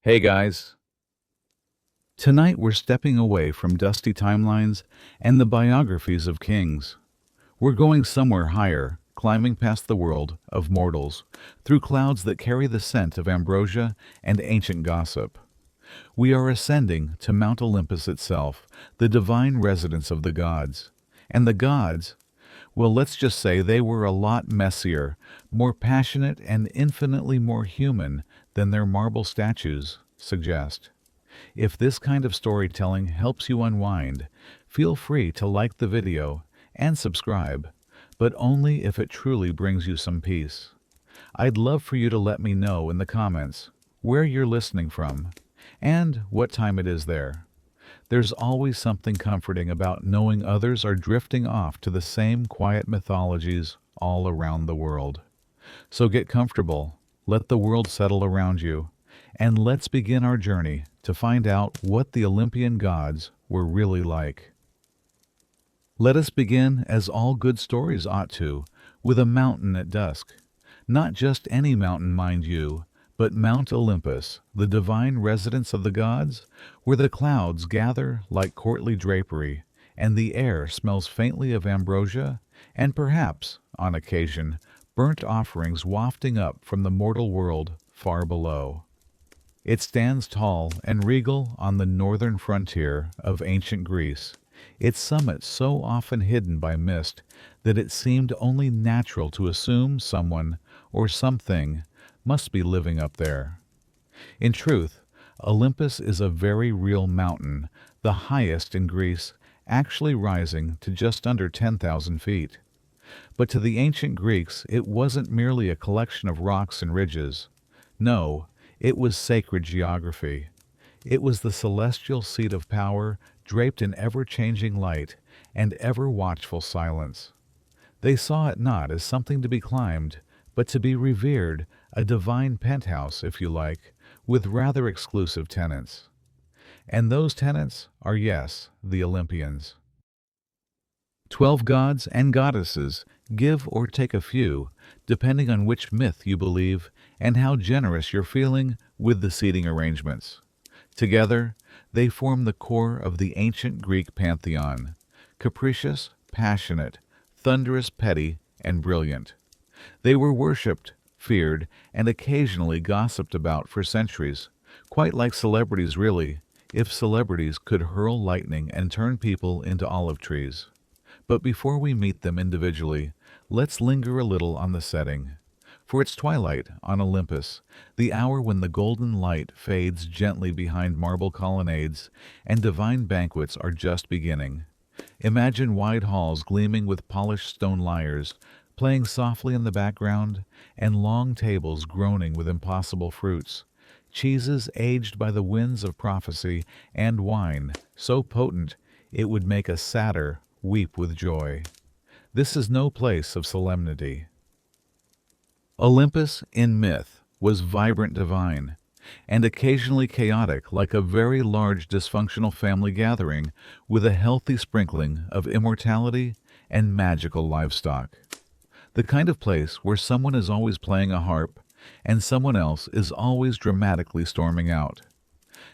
Hey guys, tonight we're stepping away from dusty timelines and the biographies of kings. We're going somewhere higher, climbing past the world of mortals, through clouds that carry the scent of ambrosia and ancient gossip. We are ascending to Mount Olympus itself, the divine residence of the gods. And the gods, well, let's just say they were a lot messier, more passionate, and infinitely more human than their marble statues suggest. If this kind of storytelling helps you unwind, feel free to like the video and subscribe, but only if it truly brings you some peace. I'd love for you to let me know in the comments where you're listening from and what time it is there. There's always something comforting about knowing others are drifting off to the same quiet mythologies all around the world. So get comfortable, let the world settle around you, and let's begin our journey to find out what the Olympian gods were really like. Let us begin, as all good stories ought to, with a mountain at dusk. Not just any mountain, mind you, but Mount Olympus, the divine residence of the gods, where the clouds gather like courtly drapery, and the air smells faintly of ambrosia, and perhaps, on occasion, burnt offerings wafting up from the mortal world far below. It stands tall and regal on the northern frontier of ancient Greece, its summit so often hidden by mist that it seemed only natural to assume someone or something must be living up there. In truth, Olympus is a very real mountain, the highest in Greece, actually rising to just under 10,000 feet. But to the ancient Greeks, it wasn't merely a collection of rocks and ridges. No, it was sacred geography. It was the celestial seat of power, draped in ever-changing light and ever-watchful silence. They saw it not as something to be climbed, but to be revered, a divine penthouse, if you like, with rather exclusive tenants. And those tenants are, yes, the Olympians. 12 gods and goddesses, give or take a few, depending on which myth you believe and how generous you're feeling with the seating arrangements. Together, they form the core of the ancient Greek pantheon, capricious, passionate, thunderous, petty, and brilliant. They were worshipped, feared, and occasionally gossiped about for centuries, quite like celebrities really, if celebrities could hurl lightning and turn people into olive trees. But before we meet them individually, let's linger a little on the setting. For it's twilight on Olympus, the hour when the golden light fades gently behind marble colonnades, and divine banquets are just beginning. Imagine wide halls gleaming with polished stone lyres, playing softly in the background, and long tables groaning with impossible fruits, cheeses aged by the winds of prophecy, and wine so potent it would make a satyr weep with joy. This is no place of solemnity. Olympus, in myth, was vibrant divine, and occasionally chaotic like a very large dysfunctional family gathering with a healthy sprinkling of immortality and magical livestock. The kind of place where someone is always playing a harp and someone else is always dramatically storming out.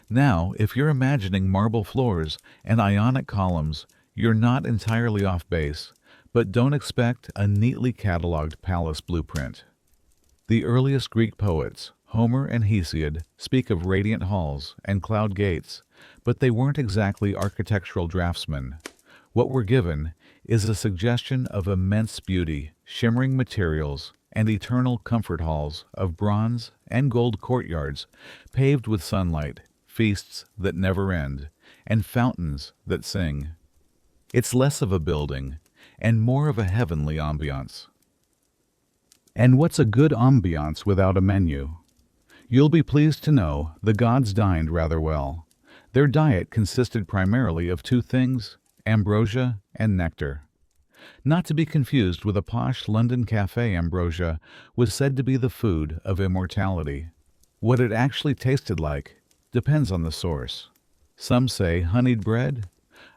Now, if you're imagining marble floors and ionic columns, you're not entirely off base, but don't expect a neatly cataloged palace blueprint. The earliest Greek poets, Homer and Hesiod, speak of radiant halls and cloud gates, but they weren't exactly architectural draftsmen. What we're given is a suggestion of immense beauty, shimmering materials, and eternal comfort halls of bronze and gold courtyards paved with sunlight, feasts that never end, and fountains that sing. It's less of a building and more of a heavenly ambiance. And what's a good ambiance without a menu? You'll be pleased to know the gods dined rather well. Their diet consisted primarily of two things: ambrosia and nectar. Not to be confused with a posh London cafe ambrosia was said to be the food of immortality. What it actually tasted like depends on the source. Some say honeyed bread,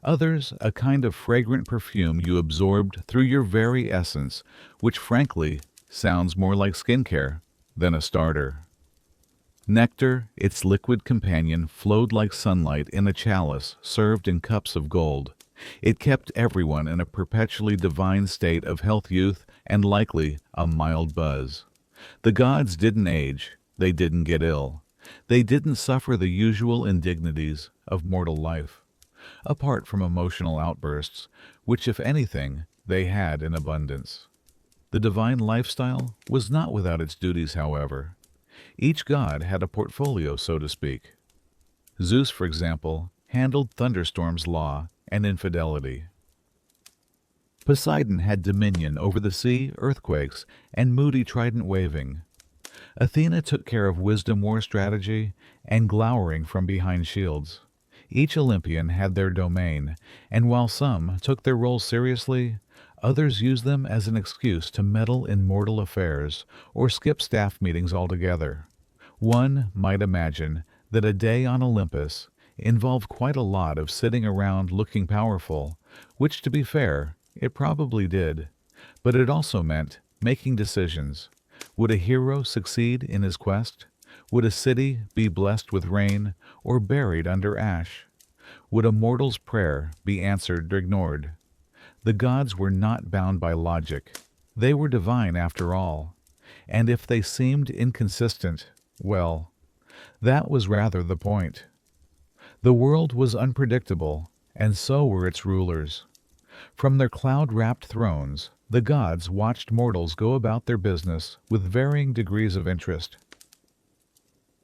others a kind of fragrant perfume you absorbed through your very essence, which frankly sounds more like skincare than a starter. Nectar, its liquid companion, flowed like sunlight in a chalice served in cups of gold. It kept everyone in a perpetually divine state of health, youth, and likely a mild buzz. The gods didn't age, they didn't get ill. They didn't suffer the usual indignities of mortal life, apart from emotional outbursts, which, if anything, they had in abundance. The divine lifestyle was not without its duties, however. Each god had a portfolio, so to speak. Zeus, for example, handled thunderstorms, law, and infidelity. Poseidon had dominion over the sea, earthquakes, and moody trident waving. Athena took care of wisdom, war strategy, and glowering from behind shields. Each Olympian had their domain, and while some took their roles seriously, others used them as an excuse to meddle in mortal affairs or skip staff meetings altogether. One might imagine that a day on Olympus involved quite a lot of sitting around looking powerful, which, to be fair, it probably did. But it also meant making decisions. Would a hero succeed in his quest? Would a city be blessed with rain or buried under ash? Would a mortal's prayer be answered or ignored? The gods were not bound by logic. They were divine after all. And if they seemed inconsistent, well, that was rather the point. The world was unpredictable, and so were its rulers. From their cloud-wrapped thrones, the gods watched mortals go about their business with varying degrees of interest.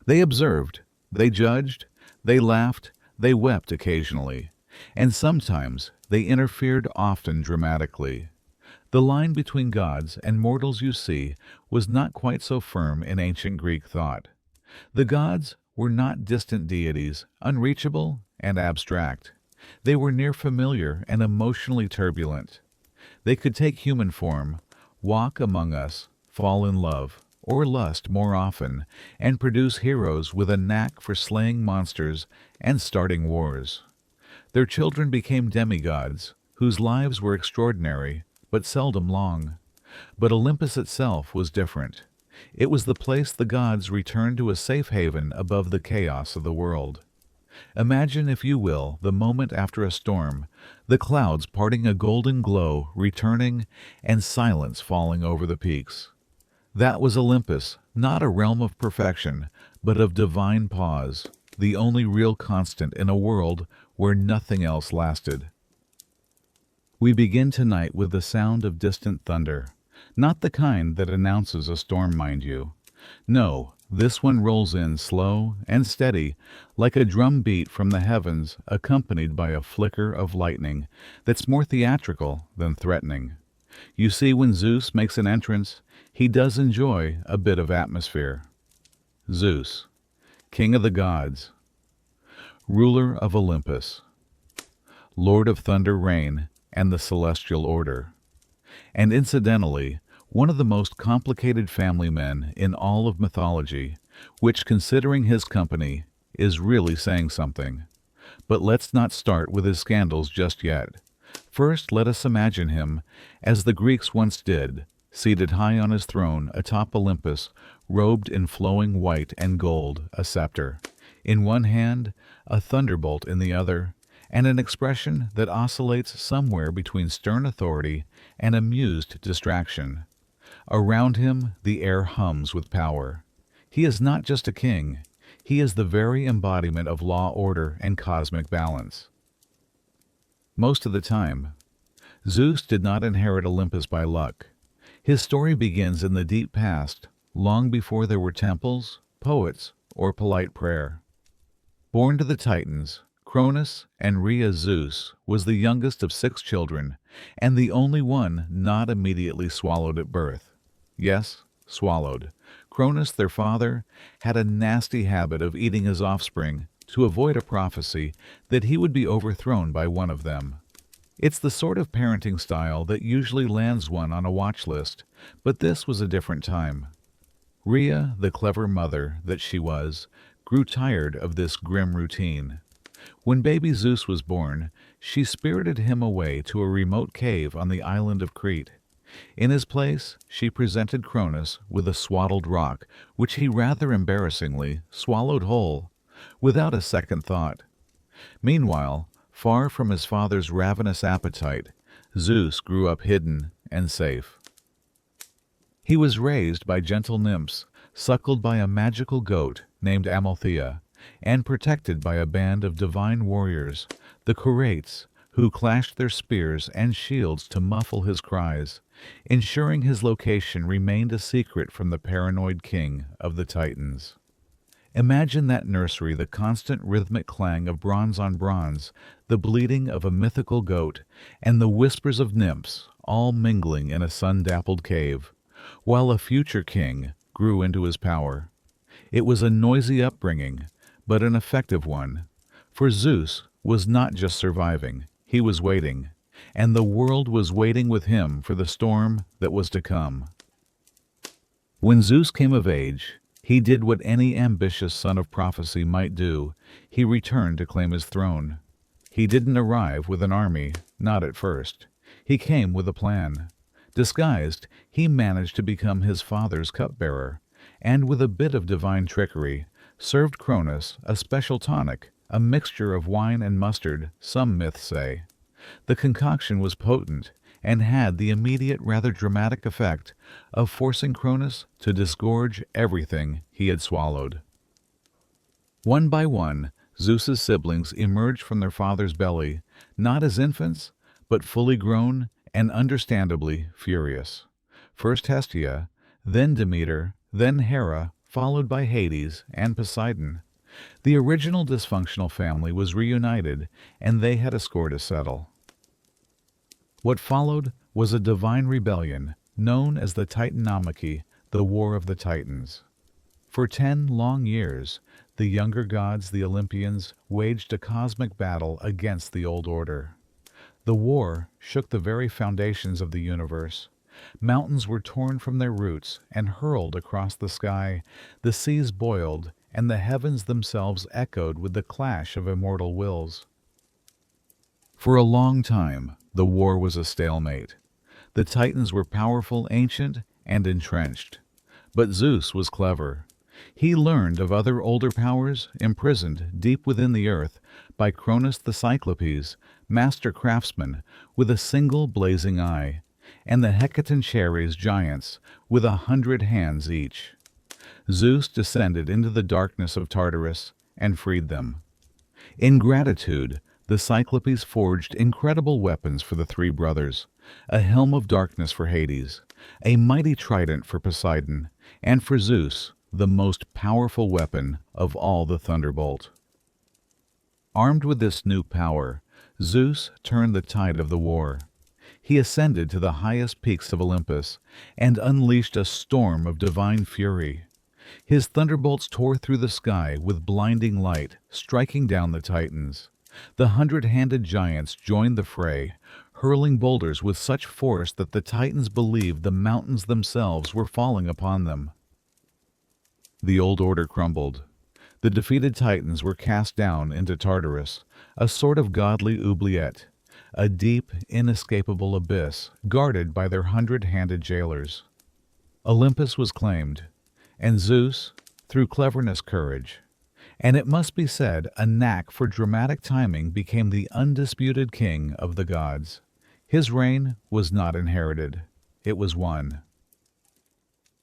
They observed, they judged, they laughed, they wept occasionally, and sometimes they interfered, often dramatically. The line between gods and mortals, you see, was not quite so firm in ancient Greek thought. The gods were not distant deities, unreachable and abstract. They were near familiar and emotionally turbulent. They could take human form, walk among us, fall in love, or lust more often, and produce heroes with a knack for slaying monsters and starting wars. Their children became demigods, whose lives were extraordinary, but seldom long. But Olympus itself was different. It was the place the gods returned to, a safe haven above the chaos of the world. Imagine, if you will, the moment after a storm, the clouds parting, a golden glow returning, and silence falling over the peaks. That was Olympus, not a realm of perfection, but of divine pause, the only real constant in a world where nothing else lasted. We begin tonight with the sound of distant thunder, not the kind that announces a storm, mind you. No, this one rolls in slow and steady, like a drum beat from the heavens, accompanied by a flicker of lightning that's more theatrical than threatening. You see, when Zeus makes an entrance, he does enjoy a bit of atmosphere. Zeus, king of the gods, ruler of Olympus, lord of thunder, rain, and the celestial order, and incidentally, one of the most complicated family men in all of mythology, which, considering his company, is really saying something. But let's not start with his scandals just yet. First, let us imagine him, as the Greeks once did, seated high on his throne atop Olympus, robed in flowing white and gold, a scepter. In one hand, a thunderbolt in the other, and an expression that oscillates somewhere between stern authority and amused distraction. Around him, the air hums with power. He is not just a king. He is the very embodiment of law, order, and cosmic balance. Most of the time, Zeus did not inherit Olympus by luck. His story begins in the deep past, long before there were temples, poets, or polite prayer. Born to the Titans, Cronus and Rhea, Zeus was the youngest of 6 children, and the only one not immediately swallowed at birth. Yes, swallowed. Cronus, their father, had a nasty habit of eating his offspring to avoid a prophecy that he would be overthrown by one of them. It's the sort of parenting style that usually lands one on a watch list, but this was a different time. Rhea, the clever mother that she was, grew tired of this grim routine. When baby Zeus was born, she spirited him away to a remote cave on the island of Crete. In his place, she presented Cronus with a swaddled rock, which he rather embarrassingly swallowed whole, without a second thought. Meanwhile, far from his father's ravenous appetite, Zeus grew up hidden and safe. He was raised by gentle nymphs, suckled by a magical goat named Amalthea, and protected by a band of divine warriors, the Curetes, who clashed their spears and shields to muffle his cries, ensuring his location remained a secret from the paranoid king of the Titans. Imagine that nursery, the constant rhythmic clang of bronze on bronze, the bleating of a mythical goat, and the whispers of nymphs, all mingling in a sun-dappled cave, while a future king grew into his power. It was a noisy upbringing, but an effective one, for Zeus was not just surviving, he was waiting, and the world was waiting with him for the storm that was to come. When Zeus came of age, he did what any ambitious son of prophecy might do. He returned to claim his throne. He didn't arrive with an army, not at first. He came with a plan. Disguised, he managed to become his father's cupbearer, and with a bit of divine trickery, served Cronus a special tonic, a mixture of wine and mustard, some myths say. The concoction was potent, and had the immediate, rather dramatic effect of forcing Cronus to disgorge everything he had swallowed. One by one, Zeus's siblings emerged from their father's belly, not as infants, but fully grown and understandably furious. First Hestia, then Demeter, then Hera, followed by Hades and Poseidon. The original dysfunctional family was reunited, and they had a score to settle. What followed was a divine rebellion, known as the Titanomachy, the War of the Titans. For 10 long years, the younger gods, the Olympians, waged a cosmic battle against the old order. The war shook the very foundations of the universe. Mountains were torn from their roots and hurled across the sky, the seas boiled, and the heavens themselves echoed with the clash of immortal wills. For a long time, the war was a stalemate. The Titans were powerful, ancient, and entrenched. But Zeus was clever. He learned of other older powers imprisoned deep within the earth by Cronus the Cyclopes, master craftsman with a single blazing eye, and the Hecatoncheires giants with 100 hands each. Zeus descended into the darkness of Tartarus and freed them. In gratitude, the Cyclopes forged incredible weapons for the 3 brothers, a helm of darkness for Hades, a mighty trident for Poseidon, and for Zeus, the most powerful weapon of all, the thunderbolt. Armed with this new power, Zeus turned the tide of the war. He ascended to the highest peaks of Olympus and unleashed a storm of divine fury. His thunderbolts tore through the sky with blinding light, striking down the Titans. The 100-handed giants joined the fray, hurling boulders with such force that the Titans believed the mountains themselves were falling upon them. The old order crumbled. The defeated Titans were cast down into Tartarus, a sort of godly oubliette, a deep, inescapable abyss guarded by their 100-handed jailers. Olympus was claimed, and Zeus, through cleverness, courage, and it must be said, a knack for dramatic timing, became the undisputed king of the gods. His reign was not inherited, it was won.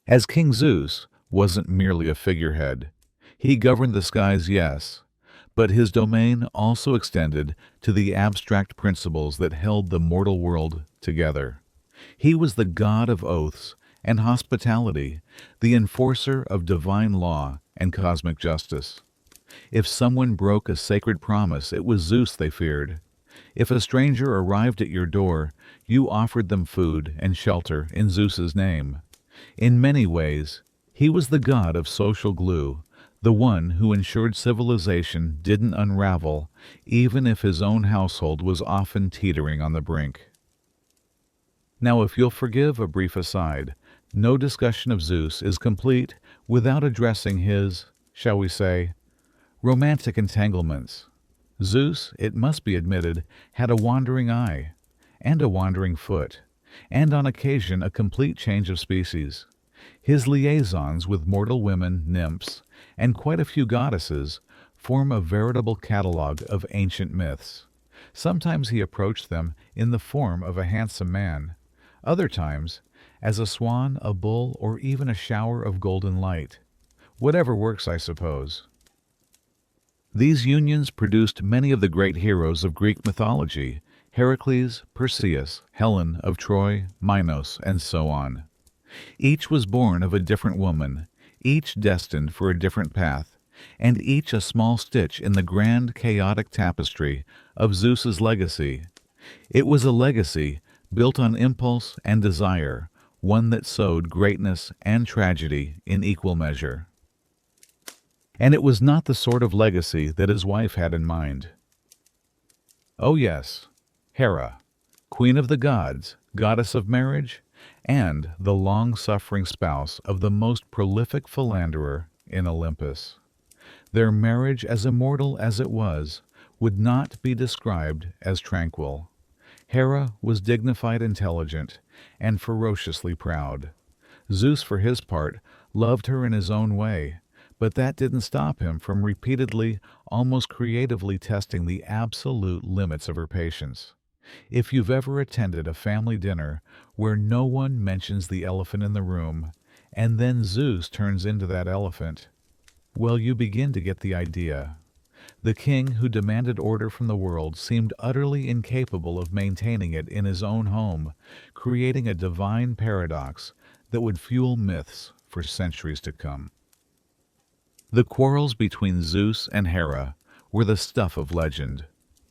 As King Zeus wasn't merely a figurehead. He governed the skies, yes, but his domain also extended to the abstract principles that held the mortal world together. He was the god of oaths and hospitality, the enforcer of divine law and cosmic justice. If someone broke a sacred promise, it was Zeus they feared. If a stranger arrived at your door, you offered them food and shelter in Zeus's name. In many ways, he was the god of social glue, the one who ensured civilization didn't unravel, even if his own household was often teetering on the brink. Now, if you'll forgive a brief aside, no discussion of Zeus is complete without addressing his, shall we say, romantic entanglements. Zeus, it must be admitted, had a wandering eye and a wandering foot, and on occasion a complete change of species. His liaisons with mortal women, nymphs, and quite a few goddesses form a veritable catalogue of ancient myths. Sometimes he approached them in the form of a handsome man, other times as a swan, a bull, or even a shower of golden light. Whatever works, I suppose. These unions produced many of the great heroes of Greek mythology: Heracles, Perseus, Helen of Troy, Minos, and so on. Each was born of a different woman, each destined for a different path, and each a small stitch in the grand chaotic tapestry of Zeus's legacy. It was a legacy built on impulse and desire, one that sowed greatness and tragedy in equal measure. And it was not the sort of legacy that his wife had in mind. Oh yes, Hera, queen of the gods, goddess of marriage, and the long-suffering spouse of the most prolific philanderer in Olympus. Their marriage, as immortal as it was, would not be described as tranquil. Hera was dignified, intelligent, and ferociously proud. Zeus, for his part, loved her in his own way, but that didn't stop him from repeatedly, almost creatively testing the absolute limits of her patience. If you've ever attended a family dinner where no one mentions the elephant in the room, and then Zeus turns into that elephant, well, you begin to get the idea. The king who demanded order from the world seemed utterly incapable of maintaining it in his own home, creating a divine paradox that would fuel myths for centuries to come. The quarrels between Zeus and Hera were the stuff of legend.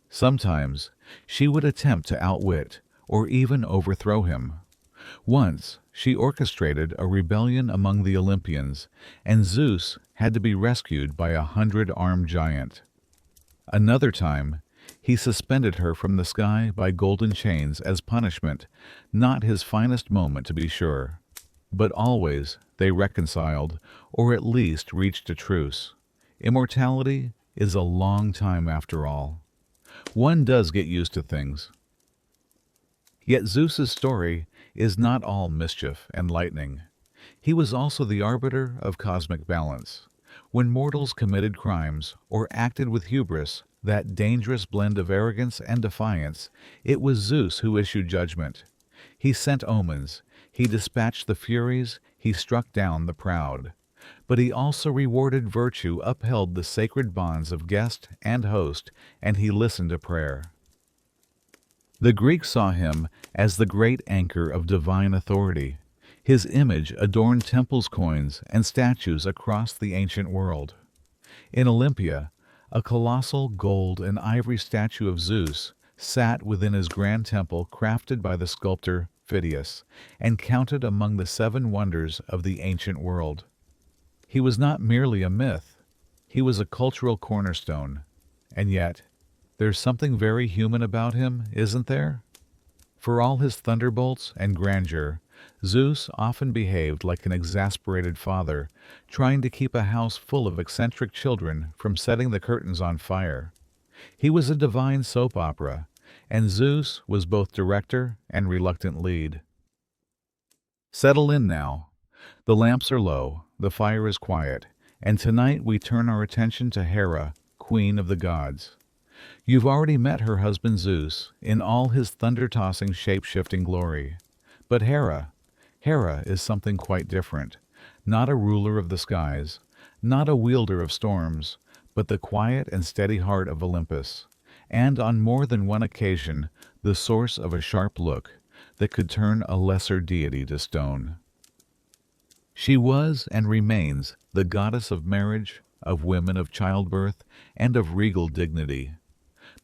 Sometimes she would attempt to outwit or even overthrow him. Once she orchestrated a rebellion among the Olympians, and Zeus had to be rescued by 100-armed giant. Another time, he suspended her from the sky by golden chains as punishment, not his finest moment to be sure. But always they reconciled, or at least reached a truce. Immortality is a long time after all. One does get used to things. Yet Zeus's story is not all mischief and lightning. He was also the arbiter of cosmic balance. When mortals committed crimes or acted with hubris, that dangerous blend of arrogance and defiance, it was Zeus who issued judgment. He sent omens, he dispatched the furies, he struck down the proud. But he also rewarded virtue, upheld the sacred bonds of guest and host, and he listened to prayer. The Greeks saw him as the great anchor of divine authority. His image adorned temples, coins, and statues across the ancient world. In Olympia, a colossal gold and ivory statue of Zeus sat within his grand temple crafted by the sculptor Phidias and counted among the 7 wonders of the ancient world. He was not merely a myth. He was a cultural cornerstone. And yet, there's something very human about him, isn't there? For all his thunderbolts and grandeur, Zeus often behaved like an exasperated father, trying to keep a house full of eccentric children from setting the curtains on fire. He was a divine soap opera, and Zeus was both director and reluctant lead. Settle in now. The lamps are low, the fire is quiet, and tonight we turn our attention to Hera, queen of the gods. You've already met her husband Zeus in all his thunder-tossing, shape-shifting glory. But Hera is something quite different. Not a ruler of the skies, not a wielder of storms, but the quiet and steady heart of Olympus, and on more than one occasion the source of a sharp look that could turn a lesser deity to stone. She was and remains the goddess of marriage, of women, of childbirth, and of regal dignity.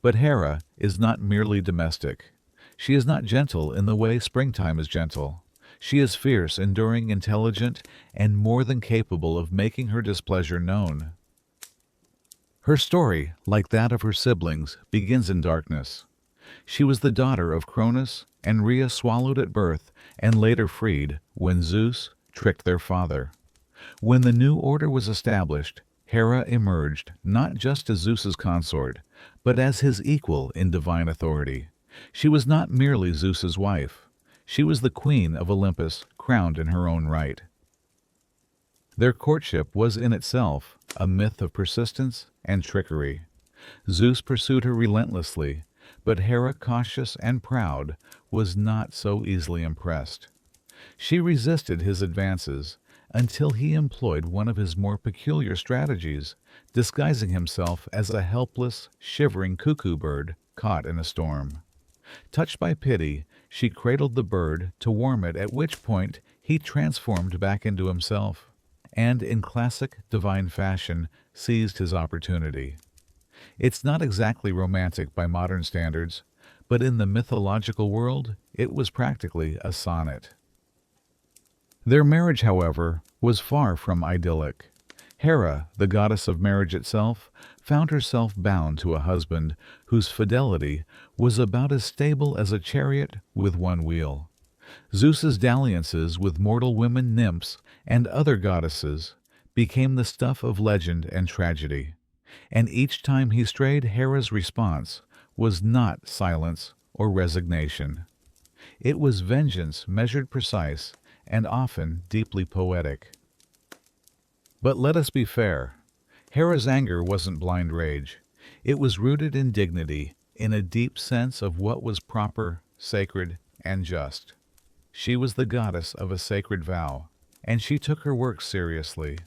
But Hera is not merely domestic. She is not gentle in the way springtime is gentle. She is fierce, enduring, intelligent, and more than capable of making her displeasure known. Her story, like that of her siblings, begins in darkness. She was the daughter of Cronus and Rhea, swallowed at birth and later freed when Zeus tricked their father. When the new order was established, Hera emerged not just as Zeus's consort, but as his equal in divine authority. She was not merely Zeus's wife. She was the queen of Olympus, crowned in her own right. Their courtship was in itself a myth of persistence and trickery. Zeus pursued her relentlessly, but Hera, cautious and proud, was not so easily impressed. She resisted his advances until he employed one of his more peculiar strategies, disguising himself as a helpless, shivering cuckoo bird caught in a storm. Touched by pity, she cradled the bird to warm it, at which point he transformed back into himself, and in classic divine fashion seized his opportunity. It's not exactly romantic by modern standards, but in the mythological world, it was practically a sonnet. Their marriage, however, was far from idyllic. Hera, the goddess of marriage itself, found herself bound to a husband whose fidelity was about as stable as a chariot with one wheel. Zeus's dalliances with mortal women nymphs and other goddesses became the stuff of legend and tragedy, and each time he strayed, Hera's response was not silence or resignation. It was vengeance measured precise and often deeply poetic. But let us be fair. Hera's anger wasn't blind rage. It was rooted in dignity, in a deep sense of what was proper, sacred, and just. She was the goddess of a sacred vow, and she took her work seriously.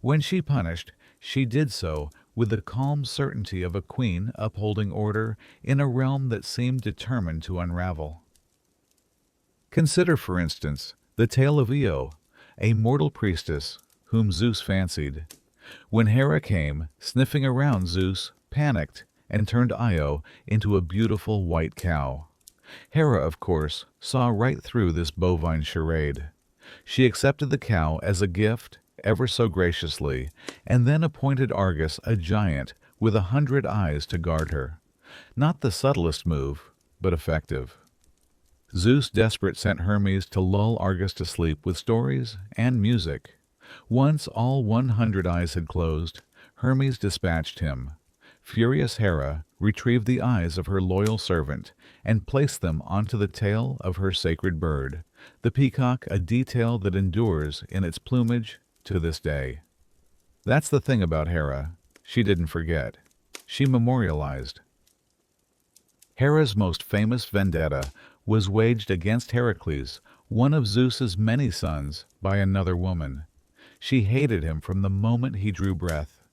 When she punished, she did so with the calm certainty of a queen upholding order in a realm that seemed determined to unravel. Consider, for instance, the tale of Io, a mortal priestess whom Zeus fancied. When Hera came, sniffing around, Zeus panicked and turned Io into a beautiful white cow. Hera, of course, saw right through this bovine charade. She accepted the cow as a gift ever so graciously, and then appointed Argus a giant with 100 eyes to guard her. Not the subtlest move, but effective. Zeus, desperate, sent Hermes to lull Argus to sleep with stories and music. Once all 100 eyes had closed, Hermes dispatched him. Furious Hera retrieved the eyes of her loyal servant and placed them onto the tail of her sacred bird, the peacock, a detail that endures in its plumage to this day. That's the thing about Hera. She didn't forget. She memorialized. Hera's most famous vendetta was waged against Heracles, one of Zeus's many sons, by another woman. She hated him from the moment he drew breath.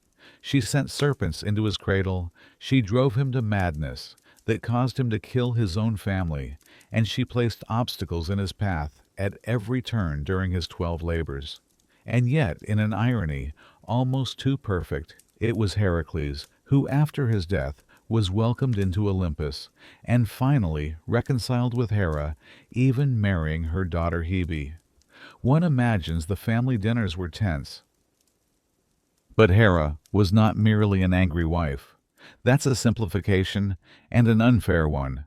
She sent serpents into his cradle. She drove him to madness that caused him to kill his own family, and she placed obstacles in his path at every turn during his 12 labors. And yet, in an irony almost too perfect, it was Heracles who, after his death, was welcomed into Olympus and finally reconciled with Hera, even marrying her daughter Hebe. One imagines the family dinners were tense. But Hera was not merely an angry wife. That's a simplification, and an unfair one.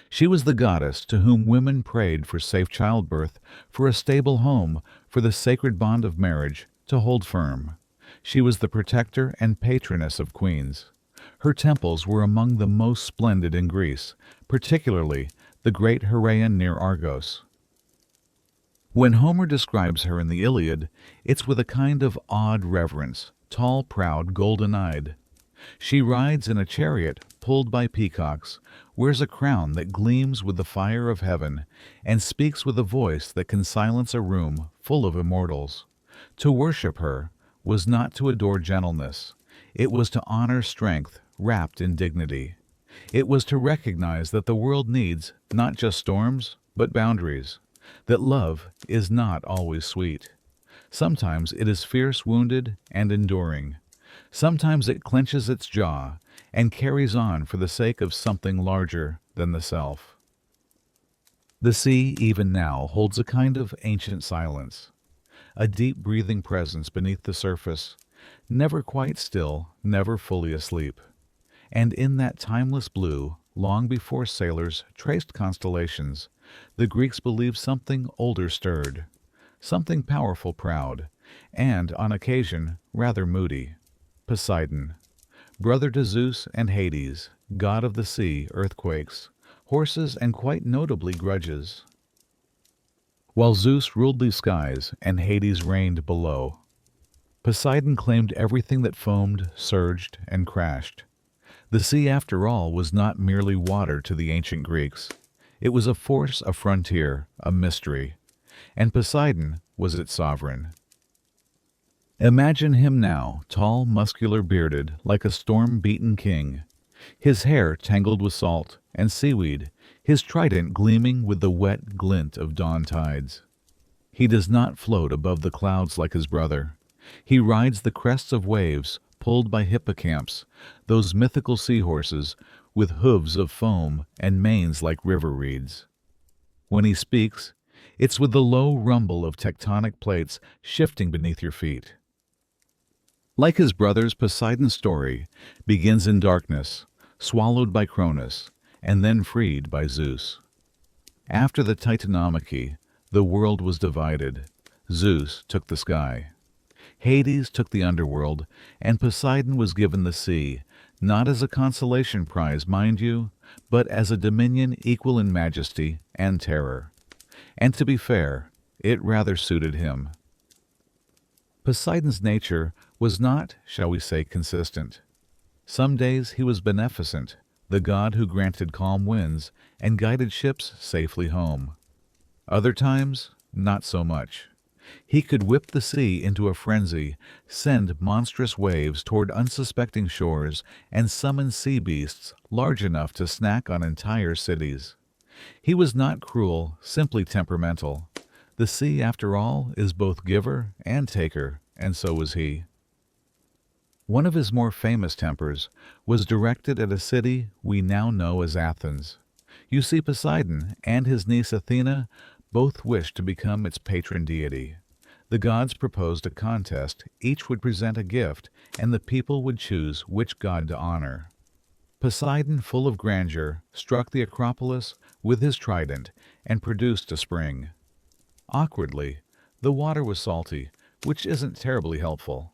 She was the goddess to whom women prayed for safe childbirth, for a stable home, for the sacred bond of marriage to hold firm. She was the protector and patroness of queens. Her temples were among the most splendid in Greece, particularly the great Heraion near Argos. When Homer describes her in the Iliad, it's with a kind of awed reverence, tall, proud, golden-eyed. She rides in a chariot pulled by peacocks, wears a crown that gleams with the fire of heaven, and speaks with a voice that can silence a room full of immortals. To worship her was not to adore gentleness. It was to honor strength wrapped in dignity. It was to recognize that the world needs not just storms, but boundaries, that love is not always sweet. Sometimes it is fierce, wounded, and enduring. Sometimes it clenches its jaw and carries on for the sake of something larger than the self. The sea, even now, holds a kind of ancient silence, a deep breathing presence beneath the surface, never quite still, never fully asleep. And in that timeless blue, long before sailors traced constellations, the Greeks believed something older stirred, something powerful, proud, and, on occasion, rather moody. Poseidon, brother to Zeus and Hades, god of the sea, earthquakes, horses, and quite notably grudges. while Zeus ruled the skies and Hades reigned below. Poseidon claimed everything that foamed, surged, and crashed. The sea, after all, was not merely water to the ancient Greeks. It was a force, a frontier, a mystery, and Poseidon was its sovereign. Imagine him now, tall, muscular, bearded, like a storm-beaten king, his hair tangled with salt and seaweed, his trident gleaming with the wet glint of dawn tides. He does not float above the clouds like his brother. He rides the crests of waves, pulled by hippocamps, those mythical seahorses with hooves of foam and manes like river reeds. When he speaks, it's with the low rumble of tectonic plates shifting beneath your feet. Like his brothers, Poseidon's story begins in darkness, swallowed by Cronus, and then freed by Zeus. After the Titanomachy, the world was divided. Zeus took the sky. Hades took the underworld, and Poseidon was given the sea, not as a consolation prize, mind you, but as a dominion equal in majesty and terror. And to be fair, it rather suited him. Poseidon's nature was not, shall we say, consistent. Some days he was beneficent, the god who granted calm winds and guided ships safely home. Other times, not so much. He could whip the sea into a frenzy, send monstrous waves toward unsuspecting shores, and summon sea beasts large enough to snack on entire cities. He was not cruel, simply temperamental. The sea, after all, is both giver and taker, and so was he. One of his more famous tempers was directed at a city we now know as Athens. You see, Poseidon and his niece Athena both wished to become its patron deity. The gods proposed a contest, each would present a gift, and the people would choose which god to honor. Poseidon, full of grandeur, struck the Acropolis with his trident and produced a spring. Awkwardly, the water was salty, which isn't terribly helpful.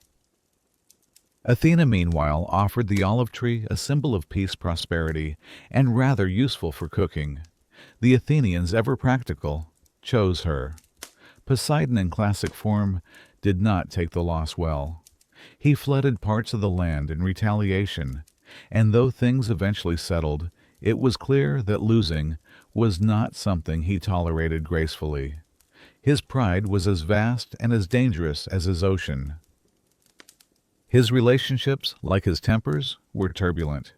Athena, meanwhile, offered the olive tree, a symbol of peace, prosperity, and rather useful for cooking. The Athenians, ever practical, chose her. Poseidon, in classic form, did not take the loss well. He flooded parts of the land in retaliation, and though things eventually settled, it was clear that losing was not something he tolerated gracefully. His pride was as vast and as dangerous as his ocean. His relationships, like his tempers, were turbulent.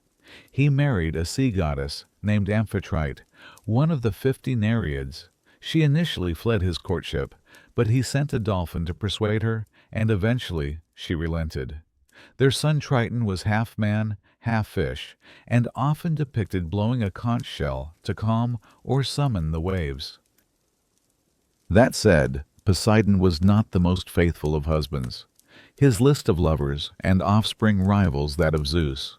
He married a sea goddess named Amphitrite, one of the 50 Nereids. She initially fled his courtship, but he sent a dolphin to persuade her, and eventually she relented. Their son Triton was half man, half fish, and often depicted blowing a conch shell to calm or summon the waves. That said, Poseidon was not the most faithful of husbands. His list of lovers and offspring rivals that of Zeus.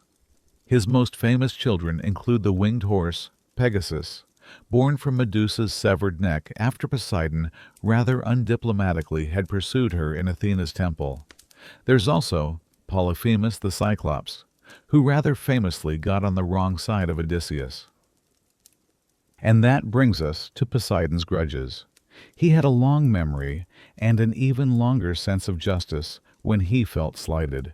His most famous children include the winged horse, Pegasus, born from Medusa's severed neck after Poseidon rather undiplomatically had pursued her in Athena's temple. There's also Polyphemus the Cyclops, who rather famously got on the wrong side of Odysseus. And that brings us to Poseidon's grudges. He had a long memory and an even longer sense of justice when he felt slighted.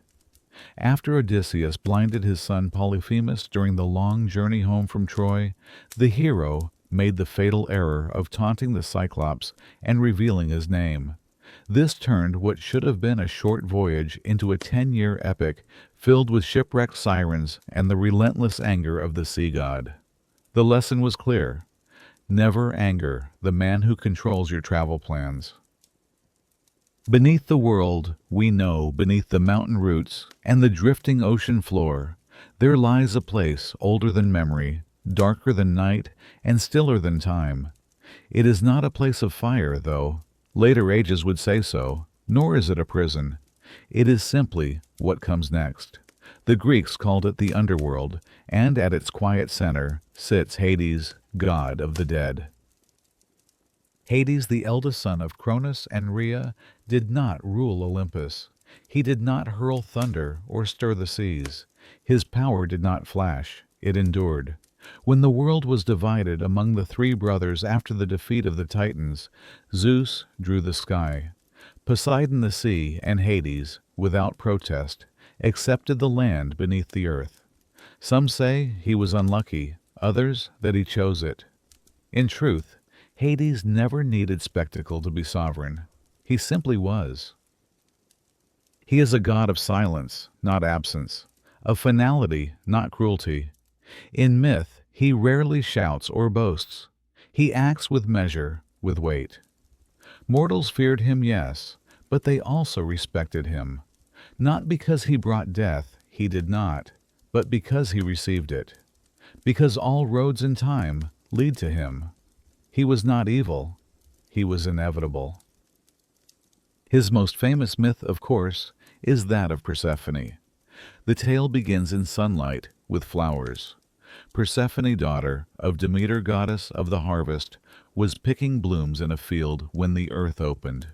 After Odysseus blinded his son Polyphemus during the long journey home from Troy, the hero made the fatal error of taunting the Cyclops and revealing his name. This turned what should have been a short voyage into a 10-year epic filled with shipwrecked sirens and the relentless anger of the sea god. The lesson was clear. Never anger the man who controls your travel plans. Beneath the world, we know, beneath the mountain roots and the drifting ocean floor, there lies a place older than memory, darker than night, and stiller than time. It is not a place of fire, though. Later ages would say so, nor is it a prison. It is simply what comes next. The Greeks called it the underworld, and at its quiet center sits Hades, god of the dead. Hades, the eldest son of Cronus and Rhea, did not rule Olympus. He did not hurl thunder or stir the seas. His power did not flash, it endured. When the world was divided among the three brothers after the defeat of the Titans, Zeus drew the sky. Poseidon the sea, and Hades, without protest, accepted the land beneath the earth. Some say he was unlucky, others that he chose it. In truth, Hades never needed spectacle to be sovereign. He simply was. He is a god of silence, not absence, of finality, not cruelty. In myth, he rarely shouts or boasts. He acts with measure, with weight. Mortals feared him, yes, but they also respected him. Not because he brought death, he did not, but because he received it. Because all roads in time lead to him. He was not evil, he was inevitable. His most famous myth, of course, is that of Persephone. The tale begins in sunlight, with flowers. Persephone, daughter of Demeter, goddess of the harvest, was picking blooms in a field when the earth opened.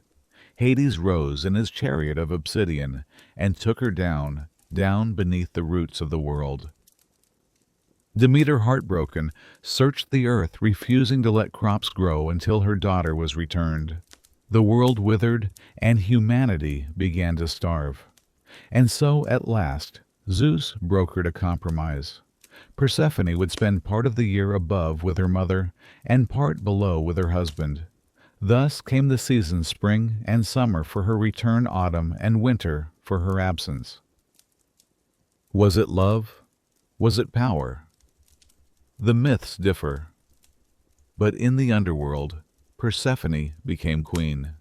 Hades rose in his chariot of obsidian and took her down, down beneath the roots of the world. Demeter, heartbroken, searched the earth, refusing to let crops grow until her daughter was returned. The world withered, and humanity began to starve. And so, at last, Zeus brokered a compromise. Persephone would spend part of the year above with her mother and part below with her husband. Thus came the seasons spring and summer for her return, autumn and winter for her absence. Was it love? Was it power? The myths differ. But in the underworld, Persephone became queen.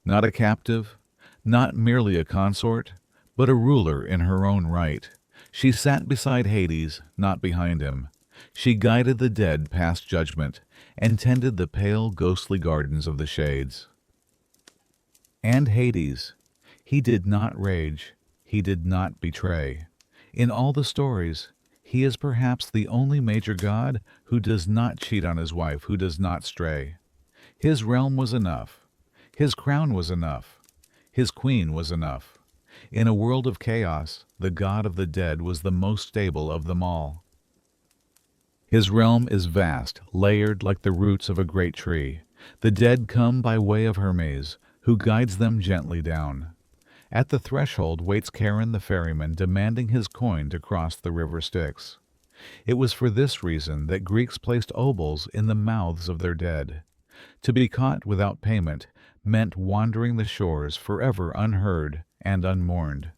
Not a captive, not merely a consort, but a ruler in her own right. She sat beside Hades, not behind him. She guided the dead past judgment and tended the pale, ghostly gardens of the shades. And Hades, he did not rage, he did not betray. In all the stories, he is perhaps the only major god who does not cheat on his wife, who does not stray. His realm was enough. His crown was enough. His queen was enough. In a world of chaos, the god of the dead was the most stable of them all. His realm is vast, layered like the roots of a great tree. The dead come by way of Hermes, who guides them gently down. At the threshold waits Charon the ferryman, demanding his coin to cross the river Styx. It was for this reason that Greeks placed obols in the mouths of their dead. To be caught without payment meant wandering the shores forever unheard and unmourned.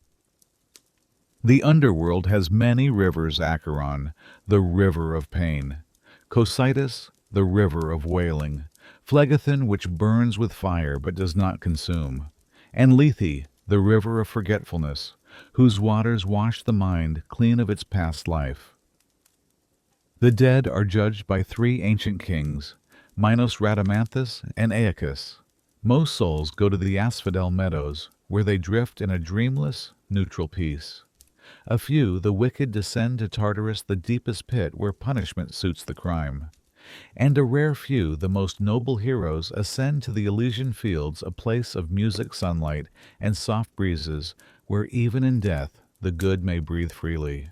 The underworld has many rivers: Acheron, the river of pain; Cocytus, the river of wailing; Phlegethon, which burns with fire but does not consume; and Lethe, the river of forgetfulness, whose waters wash the mind clean of its past life. The dead are judged by three ancient kings, Minos, Rhadamanthus, and Aeacus. Most souls go to the asphodel meadows, where they drift in a dreamless, neutral peace. A few, the wicked, descend to Tartarus, the deepest pit where punishment suits the crime. And a rare few, the most noble heroes, ascend to the Elysian fields, a place of music, sunlight, and soft breezes, where even in death the good may breathe freely.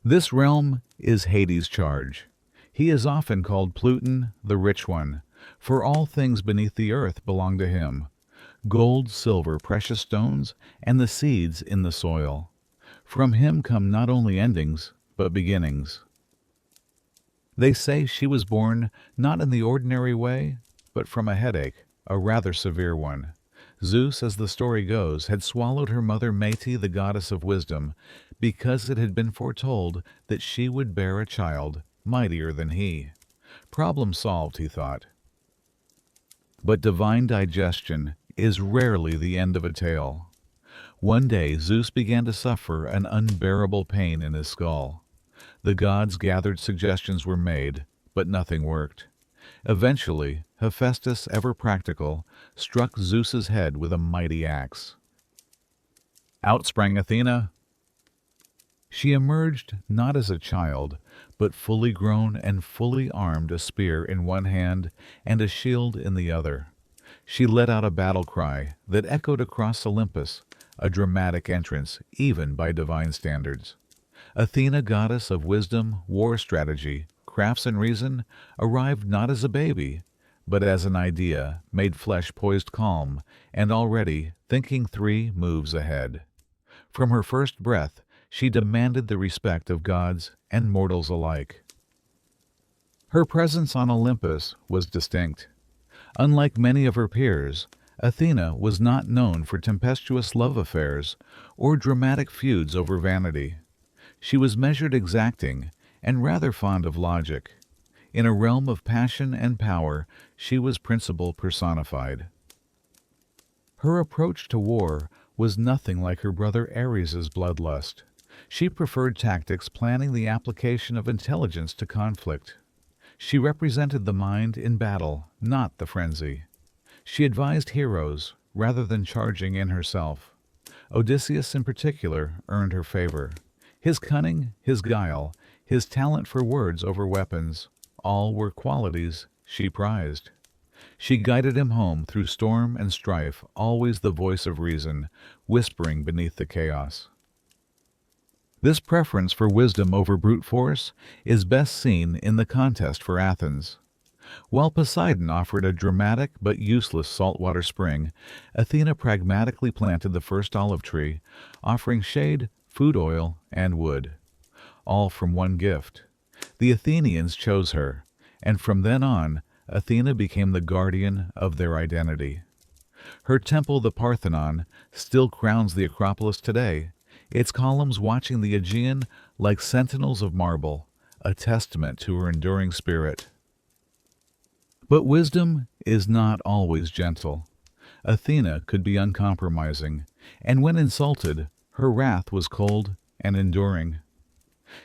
This realm is Hades' charge. He is often called Pluton, the Rich One, for all things beneath the earth belong to him: gold, silver, precious stones, and the seeds in the soil. From him come not only endings, but beginnings. They say she was born not in the ordinary way, but from a headache, a rather severe one. Zeus, as the story goes, had swallowed her mother Métis, the goddess of wisdom, because it had been foretold that she would bear a child mightier than he. Problem solved, he thought. But divine digestion is rarely the end of a tale. One day Zeus began to suffer an unbearable pain in his skull. The gods gathered, suggestions were made, but nothing worked. Eventually, Hephaestus, ever practical, struck Zeus's head with a mighty axe. Out sprang Athena. She emerged not as a child, but fully grown and fully armed, a spear in one hand and a shield in the other. She let out a battle cry that echoed across Olympus, a dramatic entrance even by divine standards. Athena, goddess of wisdom, war strategy, crafts and reason, arrived not as a baby, but as an idea, made flesh poised calm, and already thinking 3 moves ahead. From her first breath, she demanded the respect of gods and mortals alike. Her presence on Olympus was distinct. Unlike many of her peers, Athena was not known for tempestuous love affairs or dramatic feuds over vanity. She was measured, exacting, and rather fond of logic. In a realm of passion and power, she was principle personified. Her approach to war was nothing like her brother Ares's bloodlust. She preferred tactics, planning the application of intelligence to conflict. She represented the mind in battle, not the frenzy. She advised heroes rather than charging in herself. Odysseus in particular earned her favor. His cunning, his guile, his talent for words over weapons, all were qualities she prized. She guided him home through storm and strife, always the voice of reason, whispering beneath the chaos. This preference for wisdom over brute force is best seen in the contest for Athens. While Poseidon offered a dramatic but useless saltwater spring, Athena pragmatically planted the first olive tree, offering shade, food oil, and wood. All from one gift. The Athenians chose her, and from then on, Athena became the guardian of their identity. Her temple, the Parthenon, still crowns the Acropolis today, its columns watching the Aegean like sentinels of marble, a testament to her enduring spirit. But wisdom is not always gentle. Athena could be uncompromising, and when insulted, her wrath was cold and enduring.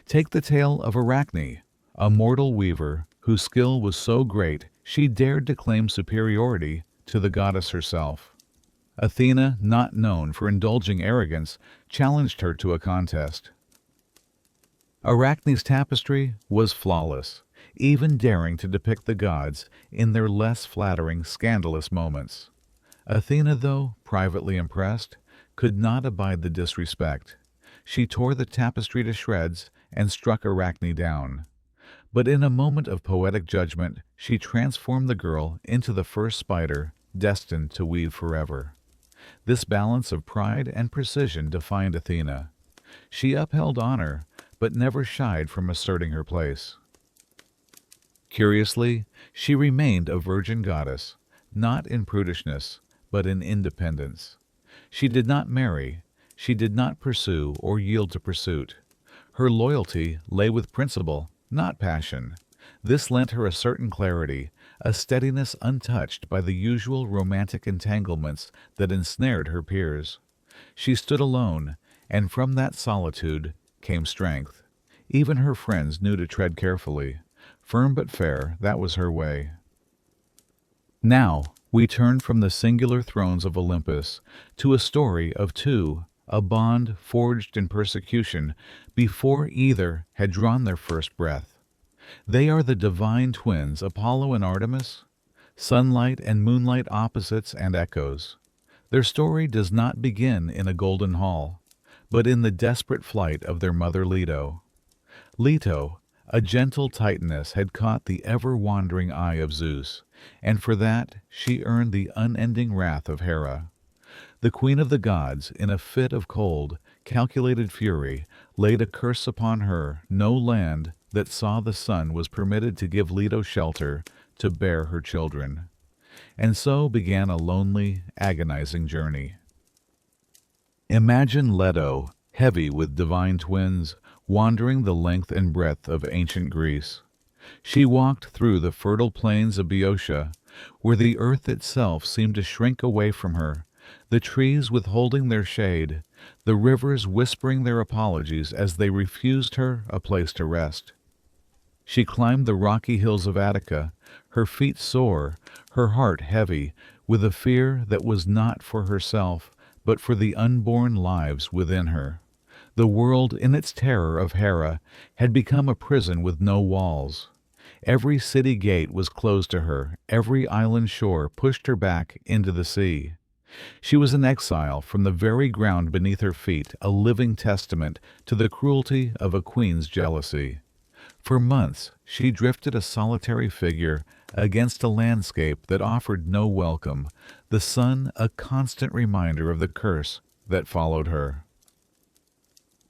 Take the tale of Arachne, a mortal weaver whose skill was so great she dared to claim superiority to the goddess herself. Athena, not known for indulging arrogance, challenged her to a contest. Arachne's tapestry was flawless, even daring to depict the gods in their less flattering, scandalous moments. Athena, though privately impressed, could not abide the disrespect. She tore the tapestry to shreds and struck Arachne down. But in a moment of poetic judgment, she transformed the girl into the first spider destined to weave forever. This balance of pride and precision defined Athena. She upheld honor, but never shied from asserting her place. Curiously, she remained a virgin goddess, not in prudishness, but in independence. She did not marry, she did not pursue or yield to pursuit. Her loyalty lay with principle, not passion. This lent her a certain clarity, a steadiness untouched by the usual romantic entanglements that ensnared her peers. She stood alone, and from that solitude came strength. Even her friends knew to tread carefully. Firm but fair, that was her way. Now we turn from the singular thrones of Olympus to a story of two, a bond forged in persecution before either had drawn their first breath. They are the divine twins Apollo and Artemis, sunlight and moonlight opposites and echoes. Their story does not begin in a golden hall, but in the desperate flight of their mother Leto. Leto, a gentle Titaness, had caught the ever-wandering eye of Zeus, and for that she earned the unending wrath of Hera. The queen of the gods, in a fit of cold, calculated fury, laid a curse upon her. No land that saw the sun was permitted to give Leto shelter to bear her children. And so began a lonely, agonizing journey. Imagine Leto, heavy with divine twins, wandering the length and breadth of ancient Greece. She walked through the fertile plains of Boeotia, where the earth itself seemed to shrink away from her, the trees withholding their shade, the rivers whispering their apologies as they refused her a place to rest. She climbed the rocky hills of Attica, her feet sore, her heart heavy, with a fear that was not for herself, but for the unborn lives within her. The world, in its terror of Hera, had become a prison with no walls. Every city gate was closed to her, every island shore pushed her back into the sea. She was an exile from the very ground beneath her feet, a living testament to the cruelty of a queen's jealousy. For months, she drifted a solitary figure against a landscape that offered no welcome, the sun a constant reminder of the curse that followed her.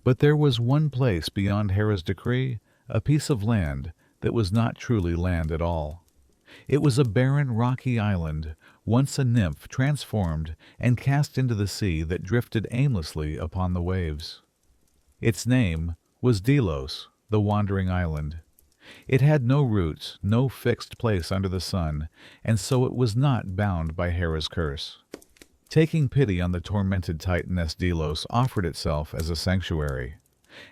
But there was one place beyond Hera's decree, a piece of land that was not truly land at all. It was a barren, rocky island, once a nymph transformed and cast into the sea that drifted aimlessly upon the waves. Its name was Delos, the wandering island. It had no roots, no fixed place under the sun, and so it was not bound by Hera's curse. Taking pity on the tormented titaness, Delos offered itself as a sanctuary.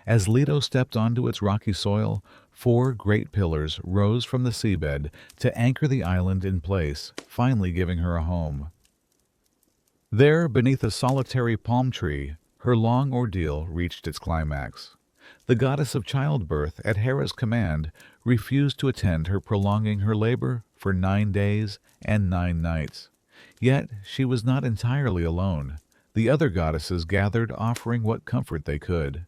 As Leto stepped onto its rocky soil, 4 great pillars rose from the seabed to anchor the island in place, finally giving her a home. There, beneath a solitary palm tree, her long ordeal reached its climax. The goddess of childbirth, at Hera's command, refused to attend her, prolonging her labor for 9 days and 9 nights. Yet she was not entirely alone. The other goddesses gathered, offering what comfort they could.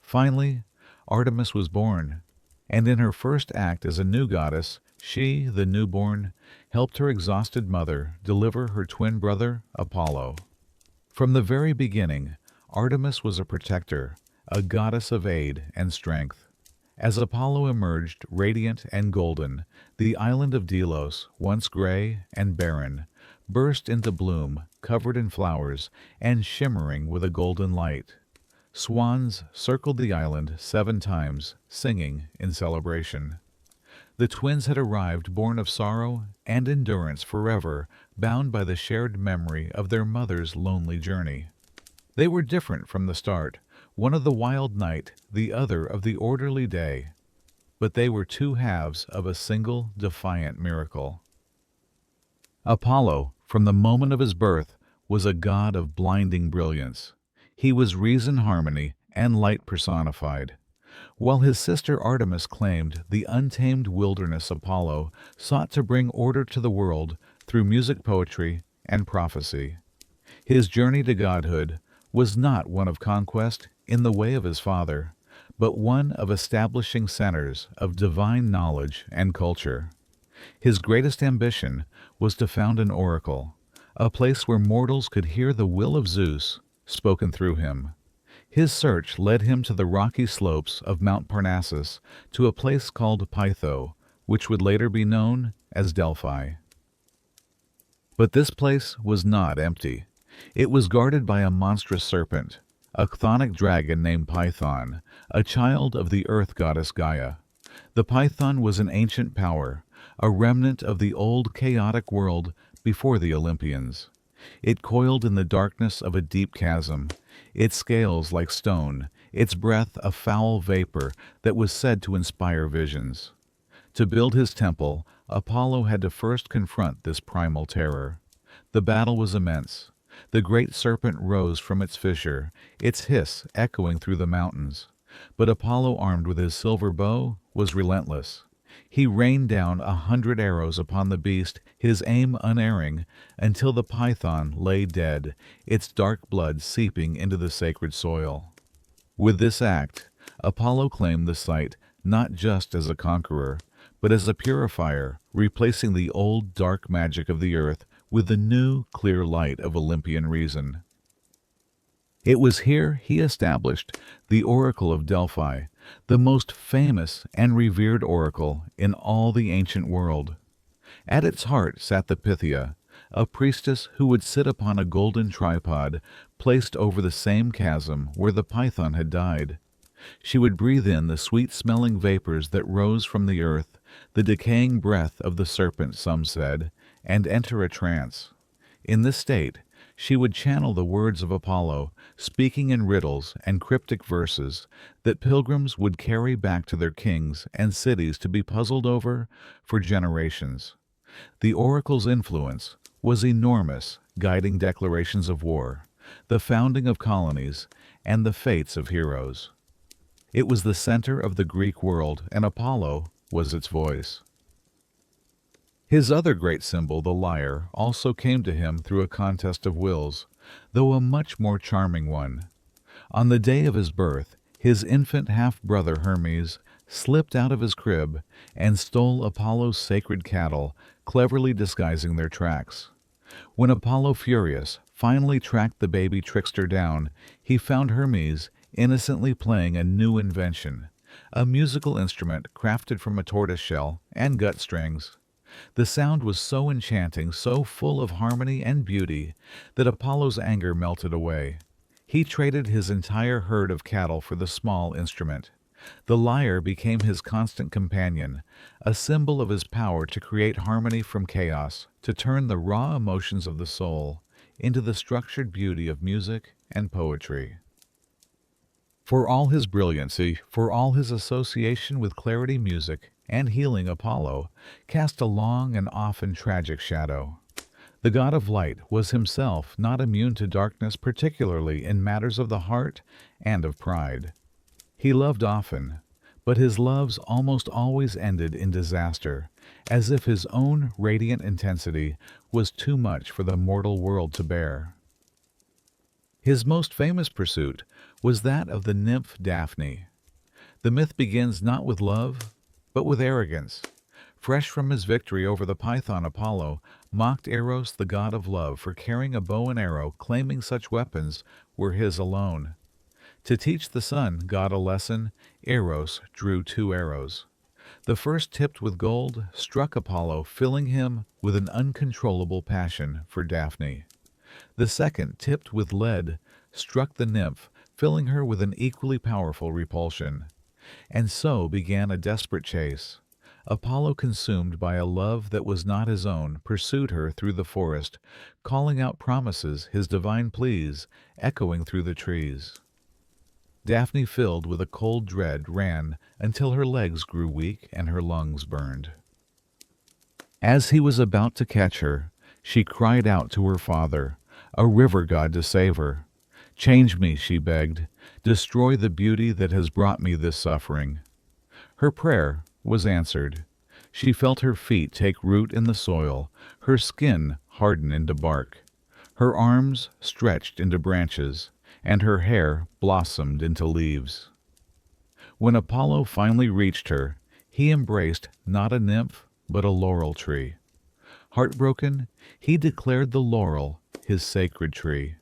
Finally, Artemis was born, and in her first act as a new goddess, she, the newborn, helped her exhausted mother deliver her twin brother, Apollo. From the very beginning, Artemis was a protector, a goddess of aid and strength. As Apollo emerged, radiant and golden, the island of Delos, once gray and barren, burst into bloom, covered in flowers and shimmering with a golden light. Swans circled the island 7 times, singing in celebration. The twins had arrived born of sorrow and endurance, forever bound by the shared memory of their mother's lonely journey. They were different from the start, one of the wild night, the other of the orderly day, but they were 2 halves of a single defiant miracle. Apollo, from the moment of his birth, was a god of blinding brilliance. He was reason, harmony, and light personified. While his sister Artemis claimed the untamed wilderness, Apollo sought to bring order to the world through music, poetry, and prophecy. His journey to godhood was not one of conquest in the way of his father, but one of establishing centers of divine knowledge and culture. His greatest ambition was to found an oracle, a place where mortals could hear the will of Zeus spoken through him. His search led him to the rocky slopes of Mount Parnassus, to a place called Pytho, which would later be known as Delphi. But this place was not empty. It was guarded by a monstrous serpent, a chthonic dragon named Python, a child of the earth goddess Gaia. The Python was an ancient power, a remnant of the old chaotic world before the Olympians. It coiled in the darkness of a deep chasm, its scales like stone, its breath a foul vapor that was said to inspire visions. To build his temple, Apollo had to first confront this primal terror. The battle was immense. The great serpent rose from its fissure, its hiss echoing through the mountains. But Apollo, armed with his silver bow, was relentless. He rained down 100 arrows upon the beast, his aim unerring, until the python lay dead, its dark blood seeping into the sacred soil. With this act, Apollo claimed the site not just as a conqueror, but as a purifier, replacing the old dark magic of the earth with the new clear light of Olympian reason. It was here he established the Oracle of Delphi, the most famous and revered oracle in all the ancient world. At its heart sat the Pythia, a priestess who would sit upon a golden tripod placed over the same chasm where the python had died. She would breathe in the sweet-smelling vapors that rose from the earth, the decaying breath of the serpent, some said, and enter a trance. In this state, she would channel the words of Apollo, speaking in riddles and cryptic verses that pilgrims would carry back to their kings and cities to be puzzled over for generations. The oracle's influence was enormous, guiding declarations of war, the founding of colonies, and the fates of heroes. It was the center of the Greek world, and Apollo was its voice. His other great symbol, the lyre, also came to him through a contest of wills, though a much more charming one. On the day of his birth, his infant half-brother Hermes slipped out of his crib and stole Apollo's sacred cattle, cleverly disguising their tracks. When Apollo, furious, finally tracked the baby trickster down, he found Hermes innocently playing a new invention, a musical instrument crafted from a tortoise shell and gut strings. The sound was so enchanting, so full of harmony and beauty, that Apollo's anger melted away. He traded his entire herd of cattle for the small instrument. The lyre became his constant companion, a symbol of his power to create harmony from chaos, to turn the raw emotions of the soul into the structured beauty of music and poetry. For all his brilliancy, for all his association with clarity music and healing, Apollo cast a long and often tragic shadow. The god of light was himself not immune to darkness, particularly in matters of the heart and of pride. He loved often, but his loves almost always ended in disaster, as if his own radiant intensity was too much for the mortal world to bear. His most famous pursuit was that of the nymph Daphne. The myth begins not with love, but with arrogance. Fresh from his victory over the Python, Apollo mocked Eros, the god of love, for carrying a bow and arrow, claiming such weapons were his alone. To teach the sun god a lesson, Eros drew 2 arrows. The first, tipped with gold, struck Apollo, filling him with an uncontrollable passion for Daphne. The second, tipped with lead, struck the nymph, filling her with an equally powerful repulsion. And so began a desperate chase. Apollo, consumed by a love that was not his own, pursued her through the forest, calling out promises, his divine pleas, echoing through the trees. Daphne, filled with a cold dread, ran until her legs grew weak and her lungs burned. As he was about to catch her, she cried out to her father, a river god, to save her. "Change me," she begged. "Destroy the beauty that has brought me this suffering." Her prayer was answered. She felt her feet take root in the soil, her skin harden into bark. Her arms stretched into branches, and her hair blossomed into leaves. When Apollo finally reached her, he embraced not a nymph, but a laurel tree. Heartbroken, he declared the laurel his sacred tree.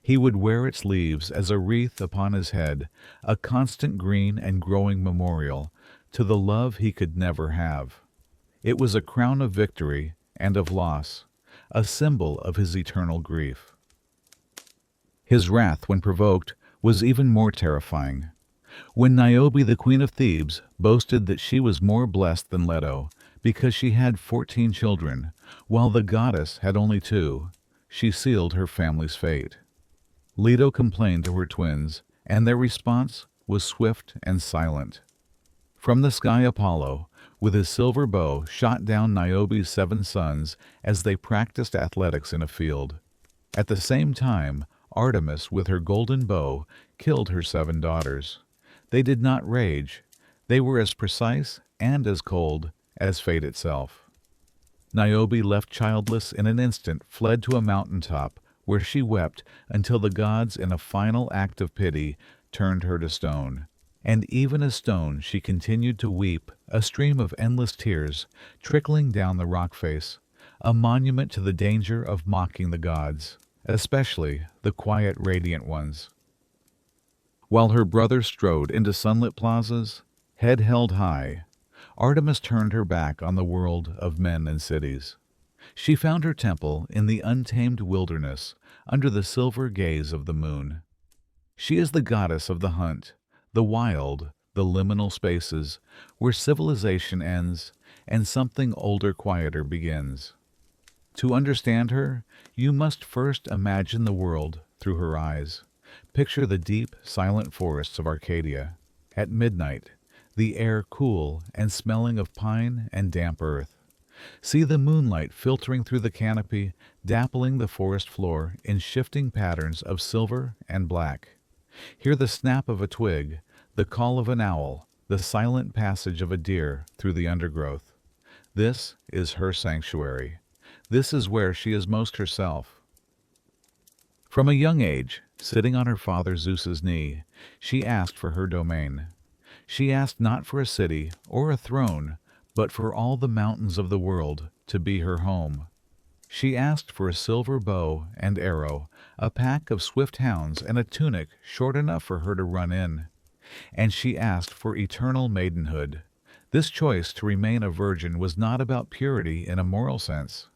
He would wear its leaves as a wreath upon his head, a constant green and growing memorial to the love he could never have. It was a crown of victory and of loss, a symbol of his eternal grief. His wrath, when provoked, was even more terrifying. When Niobe, the queen of Thebes, boasted that she was more blessed than Leto because she had 14 children, while the goddess had only 2, she sealed her family's fate. Leto complained to her twins, and their response was swift and silent. From the sky, Apollo, with his silver bow, shot down Niobe's 7 sons as they practiced athletics in a field. At the same time, Artemis, with her golden bow, killed her 7 daughters. They did not rage. They were as precise and as cold as fate itself. Niobe, left childless in an instant, fled to a mountaintop, where she wept until the gods, in a final act of pity, turned her to stone. And even as stone she continued to weep, a stream of endless tears trickling down the rock face, a monument to the danger of mocking the gods, especially the quiet, radiant ones. While her brothers strode into sunlit plazas, head held high, Artemis turned her back on the world of men and cities. She found her temple in the untamed wilderness, under the silver gaze of the moon. She is the goddess of the hunt, the wild, the liminal spaces, where civilization ends and something older, quieter begins. To understand her, you must first imagine the world through her eyes. Picture the deep, silent forests of Arcadia. At midnight, the air cool and smelling of pine and damp earth. See the moonlight filtering through the canopy, dappling the forest floor in shifting patterns of silver and black. Hear the snap of a twig, the call of an owl, the silent passage of a deer through the undergrowth. This is her sanctuary. This is where she is most herself. From a young age, sitting on her father Zeus's knee, she asked for her domain. She asked not for a city or a throne, but for all the mountains of the world to be her home. She asked for a silver bow and arrow, a pack of swift hounds, and a tunic short enough for her to run in. And she asked for eternal maidenhood. This choice to remain a virgin was not about purity in a moral sense.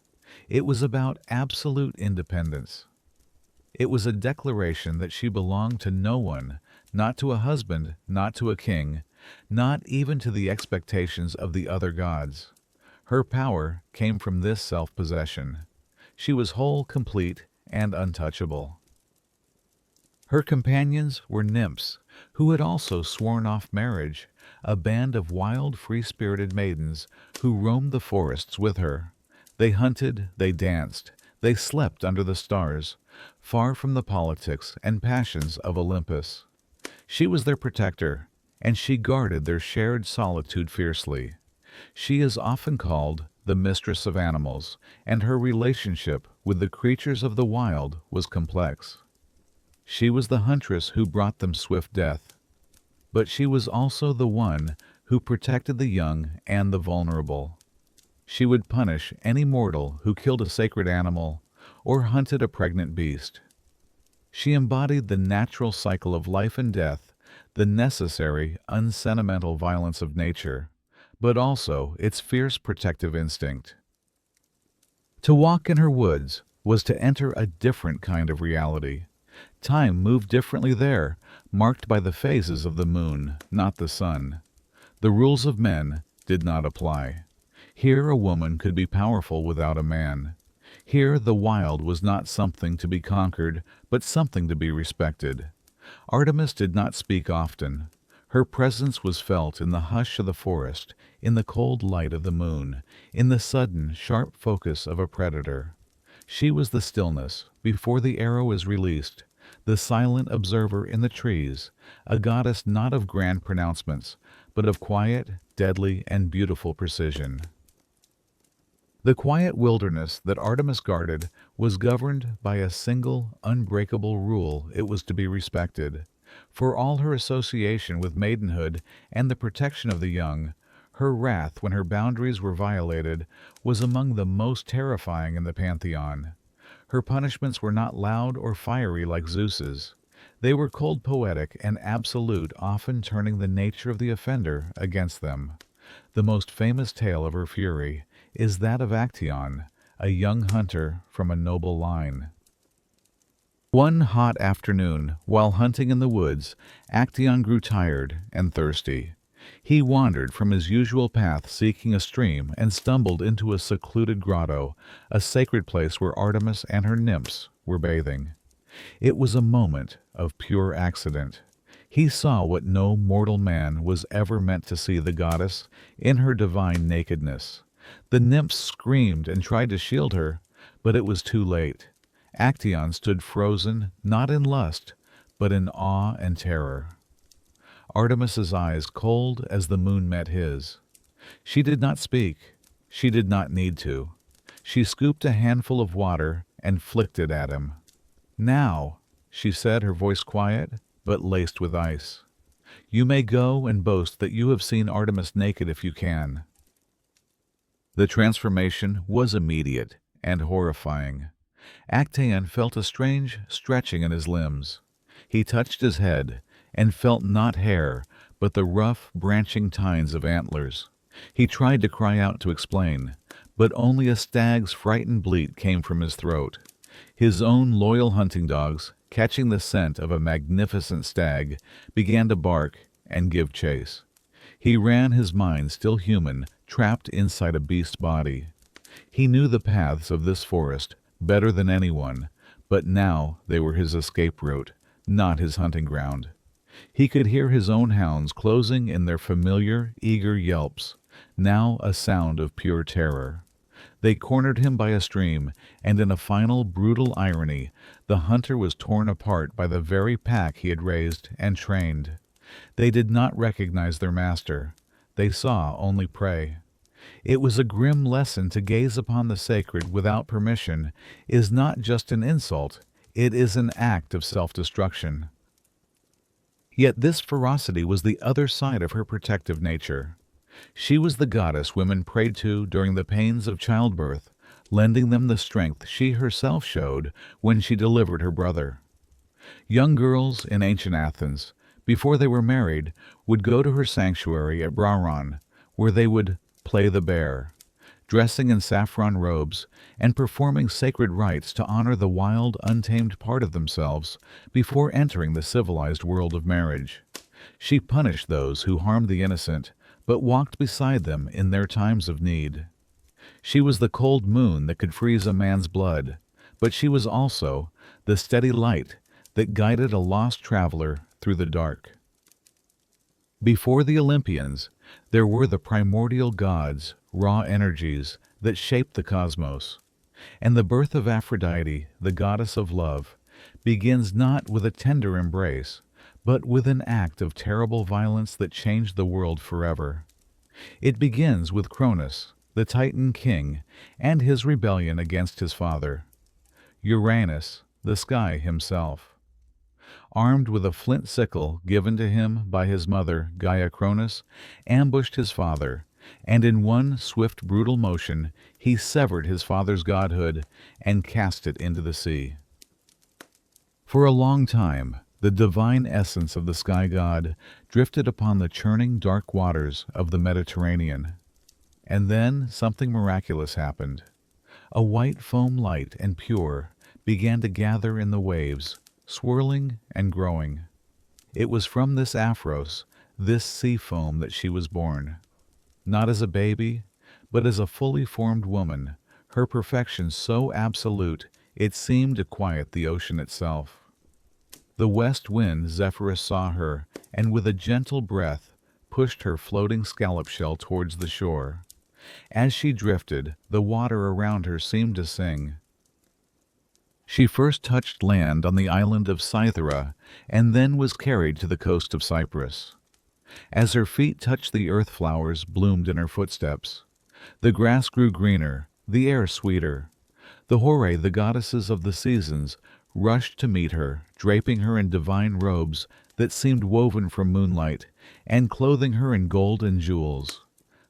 It was about absolute independence. It was a declaration that she belonged to no one, not to a husband, not to a king, not even to the expectations of the other gods. Her power came from this self-possession. She was whole, complete, and untouchable. Her companions were nymphs, who had also sworn off marriage, a band of wild, free-spirited maidens who roamed the forests with her. They hunted, they danced, they slept under the stars, far from the politics and passions of Olympus. She was their protector, and she guarded their shared solitude fiercely. She is often called the mistress of animals, and her relationship with the creatures of the wild was complex. She was the huntress who brought them swift death, but she was also the one who protected the young and the vulnerable. She would punish any mortal who killed a sacred animal or hunted a pregnant beast. She embodied the natural cycle of life and death, the necessary, unsentimental violence of nature, but also its fierce protective instinct. To walk in her woods was to enter a different kind of reality. Time moved differently there, marked by the phases of the moon, not the sun. The rules of men did not apply. Here a woman could be powerful without a man. Here the wild was not something to be conquered, but something to be respected. Artemis did not speak often. Her presence was felt in the hush of the forest, in the cold light of the moon, in the sudden, sharp focus of a predator. She was the stillness before the arrow is released, the silent observer in the trees, a goddess not of grand pronouncements, but of quiet, deadly, and beautiful precision. The quiet wilderness that Artemis guarded was governed by a single, unbreakable rule: it was to be respected. For all her association with maidenhood and the protection of the young, her wrath when her boundaries were violated was among the most terrifying in the pantheon. Her punishments were not loud or fiery like Zeus's. They were cold, poetic, and absolute, often turning the nature of the offender against them. The most famous tale of her fury is that of Actaeon, a young hunter from a noble line. One hot afternoon, while hunting in the woods, Actaeon grew tired and thirsty. He wandered from his usual path seeking a stream and stumbled into a secluded grotto, a sacred place where Artemis and her nymphs were bathing. It was a moment of pure accident. He saw what no mortal man was ever meant to see: the goddess in her divine nakedness. The nymphs screamed and tried to shield her, but it was too late. Actaeon stood frozen, not in lust, but in awe and terror. Artemis's eyes cold as the moon met his. She did not speak. She did not need to. She scooped a handful of water and flicked it at him. "Now," she said, her voice quiet, but laced with ice. "You may go and boast that you have seen Artemis naked if you can." The transformation was immediate and horrifying. Actaeon felt a strange stretching in his limbs. He touched his head and felt not hair, but the rough, branching tines of antlers. He tried to cry out to explain, but only a stag's frightened bleat came from his throat. His own loyal hunting dogs, catching the scent of a magnificent stag, began to bark and give chase. He ran, his mind still human, trapped inside a beast's body. He knew the paths of this forest better than anyone, but now they were his escape route, not his hunting ground. He could hear his own hounds closing in their familiar, eager yelps, now a sound of pure terror. They cornered him by a stream, and in a final brutal irony, the hunter was torn apart by the very pack he had raised and trained. They did not recognize their master. They saw only prey. It was a grim lesson to gaze upon the sacred without permission is not just an insult, it is an act of self-destruction. Yet this ferocity was the other side of her protective nature. She was the goddess women prayed to during the pains of childbirth, lending them the strength she herself showed when she delivered her brother. Young girls in ancient Athens, before they were married, would go to her sanctuary at Brauron, where they would play the bear, dressing in saffron robes and performing sacred rites to honor the wild, untamed part of themselves before entering the civilized world of marriage. She punished those who harmed the innocent, but walked beside them in their times of need. She was the cold moon that could freeze a man's blood, but she was also the steady light that guided a lost traveler through the dark. Before the Olympians, there were the primordial gods, raw energies that shaped the cosmos. And the birth of Aphrodite, the goddess of love, begins not with a tender embrace, but with an act of terrible violence that changed the world forever. It begins with Cronus, the Titan king, and his rebellion against his father. Uranus, the sky himself. Armed with a flint sickle given to him by his mother, Gaia Cronus, ambushed his father, and in one swift brutal motion he severed his father's godhood and cast it into the sea. For a long time, the divine essence of the sky god drifted upon the churning dark waters of the Mediterranean. And then something miraculous happened. A white foam light and pure began to gather in the waves, swirling and growing. It was from this Aphros, this sea foam, that she was born. Not as a baby, but as a fully formed woman, her perfection so absolute it seemed to quiet the ocean itself. The west wind Zephyrus saw her, and with a gentle breath pushed her floating scallop shell towards the shore. As she drifted, the water around her seemed to sing. She first touched land on the island of Cythera, and then was carried to the coast of Cyprus. As her feet touched the earth, flowers bloomed in her footsteps. The grass grew greener, the air sweeter. The Horae, the goddesses of the seasons, rushed to meet her, draping her in divine robes that seemed woven from moonlight, and clothing her in gold and jewels.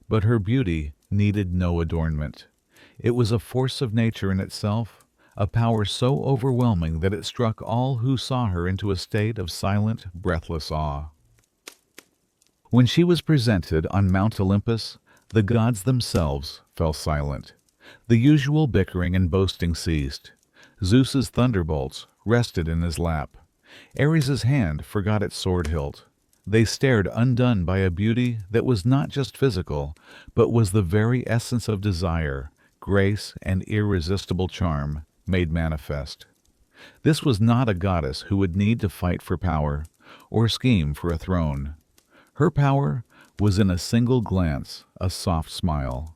But her beauty needed no adornment. It was a force of nature in itself, a power so overwhelming that it struck all who saw her into a state of silent, breathless awe. When she was presented on Mount Olympus, the gods themselves fell silent. The usual bickering and boasting ceased. Zeus's thunderbolts rested in his lap. Ares's hand forgot its sword hilt. They stared undone by a beauty that was not just physical, but was the very essence of desire, grace, and irresistible charm made manifest. This was not a goddess who would need to fight for power or scheme for a throne. Her power was in a single glance, a soft smile.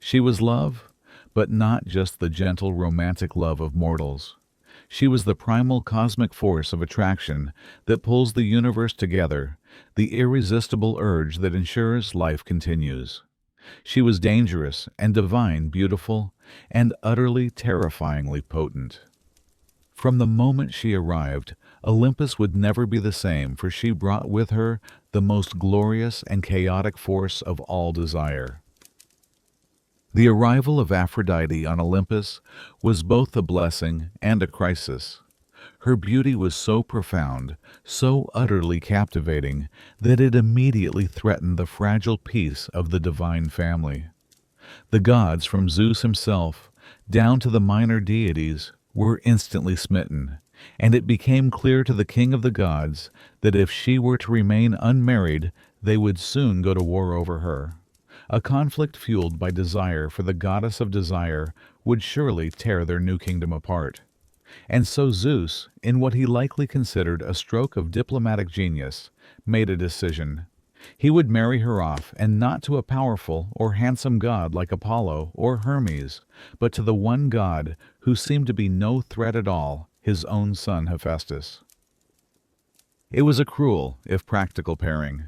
She was love, but not just the gentle romantic love of mortals. She was the primal cosmic force of attraction that pulls the universe together, the irresistible urge that ensures life continues. She was dangerous and divine, beautiful, and utterly terrifyingly potent. From the moment she arrived, Olympus would never be the same, for she brought with her the most glorious and chaotic force of all desire. The arrival of Aphrodite on Olympus was both a blessing and a crisis. Her beauty was so profound, so utterly captivating, that it immediately threatened the fragile peace of the divine family. The gods, from Zeus himself down to the minor deities, were instantly smitten, and it became clear to the king of the gods that if she were to remain unmarried, they would soon go to war over her. A conflict fueled by desire for the goddess of desire would surely tear their new kingdom apart. And so Zeus, in what he likely considered a stroke of diplomatic genius, made a decision. He would marry her off, and not to a powerful or handsome god like Apollo or Hermes, but to the one god who seemed to be no threat at all, his own son Hephaestus. It was a cruel, if practical, pairing.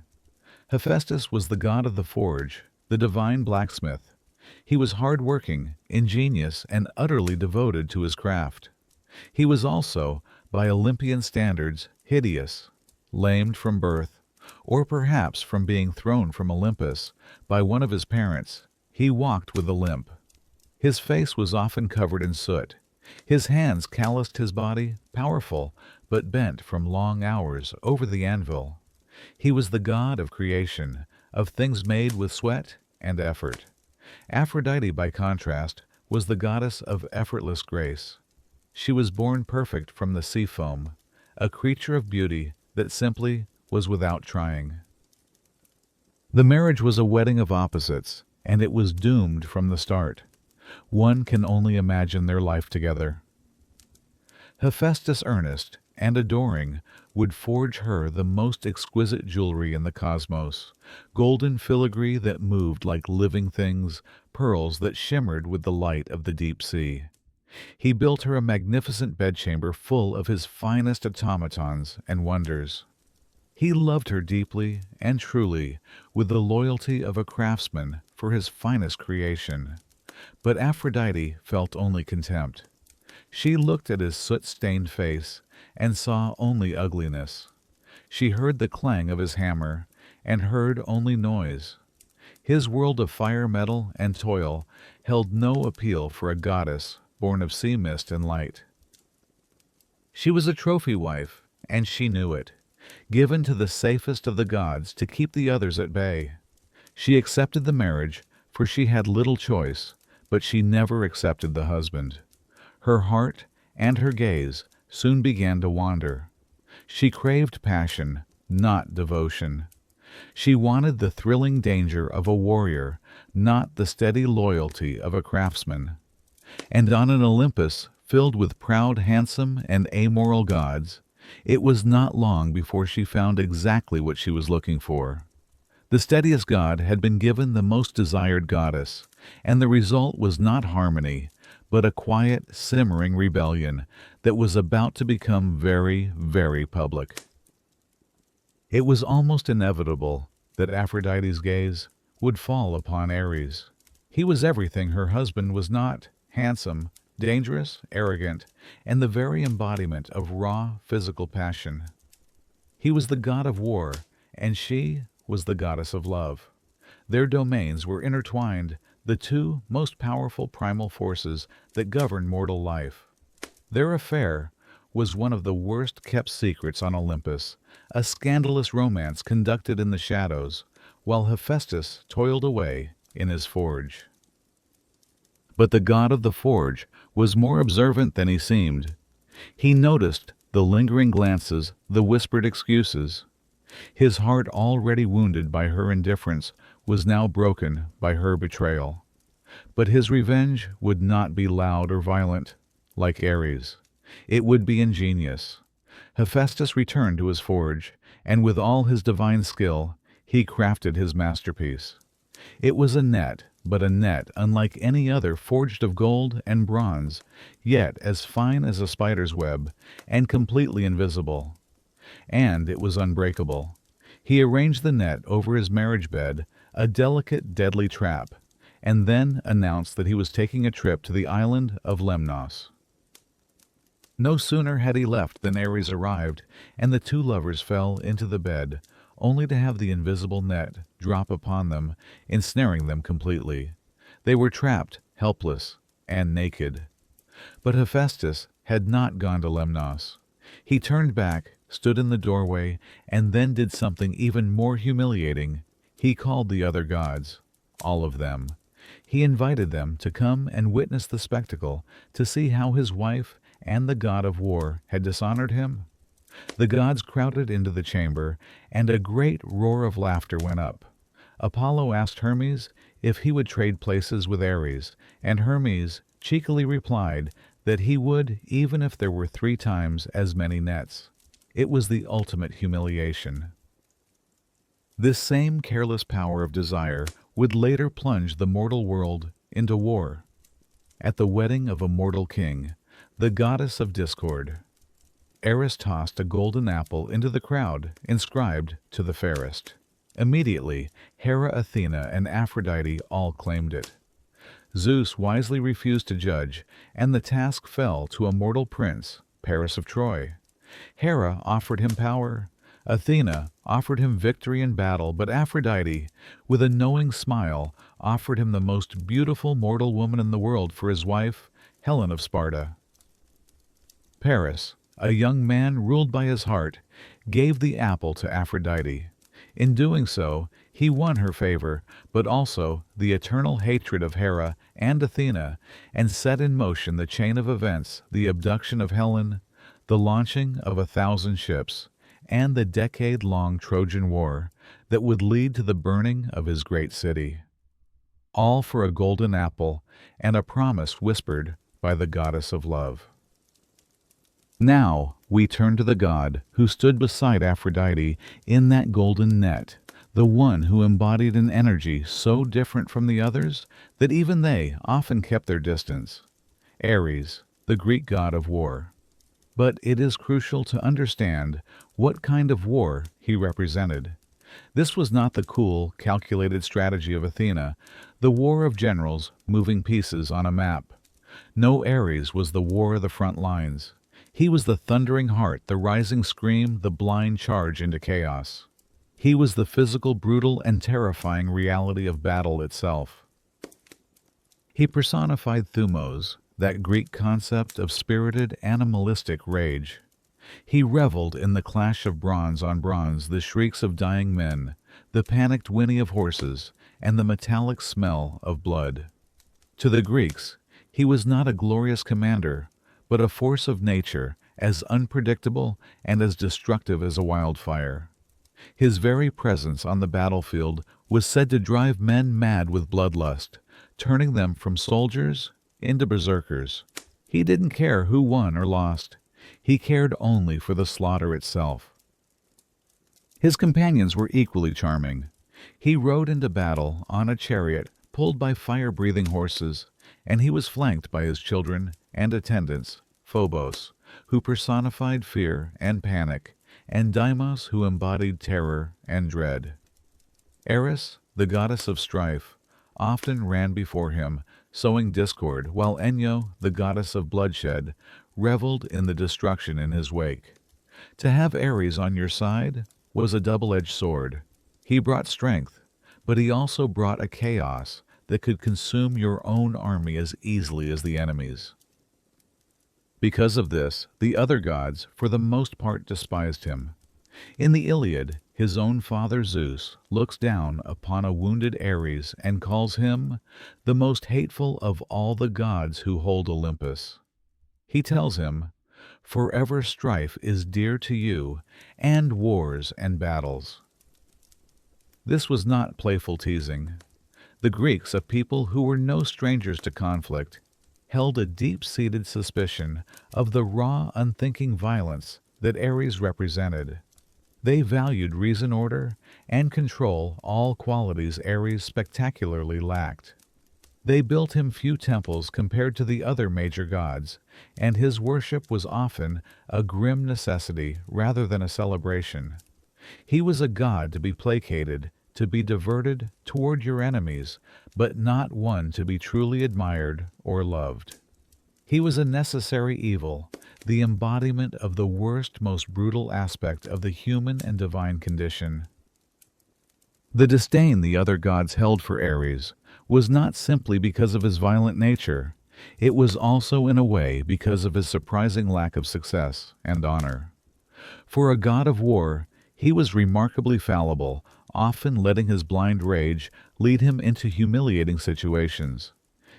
Hephaestus was the god of the forge, the divine blacksmith. He was hard-working, ingenious, and utterly devoted to his craft. He was also, by Olympian standards, hideous, lamed from birth, or perhaps from being thrown from Olympus by one of his parents. He walked with a limp. His face was often covered in soot. His hands calloused his body, powerful, but bent from long hours over the anvil. He was the god of creation, of things made with sweat and effort. Aphrodite, by contrast, was the goddess of effortless grace. She was born perfect from the sea foam, a creature of beauty that simply was without trying. The marriage was a wedding of opposites, and it was doomed from the start. One can only imagine their life together. Hephaestus, earnest and adoring, would forge her the most exquisite jewelry in the cosmos, golden filigree that moved like living things, pearls that shimmered with the light of the deep sea. He built her a magnificent bedchamber full of his finest automatons and wonders. He loved her deeply and truly, with the loyalty of a craftsman for his finest creation. But Aphrodite felt only contempt. She looked at his soot-stained face and saw only ugliness. She heard the clang of his hammer and heard only noise. His world of fire, metal, and toil held no appeal for a goddess born of sea mist and light. She was a trophy wife, and she knew it, given to the safest of the gods to keep the others at bay. She accepted the marriage, for she had little choice, but she never accepted the husband. Her heart and her gaze soon began to wander. She craved passion, not devotion. She wanted the thrilling danger of a warrior, not the steady loyalty of a craftsman. And on an Olympus filled with proud, handsome, and amoral gods, it was not long before she found exactly what she was looking for. The steadiest god had been given the most desired goddess, and the result was not harmony, but a quiet, simmering rebellion that was about to become very, very public. It was almost inevitable that Aphrodite's gaze would fall upon Ares. He was everything her husband was not: handsome, dangerous, arrogant, and the very embodiment of raw physical passion. He was the god of war, and she was the goddess of love. Their domains were intertwined, the two most powerful primal forces that govern mortal life. Their affair was one of the worst-kept secrets on Olympus, a scandalous romance conducted in the shadows, while Hephaestus toiled away in his forge. But the god of the forge was more observant than he seemed. He noticed the lingering glances, the whispered excuses. His heart, already wounded by her indifference, was now broken by her betrayal. But his revenge would not be loud or violent, like Ares. It would be ingenious. Hephaestus returned to his forge, and with all his divine skill, he crafted his masterpiece. It was a net, but a net unlike any other, forged of gold and bronze, yet as fine as a spider's web, and completely invisible. And it was unbreakable. He arranged the net over his marriage bed, a delicate, deadly trap, and then announced that he was taking a trip to the island of Lemnos. No sooner had he left than Ares arrived, and the two lovers fell into the bed, only to have the invisible net drop upon them, ensnaring them completely. They were trapped, helpless, and naked. But Hephaestus had not gone to Lemnos. He turned back, stood in the doorway, and then did something even more humiliating. He called the other gods, all of them. He invited them to come and witness the spectacle, to see how his wife and the god of war had dishonored him. The gods crowded into the chamber, and a great roar of laughter went up. Apollo asked Hermes if he would trade places with Ares, and Hermes cheekily replied that he would, even if there were 3 times as many nets. It was the ultimate humiliation. This same careless power of desire would later plunge the mortal world into war. At the wedding of a mortal king, the goddess of discord, Eris tossed a golden apple into the crowd, inscribed, "To the fairest." Immediately, Hera, Athena, and Aphrodite all claimed it. Zeus wisely refused to judge, and the task fell to a mortal prince, Paris of Troy. Hera offered him power. Athena offered him victory in battle, but Aphrodite, with a knowing smile, offered him the most beautiful mortal woman in the world for his wife, Helen of Sparta. Paris, a young man ruled by his heart, gave the apple to Aphrodite. In doing so, he won her favor, but also the eternal hatred of Hera and Athena, and set in motion the chain of events, the abduction of Helen, the launching of 1,000 ships, and the decade-long Trojan War that would lead to the burning of his great city. All for a golden apple and a promise whispered by the goddess of love. Now we turn to the god who stood beside Aphrodite in that golden net, the one who embodied an energy so different from the others that even they often kept their distance. Ares, the Greek god of war. But it is crucial to understand what kind of war he represented. This was not the cool, calculated strategy of Athena, the war of generals moving pieces on a map. No, Ares was the war of the front lines. He was the thundering heart, the rising scream, the blind charge into chaos. He was the physical, brutal, and terrifying reality of battle itself. He personified thumos, that Greek concept of spirited, animalistic rage. He reveled in the clash of bronze on bronze, the shrieks of dying men, the panicked whinny of horses, and the metallic smell of blood. To the Greeks, he was not a glorious commander, but a force of nature, as unpredictable and as destructive as a wildfire. His very presence on the battlefield was said to drive men mad with bloodlust, turning them from soldiers into berserkers. He didn't care who won or lost. He cared only for the slaughter itself. His companions were equally charming. He rode into battle on a chariot pulled by fire-breathing horses, and he was flanked by his children and attendants, Phobos, who personified fear and panic, and Deimos, who embodied terror and dread. Eris, the goddess of strife, often ran before him, sowing discord, while Enyo, the goddess of bloodshed, reveled in the destruction in his wake. To have Ares on your side was a double-edged sword. He brought strength, but he also brought a chaos that could consume your own army as easily as the enemy's. Because of this, the other gods, for the most part, despised him. In the Iliad, his own father Zeus looks down upon a wounded Ares and calls him the most hateful of all the gods who hold Olympus. He tells him, "Forever strife is dear to you, and wars and battles." This was not playful teasing. The Greeks, a people who were no strangers to conflict, held a deep-seated suspicion of the raw, unthinking violence that Ares represented. They valued reason, order, and control, all qualities Ares spectacularly lacked. They built him few temples compared to the other major gods, and his worship was often a grim necessity rather than a celebration. He was a god to be placated, to be diverted toward your enemies, but not one to be truly admired or loved. He was a necessary evil, the embodiment of the worst, most brutal aspect of the human and divine condition. The disdain the other gods held for Ares was not simply because of his violent nature. It was also, in a way, because of his surprising lack of success and honor. For a god of war, he was remarkably fallible, often letting his blind rage lead him into humiliating situations.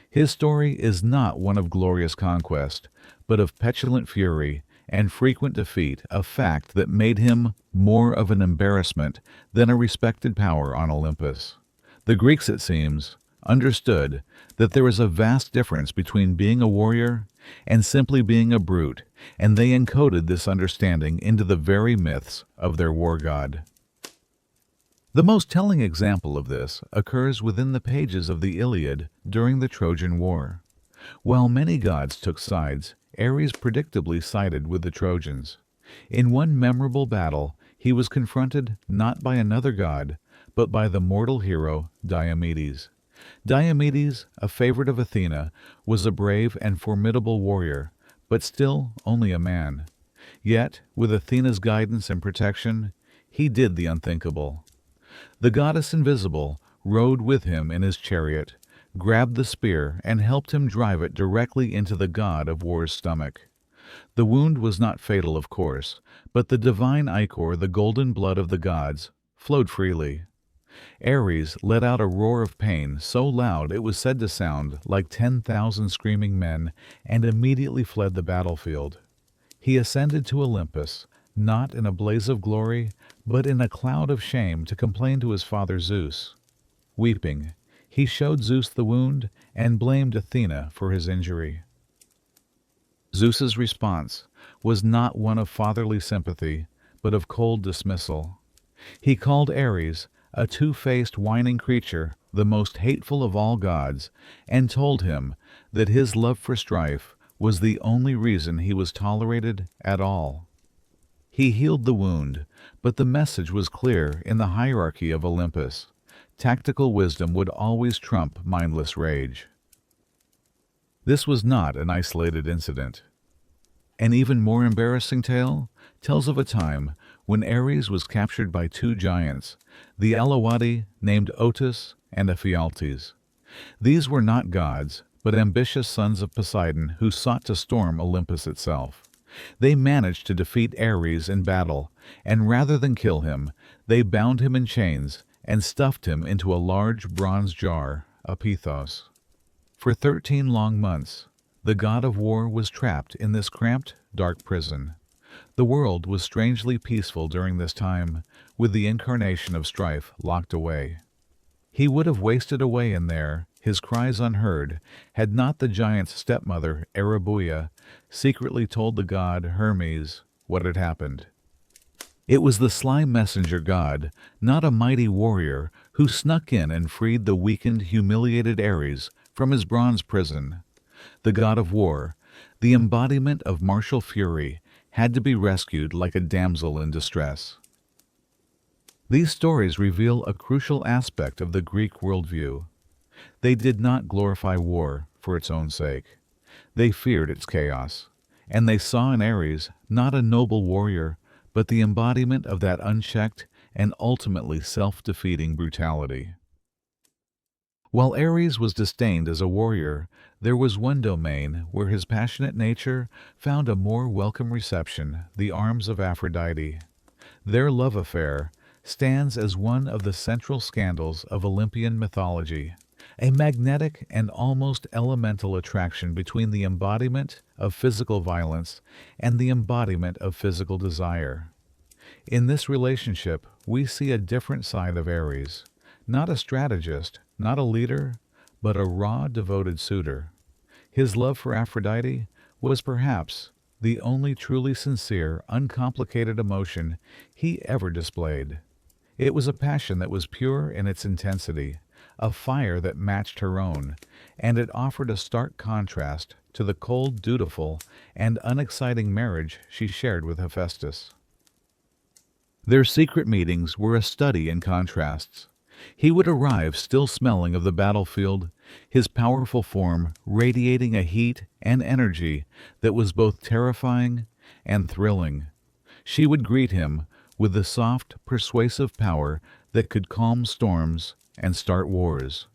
His story is not one of glorious conquest, but of petulant fury and frequent defeat, a fact that made him more of an embarrassment than a respected power on Olympus. The Greeks, it seems, understood that there is a vast difference between being a warrior and simply being a brute, and they encoded this understanding into the very myths of their war god. The most telling example of this occurs within the pages of the Iliad during the Trojan War. While many gods took sides, Ares predictably sided with the Trojans. In one memorable battle, he was confronted not by another god, but by the mortal hero Diomedes. Diomedes, a favorite of Athena, was a brave and formidable warrior, but still only a man. Yet, with Athena's guidance and protection, he did the unthinkable. The goddess invisible rode with him in his chariot, grabbed the spear, and helped him drive it directly into the god of war's stomach. The wound was not fatal, of course, but the divine ichor, the golden blood of the gods, flowed freely. Ares let out a roar of pain so loud it was said to sound like 10,000 screaming men, and immediately fled the battlefield. He ascended to Olympus, not in a blaze of glory, but in a cloud of shame, to complain to his father Zeus. Weeping, he showed Zeus the wound and blamed Athena for his injury. Zeus's response was not one of fatherly sympathy, but of cold dismissal. He called Ares a two-faced, whining creature, the most hateful of all gods, and told him that his love for strife was the only reason he was tolerated at all. He healed the wound, but the message was clear in the hierarchy of Olympus. Tactical wisdom would always trump mindless rage. This was not an isolated incident. An even more embarrassing tale tells of a time when Ares was captured by two giants, the Alawadi named Otus and Ephialtes. These were not gods, but ambitious sons of Poseidon who sought to storm Olympus itself. They managed to defeat Ares in battle, and rather than kill him, they bound him in chains and stuffed him into a large bronze jar, a pithos. For 13 long months, the god of war was trapped in this cramped, dark prison. The world was strangely peaceful during this time, with the incarnation of strife locked away. He would have wasted away in there, his cries unheard, had not the giant's stepmother, Erebuia, secretly told the god Hermes what had happened. It was the sly messenger god, not a mighty warrior, who snuck in and freed the weakened, humiliated Ares from his bronze prison. The god of war, the embodiment of martial fury, had to be rescued like a damsel in distress. These stories reveal a crucial aspect of the Greek worldview. They did not glorify war for its own sake. They feared its chaos, and they saw in Ares not a noble warrior, but the embodiment of that unchecked and ultimately self-defeating brutality. While Ares was disdained as a warrior, there was one domain where his passionate nature found a more welcome reception: the arms of Aphrodite. Their love affair stands as one of the central scandals of Olympian mythology, a magnetic and almost elemental attraction between the embodiment of physical violence and the embodiment of physical desire. In this relationship, we see a different side of Ares, not a strategist, not a leader, but a raw, devoted suitor. His love for Aphrodite was perhaps the only truly sincere, uncomplicated emotion he ever displayed. It was a passion that was pure in its intensity, a fire that matched her own, and it offered a stark contrast to the cold, dutiful, and unexciting marriage she shared with Hephaestus. Their secret meetings were a study in contrasts. He would arrive still smelling of the battlefield, his powerful form radiating a heat and energy that was both terrifying and thrilling. She would greet him with the soft, persuasive power that could calm storms and start wars.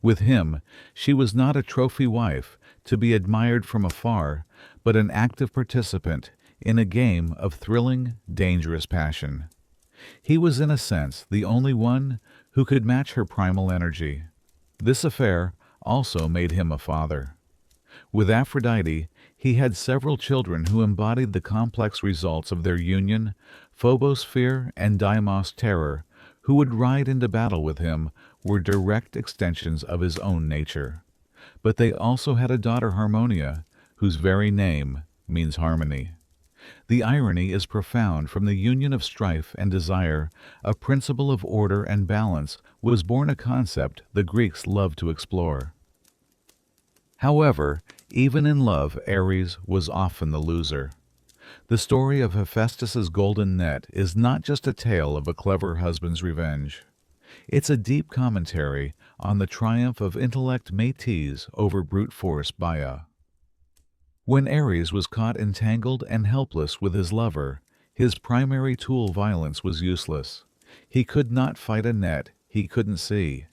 With him, she was not a trophy wife to be admired from afar, but an active participant in a game of thrilling, dangerous passion. He was, in a sense, the only one who could match her primal energy. This affair also made him a father. With Aphrodite, he had several children who embodied the complex results of their union: Phobos fear and Deimos terror, who would ride into battle with him, were direct extensions of his own nature. But they also had a daughter, Harmonia, whose very name means harmony. The irony is profound. From the union of strife and desire, a principle of order and balance, was born a concept the Greeks loved to explore. However, even in love, Ares was often the loser. The story of Hephaestus's golden net is not just a tale of a clever husband's revenge. It's a deep commentary on the triumph of intellect métis over brute force Maya. When Ares was caught entangled and helpless with his lover, his primary tool violence was useless. He could not fight a net he couldn't see.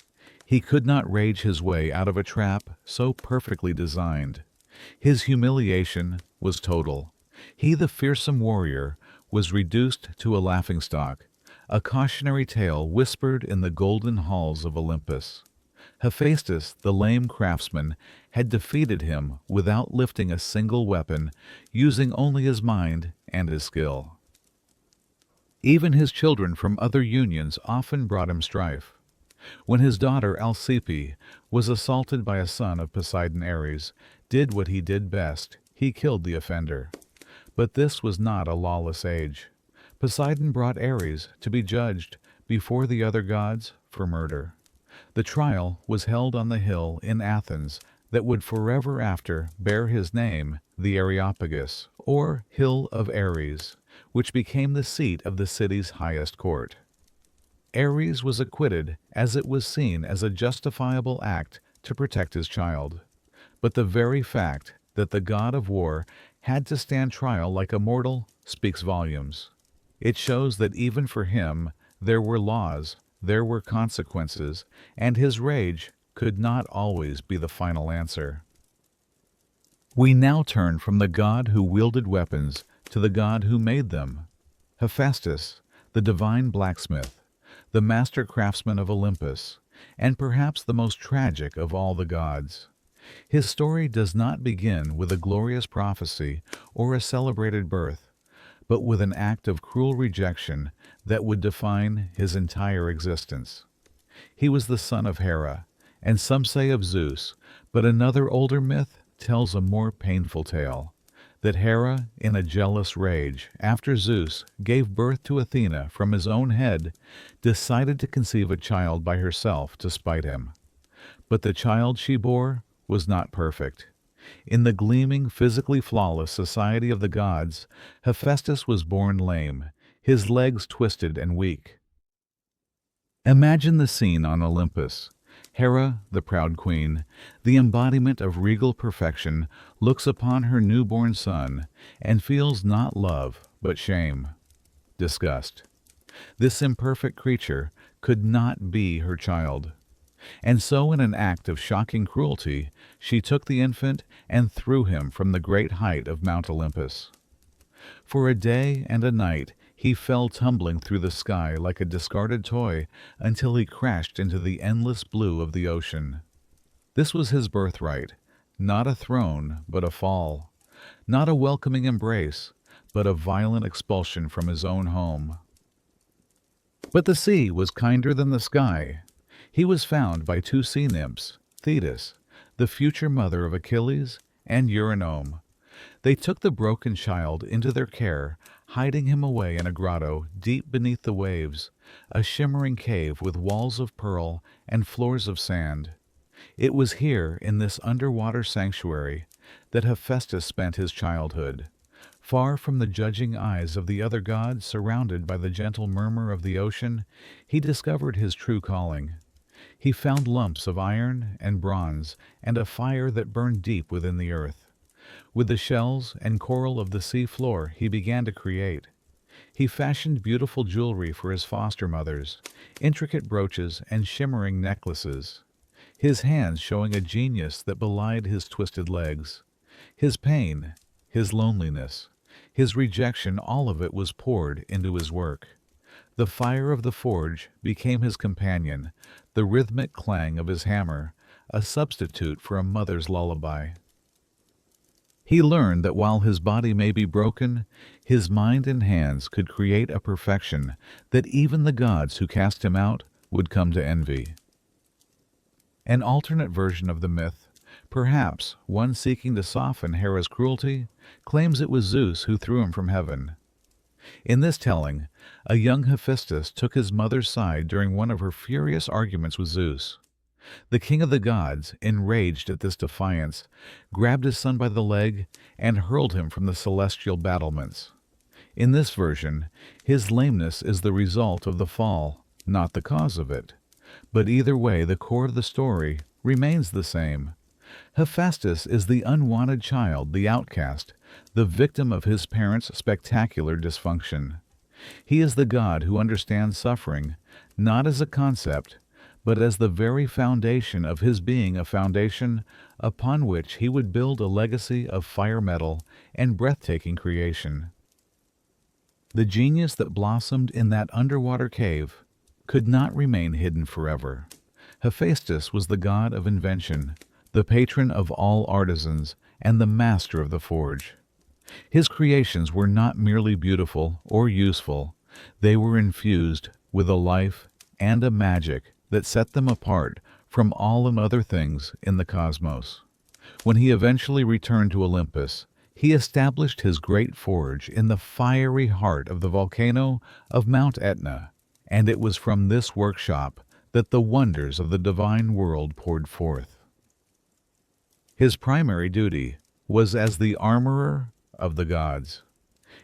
He could not rage his way out of a trap so perfectly designed. His humiliation was total. He, the fearsome warrior, was reduced to a laughingstock, a cautionary tale whispered in the golden halls of Olympus. Hephaestus, the lame craftsman, had defeated him without lifting a single weapon, using only his mind and his skill. Even his children from other unions often brought him strife. When his daughter Alcippe was assaulted by a son of Poseidon, Ares did what he did best: he killed the offender. But this was not a lawless age. Poseidon brought Ares to be judged before the other gods for murder. The trial was held on the hill in Athens that would forever after bear his name, the Areopagus, or Hill of Ares, which became the seat of the city's highest court. Ares was acquitted as it was seen as a justifiable act to protect his child. But the very fact that the god of war had to stand trial like a mortal speaks volumes. It shows that even for him there were laws, there were consequences, and his rage could not always be the final answer. We now turn from the god who wielded weapons to the god who made them. Hephaestus, the divine blacksmith, the master craftsman of Olympus, and perhaps the most tragic of all the gods. His story does not begin with a glorious prophecy or a celebrated birth, but with an act of cruel rejection that would define his entire existence. He was the son of Hera, and some say of Zeus, but another older myth tells a more painful tale, that Hera, in a jealous rage, after Zeus gave birth to Athena from his own head, decided to conceive a child by herself to spite him. But the child she bore was not perfect. In the gleaming, physically flawless society of the gods, Hephaestus was born lame, his legs twisted and weak. Imagine the scene on Olympus. Hera, the proud queen, the embodiment of regal perfection, looks upon her newborn son and feels not love, but shame, disgust. This imperfect creature could not be her child. And so in an act of shocking cruelty, she took the infant and threw him from the great height of Mount Olympus. For a day and a night he fell tumbling through the sky like a discarded toy until he crashed into the endless blue of the ocean. This was his birthright, not a throne, but a fall, not a welcoming embrace, but a violent expulsion from his own home. But the sea was kinder than the sky. He was found by two sea nymphs, Thetis, the future mother of Achilles, and Eurynome. They took the broken child into their care, hiding him away in a grotto deep beneath the waves, a shimmering cave with walls of pearl and floors of sand. It was here, in this underwater sanctuary, that Hephaestus spent his childhood. Far from the judging eyes of the other gods, surrounded by the gentle murmur of the ocean, he discovered his true calling. He found lumps of iron and bronze and a fire that burned deep within the earth. With the shells and coral of the sea floor he began to create. He fashioned beautiful jewelry for his foster mothers, intricate brooches and shimmering necklaces, his hands showing a genius that belied his twisted legs. His pain, his loneliness, his rejection, all of it was poured into his work. The fire of the forge became his companion, the rhythmic clang of his hammer, a substitute for a mother's lullaby. He learned that while his body may be broken, his mind and hands could create a perfection that even the gods who cast him out would come to envy. An alternate version of the myth, perhaps one seeking to soften Hera's cruelty, claims it was Zeus who threw him from heaven. In this telling, a young Hephaestus took his mother's side during one of her furious arguments with Zeus. The king of the gods, enraged at this defiance, grabbed his son by the leg and hurled him from the celestial battlements. In this version, his lameness is the result of the fall, not the cause of it. But either way, the core of the story remains the same. Hephaestus is the unwanted child, the outcast, the victim of his parents' spectacular dysfunction. He is the god who understands suffering, not as a concept, but as the very foundation of his being, a foundation upon which he would build a legacy of fire metal and breathtaking creation. The genius that blossomed in that underwater cave could not remain hidden forever. Hephaestus was the god of invention, the patron of all artisans, and the master of the forge. His creations were not merely beautiful or useful, they were infused with a life and a magic that set them apart from all other things in the cosmos. When he eventually returned to Olympus, he established his great forge in the fiery heart of the volcano of Mount Etna, and it was from this workshop that the wonders of the divine world poured forth. His primary duty was as the armorer of the gods.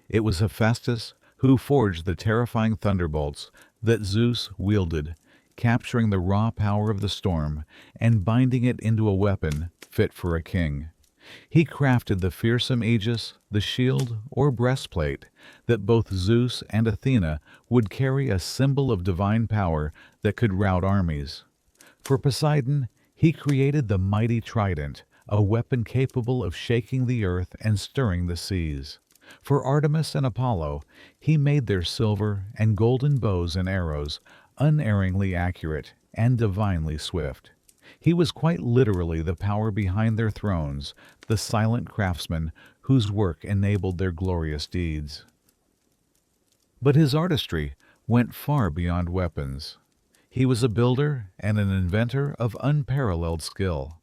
It was Hephaestus who forged the terrifying thunderbolts that Zeus wielded, capturing the raw power of the storm and binding it into a weapon fit for a king. He crafted the fearsome aegis, the shield or breastplate that both Zeus and Athena would carry, a symbol of divine power that could rout armies. For Poseidon, he created the mighty trident, a weapon capable of shaking the earth and stirring the seas. For Artemis and Apollo, he made their silver and golden bows and arrows unerringly accurate and divinely swift. He was quite literally the power behind their thrones, the silent craftsman whose work enabled their glorious deeds. But his artistry went far beyond weapons. He was a builder and an inventor of unparalleled skill.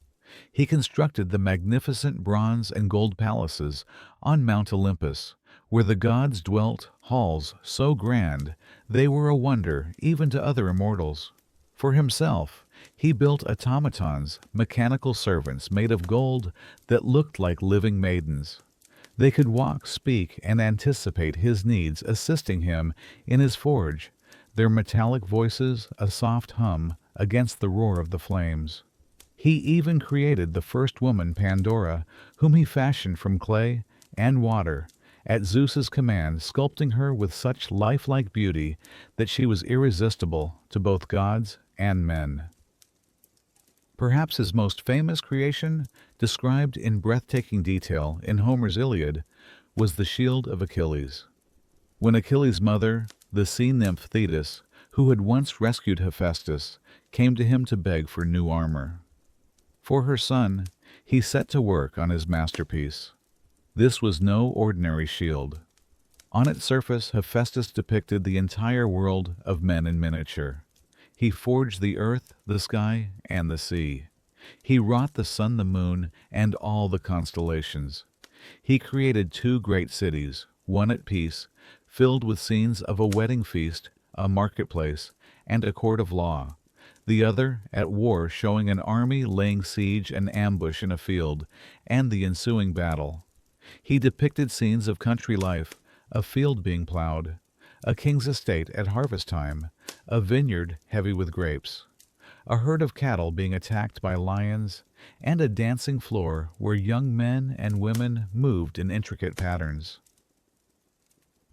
He constructed the magnificent bronze and gold palaces on Mount Olympus, where the gods dwelt, halls so grand they were a wonder even to other immortals. For himself, he built automatons, mechanical servants made of gold that looked like living maidens. They could walk, speak, and anticipate his needs, assisting him in his forge, their metallic voices a soft hum against the roar of the flames. He even created the first woman, Pandora, whom he fashioned from clay and water, at Zeus's command, sculpting her with such lifelike beauty that she was irresistible to both gods and men. Perhaps his most famous creation, described in breathtaking detail in Homer's Iliad, was the shield of Achilles. When Achilles' mother, the sea nymph Thetis, who had once rescued Hephaestus, came to him to beg for new armor. For her son, he set to work on his masterpiece. This was no ordinary shield. On its surface, Hephaestus depicted the entire world of men in miniature. He forged the earth, the sky, and the sea. He wrought the sun, the moon, and all the constellations. He created two great cities, one at peace, filled with scenes of a wedding feast, a marketplace, and a court of law. The other at war, showing an army laying siege and ambush in a field, and the ensuing battle. He depicted scenes of country life, a field being plowed, a king's estate at harvest time, a vineyard heavy with grapes, a herd of cattle being attacked by lions, and a dancing floor where young men and women moved in intricate patterns.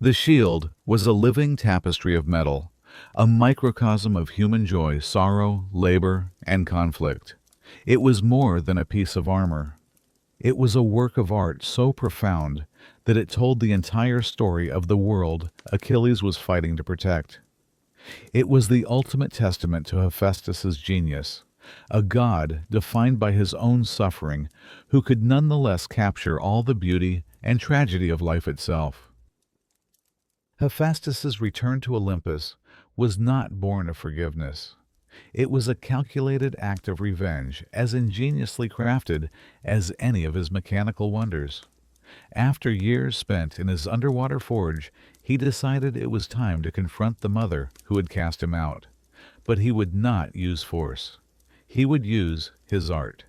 The shield was a living tapestry of metal, a microcosm of human joy, sorrow, labor, and conflict. It was more than a piece of armor. It was a work of art so profound that it told the entire story of the world Achilles was fighting to protect. It was the ultimate testament to Hephaestus's genius, a god defined by his own suffering who could nonetheless capture all the beauty and tragedy of life itself. Hephaestus's return to Olympus was not born of forgiveness. It was a calculated act of revenge, as ingeniously crafted as any of his mechanical wonders. After years spent in his underwater forge, he decided it was time to confront the mother who had cast him out. But he would not use force. He would use his art.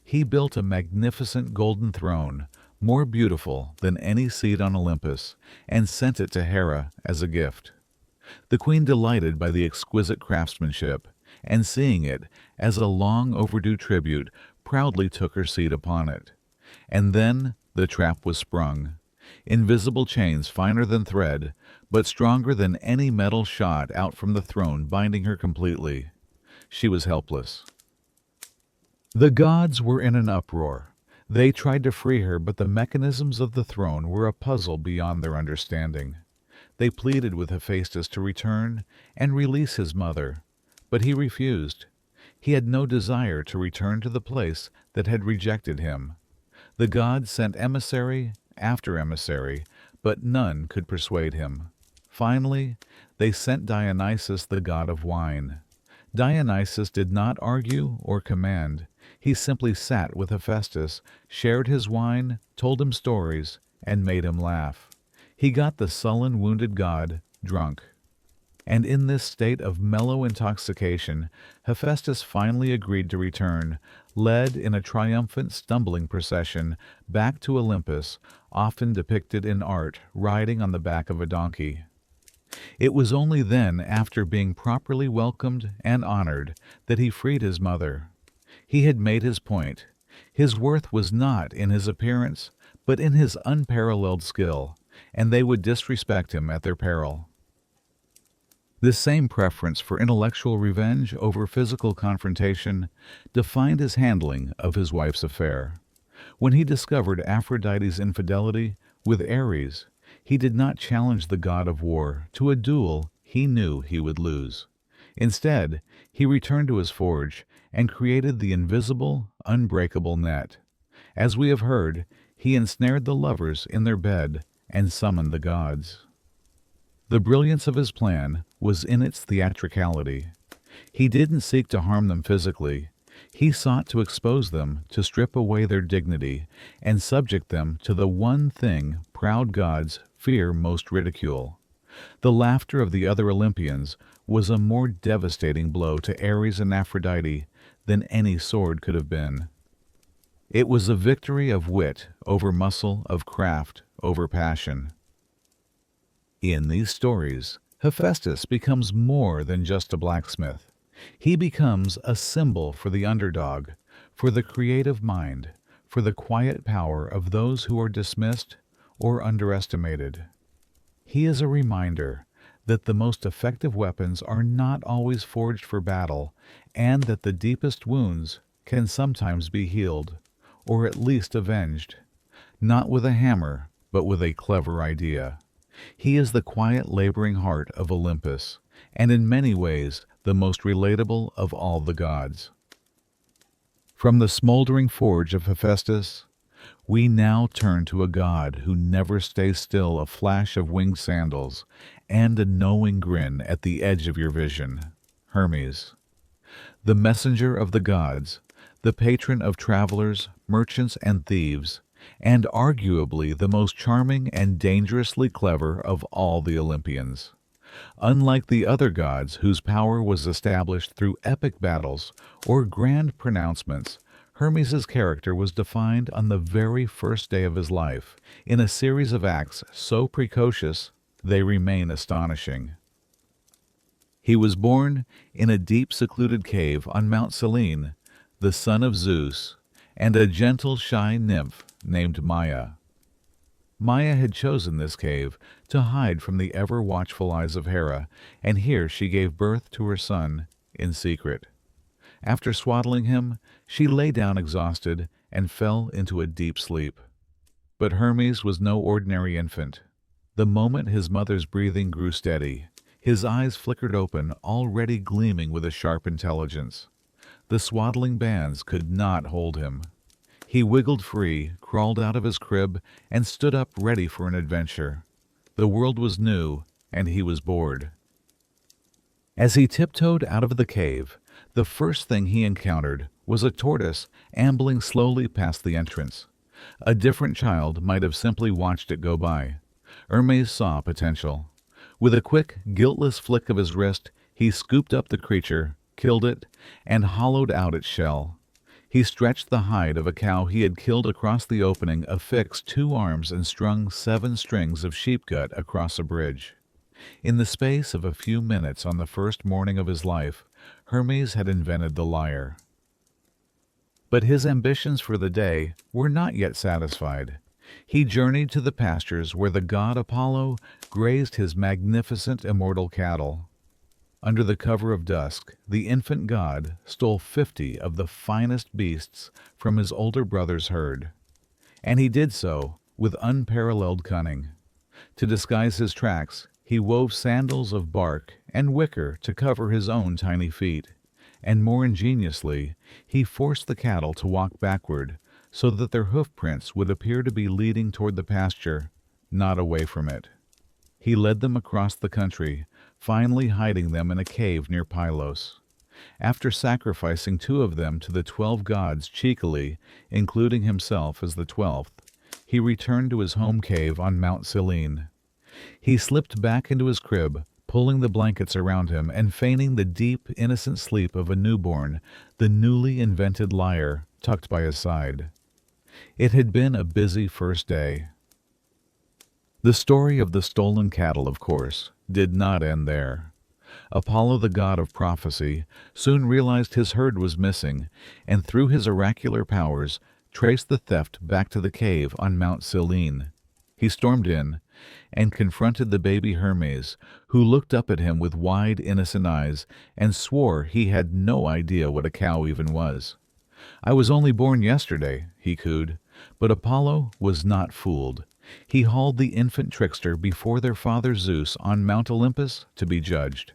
He built a magnificent golden throne, more beautiful than any seat on Olympus, and sent it to Hera as a gift. The queen, delighted by the exquisite craftsmanship, and seeing it as a long overdue tribute, proudly took her seat upon it. And then the trap was sprung. Invisible chains finer than thread, but stronger than any metal shot out from the throne, binding her completely. She was helpless. The gods were in an uproar. They tried to free her, but the mechanisms of the throne were a puzzle beyond their understanding. They pleaded with Hephaestus to return and release his mother, but he refused. He had no desire to return to the place that had rejected him. The gods sent emissary after emissary, but none could persuade him. Finally, they sent Dionysus, the god of wine. Dionysus did not argue or command. He simply sat with Hephaestus, shared his wine, told him stories, and made him laugh. He got the sullen, wounded god drunk. And in this state of mellow intoxication, Hephaestus finally agreed to return, led in a triumphant, stumbling procession back to Olympus, often depicted in art, riding on the back of a donkey. It was only then, after being properly welcomed and honored, that he freed his mother. He had made his point. His worth was not in his appearance, but in his unparalleled skill, and they would disrespect him at their peril. This same preference for intellectual revenge over physical confrontation defined his handling of his wife's affair. When he discovered Aphrodite's infidelity with Ares, he did not challenge the god of war to a duel he knew he would lose. Instead, he returned to his forge and created the invisible, unbreakable net. As we have heard, he ensnared the lovers in their bed and summoned the gods. The brilliance of his plan was in its theatricality. He didn't seek to harm them physically. He sought to expose them, to strip away their dignity, and subject them to the one thing proud gods fear most: ridicule. The laughter of the other Olympians was a more devastating blow to Ares and Aphrodite than any sword could have been. It was a victory of wit over muscle, of craft over passion. In these stories, Hephaestus becomes more than just a blacksmith. He becomes a symbol for the underdog, for the creative mind, for the quiet power of those who are dismissed or underestimated. He is a reminder that the most effective weapons are not always forged for battle, and that the deepest wounds can sometimes be healed, or at least avenged, not with a hammer, but with a clever idea. He is the quiet, laboring heart of Olympus, and in many ways the most relatable of all the gods. From the smoldering forge of Hephaestus, we now turn to a god who never stays still, a flash of winged sandals, and a knowing grin at the edge of your vision: Hermes. The messenger of the gods, the patron of travelers, merchants, and thieves, and arguably the most charming and dangerously clever of all the Olympians. Unlike the other gods whose power was established through epic battles or grand pronouncements, Hermes' character was defined on the very first day of his life, in a series of acts so precocious they remain astonishing. He was born in a deep secluded cave on Mount Selene, the son of Zeus, and a gentle, shy nymph named Maia. Maia had chosen this cave to hide from the ever-watchful eyes of Hera, and here she gave birth to her son in secret. After swaddling him, she lay down exhausted and fell into a deep sleep. But Hermes was no ordinary infant. The moment his mother's breathing grew steady, his eyes flickered open, already gleaming with a sharp intelligence. The swaddling bands could not hold him. He wiggled free, crawled out of his crib, and stood up ready for an adventure. The world was new, and he was bored. As he tiptoed out of the cave, the first thing he encountered was a tortoise ambling slowly past the entrance. A different child might have simply watched it go by. Hermes saw potential. With a quick, guiltless flick of his wrist, he scooped up the creature, killed it, and hollowed out its shell. He stretched the hide of a cow he had killed across the opening, affixed 2 arms, and strung 7 strings of sheep gut across a bridge. In the space of a few minutes on the first morning of his life, Hermes had invented the lyre. But his ambitions for the day were not yet satisfied. He journeyed to the pastures where the god Apollo grazed his magnificent immortal cattle. Under the cover of dusk, the infant god stole 50 of the finest beasts from his older brother's herd. And he did so with unparalleled cunning. To disguise his tracks, he wove sandals of bark and wicker to cover his own tiny feet. And more ingeniously, he forced the cattle to walk backward so that their hoof prints would appear to be leading toward the pasture, not away from it. He led them across the country, finally hiding them in a cave near Pylos. After sacrificing 2 of them to the 12 gods cheekily, including himself as the 12th, he returned to his home cave on Mount Selene. He slipped back into his crib, pulling the blankets around him and feigning the deep, innocent sleep of a newborn, the newly invented lyre tucked by his side. It had been a busy first day. The story of the stolen cattle, of course, did not end there. Apollo, the god of prophecy, soon realized his herd was missing, and through his oracular powers, traced the theft back to the cave on Mount Selene. He stormed in and confronted the baby Hermes, who looked up at him with wide, innocent eyes and swore he had no idea what a cow even was. "I was only born yesterday," he cooed, but Apollo was not fooled. He hauled the infant trickster before their father Zeus on Mount Olympus to be judged.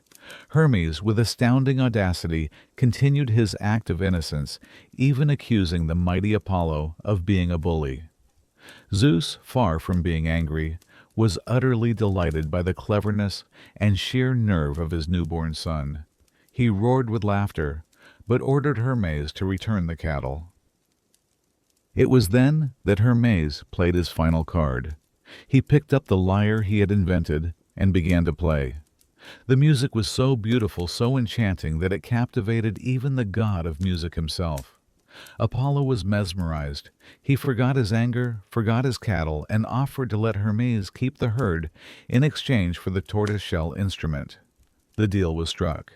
Hermes, with astounding audacity, continued his act of innocence, even accusing the mighty Apollo of being a bully. Zeus, far from being angry, was utterly delighted by the cleverness and sheer nerve of his newborn son. He roared with laughter, but ordered Hermes to return the cattle. It was then that Hermes played his final card. He picked up the lyre he had invented and began to play. The music was so beautiful, so enchanting, that it captivated even the god of music himself. Apollo was mesmerized. He forgot his anger, forgot his cattle, and offered to let Hermes keep the herd in exchange for the tortoise-shell instrument. The deal was struck.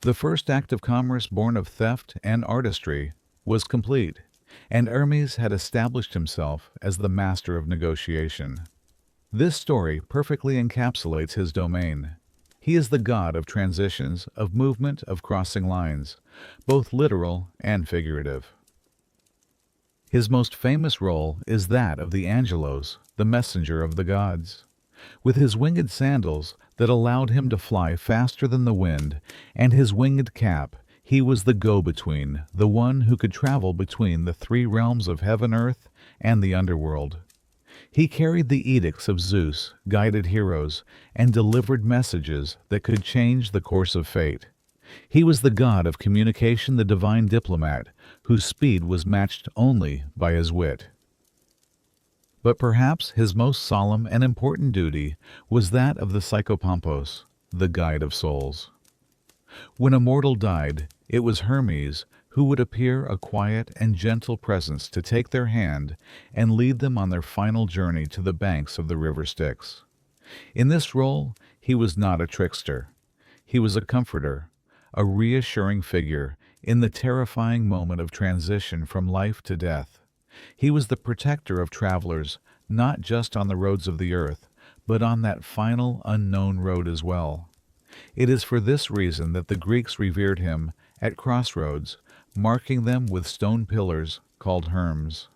The first act of commerce born of theft and artistry was complete, and Hermes had established himself as the master of negotiation. This story perfectly encapsulates his domain. He is the god of transitions, of movement, of crossing lines, both literal and figurative. His most famous role is that of the Angelos, the messenger of the gods. With his winged sandals that allowed him to fly faster than the wind, and his winged cap, he was the go-between, the one who could travel between the 3 realms of heaven, earth, and the underworld. He carried the edicts of Zeus, guided heroes, and delivered messages that could change the course of fate. He was the god of communication, the divine diplomat, whose speed was matched only by his wit. But perhaps his most solemn and important duty was that of the psychopampos, the guide of souls. When a mortal died, it was Hermes who would appear a quiet and gentle presence to take their hand and lead them on their final journey to the banks of the river Styx. In this role, he was not a trickster. He was a comforter, a reassuring figure in the terrifying moment of transition from life to death. He was the protector of travelers, not just on the roads of the earth, but on that final unknown road as well. It is for this reason that the Greeks revered him at crossroads, marking them with stone pillars called herms.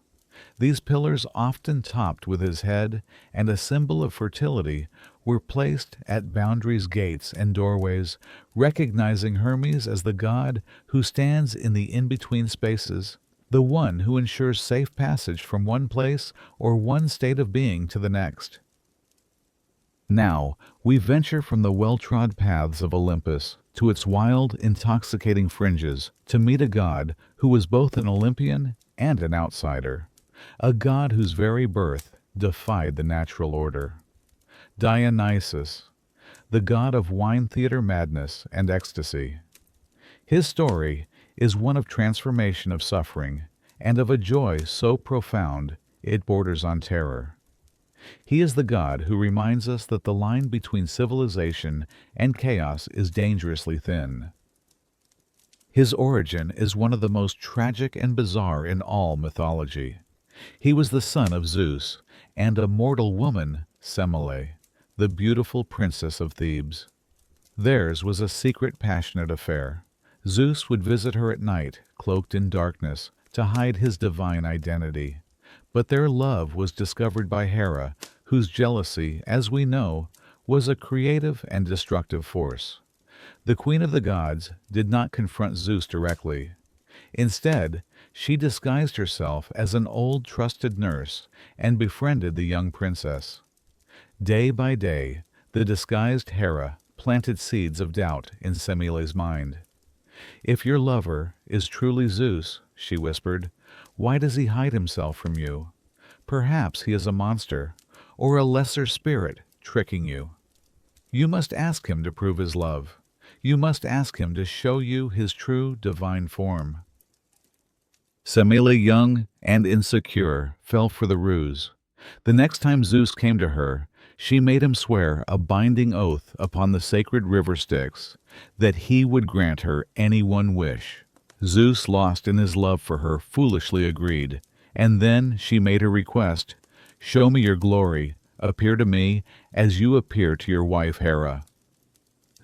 These pillars, often topped with his head and a symbol of fertility, were placed at boundaries, gates, and doorways, recognizing Hermes as the god who stands in the in-between spaces, the one who ensures safe passage from one place or one state of being to the next. Now, we venture from the well-trod paths of Olympus to its wild, intoxicating fringes to meet a god who was both an Olympian and an outsider, a god whose very birth defied the natural order. Dionysus, the god of wine theater madness and ecstasy. His story is one of transformation of suffering and of a joy so profound it borders on terror. He is the god who reminds us that the line between civilization and chaos is dangerously thin. His origin is one of the most tragic and bizarre in all mythology. He was the son of Zeus and a mortal woman, Semele, the beautiful princess of Thebes. Theirs was a secret, passionate affair. Zeus would visit her at night, cloaked in darkness, to hide his divine identity. But their love was discovered by Hera, whose jealousy, as we know, was a creative and destructive force. The queen of the gods did not confront Zeus directly. Instead, she disguised herself as an old trusted nurse and befriended the young princess. Day by day, the disguised Hera planted seeds of doubt in Semele's mind. "If your lover is truly Zeus," she whispered, "why does he hide himself from you? Perhaps he is a monster, or a lesser spirit tricking you. You must ask him to prove his love. You must ask him to show you his true divine form." Semele, young and insecure, fell for the ruse. The next time Zeus came to her, she made him swear a binding oath upon the sacred river Styx that he would grant her any one wish. Zeus, lost in his love for her, foolishly agreed, and then she made her request, "Show me your glory, appear to me as you appear to your wife Hera."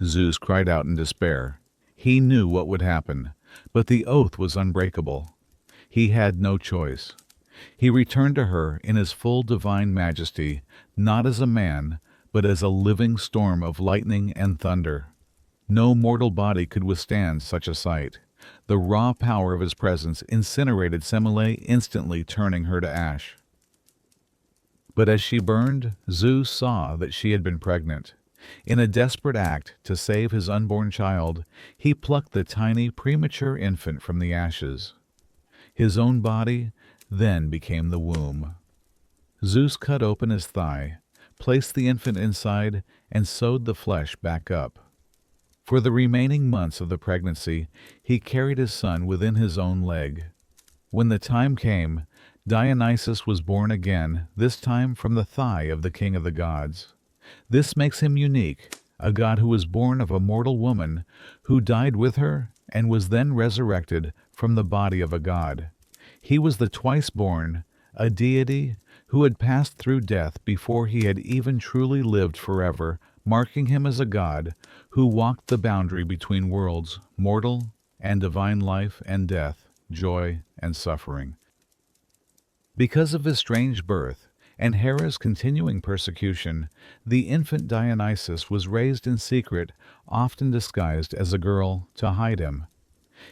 Zeus cried out in despair. He knew what would happen, but the oath was unbreakable. He had no choice. He returned to her in his full divine majesty, not as a man, but as a living storm of lightning and thunder. No mortal body could withstand such a sight. The raw power of his presence incinerated Semele, instantly turning her to ash. But as she burned, Zeus saw that she had been pregnant. In a desperate act to save his unborn child, he plucked the tiny, premature infant from the ashes. His own body then became the womb. Zeus cut open his thigh, placed the infant inside, and sewed the flesh back up. For the remaining months of the pregnancy, he carried his son within his own leg. When the time came, Dionysus was born again, this time from the thigh of the king of the gods. This makes him unique, a god who was born of a mortal woman, who died with her and was then resurrected from the body of a god. He was the twice-born, a deity who had passed through death before he had even truly lived forever, marking him as a god who walked the boundary between worlds, mortal and divine, life and death, joy and suffering. Because of his strange birth and Hera's continuing persecution, the infant Dionysus was raised in secret, often disguised as a girl, to hide him.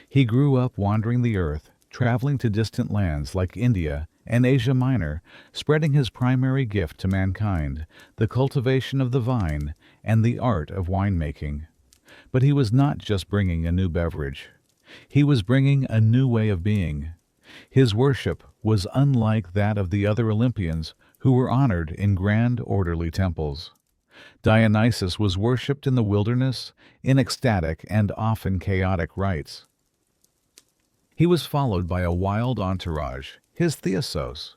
He grew up wandering the earth, traveling to distant lands like India and Asia Minor, spreading his primary gift to mankind, the cultivation of the vine and the art of winemaking. But he was not just bringing a new beverage. He was bringing a new way of being. His worship was unlike that of the other Olympians, who were honored in grand, orderly temples. Dionysus was worshipped in the wilderness, in ecstatic and often chaotic rites. He was followed by a wild entourage, his Theosos.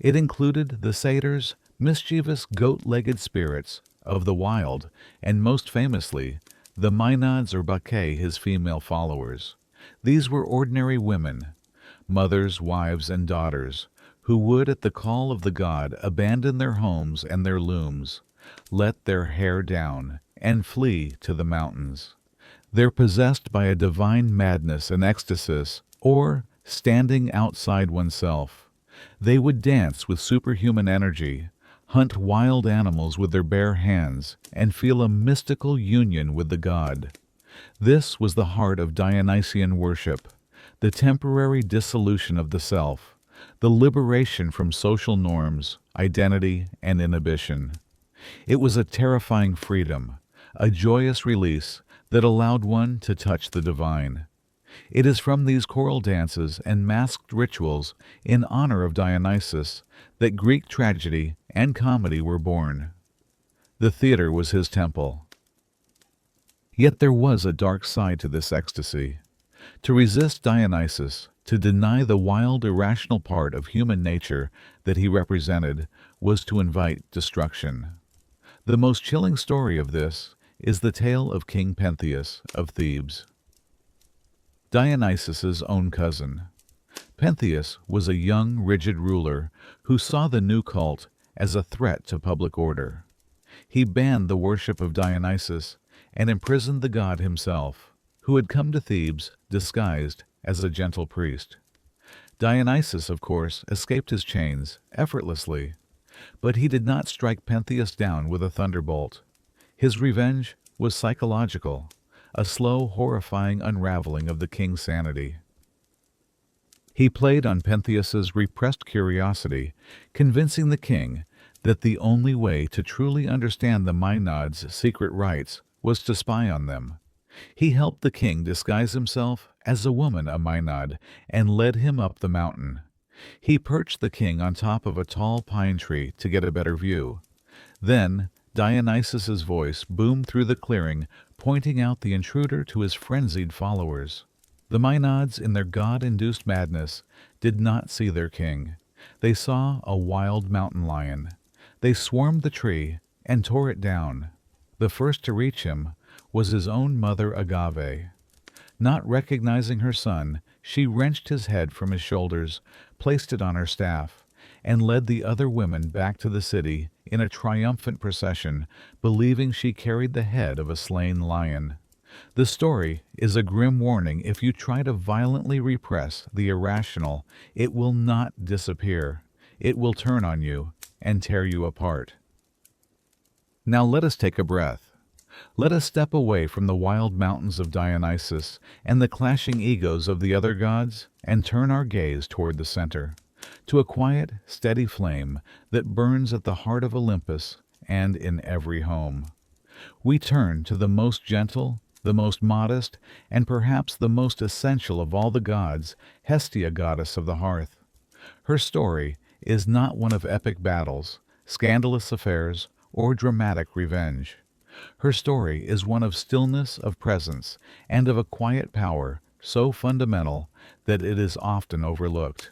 It included the satyrs, mischievous goat-legged spirits of the wild, and most famously, the Maenads or Bacchae, his female followers. These were ordinary women, mothers, wives, and daughters, who would, at the call of the god, abandon their homes and their looms, let their hair down, and flee to the mountains. They're possessed by a divine madness and ecstasy, or standing outside oneself. They would dance with superhuman energy, hunt wild animals with their bare hands, and feel a mystical union with the god. This was the heart of Dionysian worship, the temporary dissolution of the self, the liberation from social norms, identity, and inhibition. It was a terrifying freedom, a joyous release that allowed one to touch the divine. It is from these choral dances and masked rituals in honor of Dionysus that Greek tragedy and comedy were born. The theater was his temple. Yet there was a dark side to this ecstasy. To resist Dionysus, to deny the wild, irrational part of human nature that he represented, was to invite destruction. The most chilling story of this is the tale of King Pentheus of Thebes. Dionysus's own cousin. Pentheus was a young, rigid ruler who saw the new cult as a threat to public order. He banned the worship of Dionysus and imprisoned the god himself, who had come to Thebes disguised as a gentle priest. Dionysus, of course, escaped his chains effortlessly, but he did not strike Pentheus down with a thunderbolt. His revenge was psychological, a slow, horrifying unraveling of the king's sanity. He played on Pentheus's repressed curiosity, convincing the king that the only way to truly understand the Maenads' secret rites was to spy on them. He helped the king disguise himself as a woman, a Maenad, and led him up the mountain. He perched the king on top of a tall pine tree to get a better view. Then Dionysus's voice boomed through the clearing, pointing out the intruder to his frenzied followers. The Maenads, in their god-induced madness, did not see their king. They saw a wild mountain lion. They swarmed the tree and tore it down. The first to reach him was his own mother Agave. Not recognizing her son, she wrenched his head from his shoulders, placed it on her staff, and led the other women back to the city in a triumphant procession, believing she carried the head of a slain lion. The story is a grim warning. If you try to violently repress the irrational, it will not disappear. It will turn on you and tear you apart. Now let us take a breath. Let us step away from the wild mountains of Dionysus and the clashing egos of the other gods and turn our gaze toward the center, to a quiet, steady flame that burns at the heart of Olympus and in every home. We turn to the most gentle, the most modest, and perhaps the most essential of all the gods, Hestia, goddess of the hearth. Her story is not one of epic battles, scandalous affairs, or dramatic revenge. Her story is one of stillness of presence and of a quiet power so fundamental that it is often overlooked.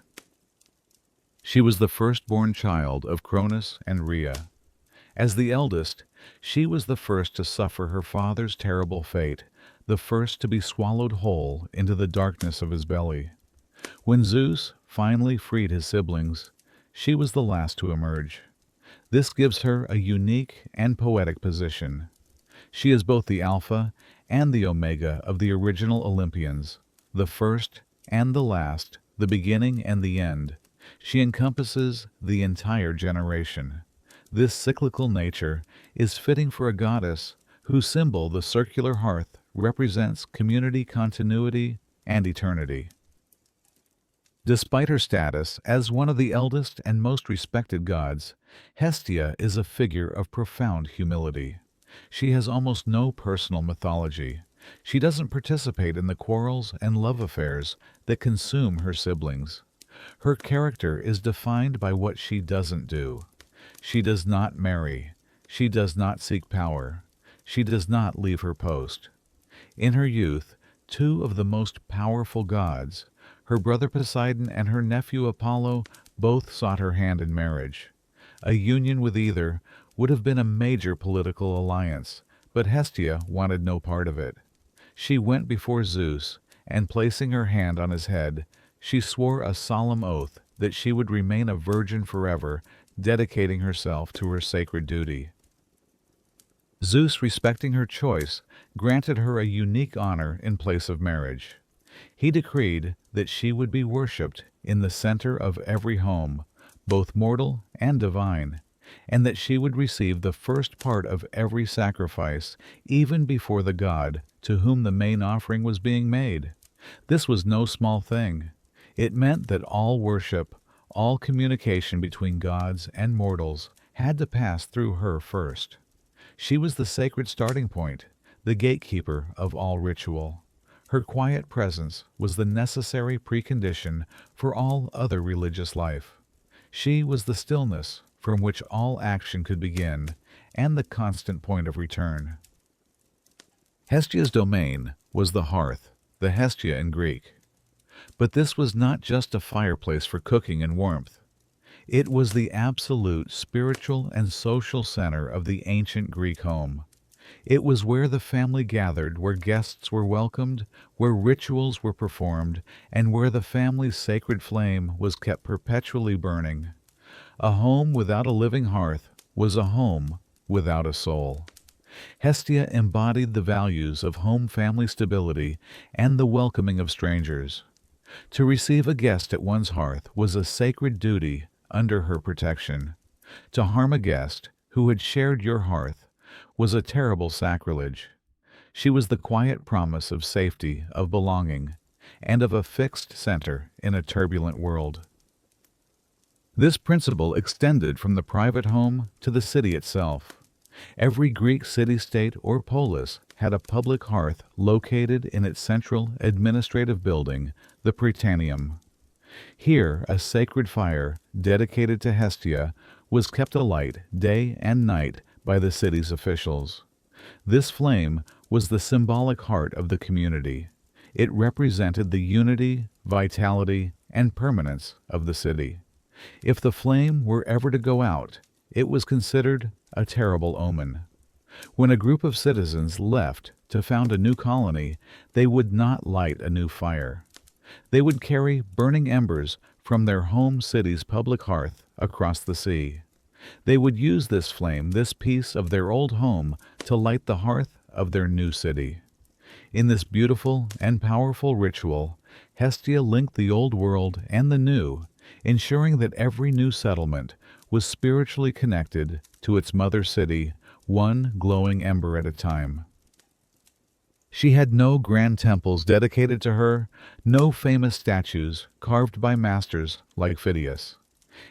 She was the firstborn child of Cronus and Rhea. As the eldest, she was the first to suffer her father's terrible fate, the first to be swallowed whole into the darkness of his belly. When Zeus finally freed his siblings, she was the last to emerge. This gives her a unique and poetic position. She is both the Alpha and the Omega of the original Olympians, the first and the last, the beginning and the end. She encompasses the entire generation. This cyclical nature is fitting for a goddess whose symbol, the circular hearth, represents community continuity and eternity. Despite her status as one of the eldest and most respected gods, Hestia is a figure of profound humility. She has almost no personal mythology. She doesn't participate in the quarrels and love affairs that consume her siblings. Her character is defined by what she doesn't do. She does not marry. She does not seek power. She does not leave her post. In her youth, two of the most powerful gods, her brother Poseidon and her nephew Apollo, both sought her hand in marriage. A union with either would have been a major political alliance, but Hestia wanted no part of it. She went before Zeus, and placing her hand on his head, she swore a solemn oath that she would remain a virgin forever, dedicating herself to her sacred duty. Zeus, respecting her choice, granted her a unique honor in place of marriage. He decreed that she would be worshipped in the center of every home, both mortal and divine, and that she would receive the first part of every sacrifice, even before the god to whom the main offering was being made. This was no small thing. It meant that all worship, all communication between gods and mortals had to pass through her first. She was the sacred starting point, the gatekeeper of all ritual. Her quiet presence was the necessary precondition for all other religious life. She was the stillness from which all action could begin, and the constant point of return. Hestia's domain was the hearth, the Hestia in Greek. But this was not just a fireplace for cooking and warmth. It was the absolute spiritual and social center of the ancient Greek home. It was where the family gathered, where guests were welcomed, where rituals were performed, and where the family's sacred flame was kept perpetually burning. A home without a living hearth was a home without a soul. Hestia embodied the values of home family stability and the welcoming of strangers. To receive a guest at one's hearth was a sacred duty under her protection. To harm a guest who had shared your hearth was a terrible sacrilege. She was the quiet promise of safety, of belonging, and of a fixed center in a turbulent world. This principle extended from the private home to the city itself. Every Greek city-state or polis had a public hearth located in its central administrative building, the Prytaneum. Here, a sacred fire dedicated to Hestia was kept alight day and night by the city's officials. This flame was the symbolic heart of the community. It represented the unity, vitality, and permanence of the city. If the flame were ever to go out, it was considered a terrible omen. When a group of citizens left to found a new colony, they would not light a new fire. They would carry burning embers from their home city's public hearth across the sea. They would use this flame, this piece of their old home, to light the hearth of their new city. In this beautiful and powerful ritual, Hestia linked the old world and the new, ensuring that every new settlement was spiritually connected to its mother city, one glowing ember at a time. She had no grand temples dedicated to her, no famous statues carved by masters like Phidias.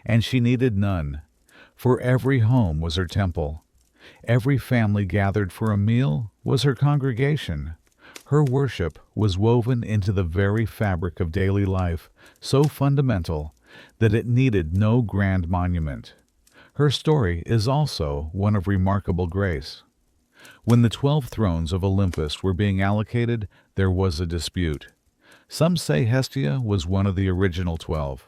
And she needed none, for every home was her temple. Every family gathered for a meal was her congregation. Her worship was woven into the very fabric of daily life, so fundamental that it needed no grand monument. Her story is also one of remarkable grace. When the 12 thrones of Olympus were being allocated, there was a dispute. Some say Hestia was one of the original 12.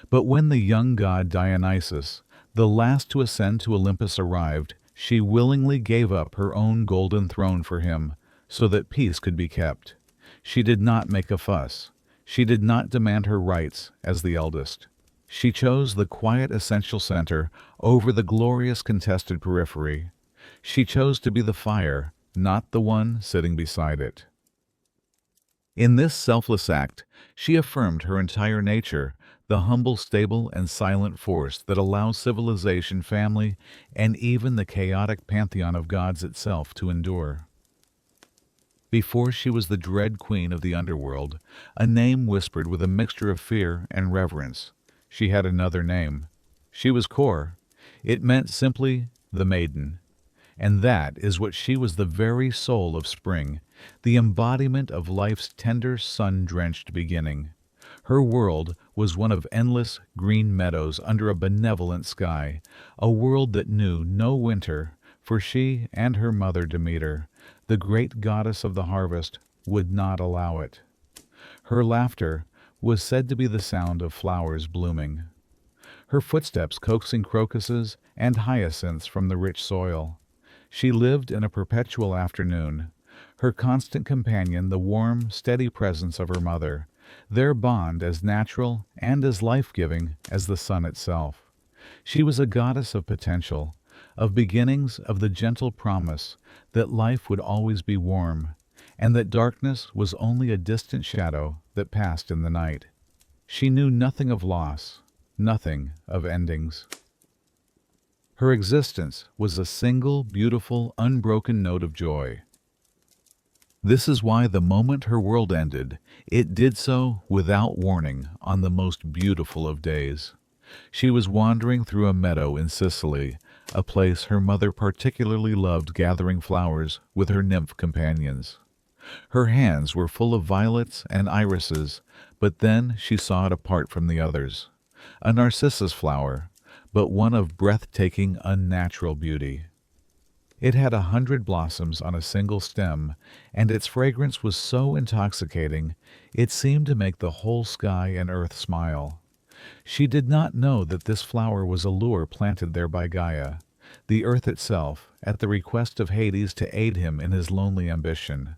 But when the young god Dionysus, the last to ascend to Olympus, arrived, she willingly gave up her own golden throne for him, so that peace could be kept. She did not make a fuss. She did not demand her rights as the eldest. She chose the quiet essential center over the glorious contested periphery. She chose to be the fire, not the one sitting beside it. In this selfless act, she affirmed her entire nature, the humble, stable, and silent force that allows civilization, family, and even the chaotic pantheon of gods itself to endure. Before she was the dread queen of the underworld, a name whispered with a mixture of fear and reverence. She had another name. She was Kor. It meant simply the maiden. And that is what she was, the very soul of spring, the embodiment of life's tender sun-drenched beginning. Her world was one of endless green meadows under a benevolent sky, a world that knew no winter, for she and her mother Demeter, the great goddess of the harvest, would not allow it. Her laughter was said to be the sound of flowers blooming. Her footsteps coaxing crocuses and hyacinths from the rich soil. She lived in a perpetual afternoon, her constant companion the warm, steady presence of her mother, their bond as natural and as life-giving as the sun itself. She was a goddess of potential, of beginnings, of the gentle promise that life would always be warm, and that darkness was only a distant shadow that passed in the night. She knew nothing of loss, nothing of endings. Her existence was a single, beautiful, unbroken note of joy. This is why the moment her world ended, it did so without warning on the most beautiful of days. She was wandering through a meadow in Sicily, a place her mother particularly loved gathering flowers with her nymph companions. Her hands were full of violets and irises, but then she saw it apart from the others. A narcissus flower, but one of breathtaking, unnatural beauty. It had 100 blossoms on a single stem, and its fragrance was so intoxicating it seemed to make the whole sky and earth smile. She did not know that this flower was a lure planted there by Gaia. the earth itself, at the request of Hades to aid him in his lonely ambition.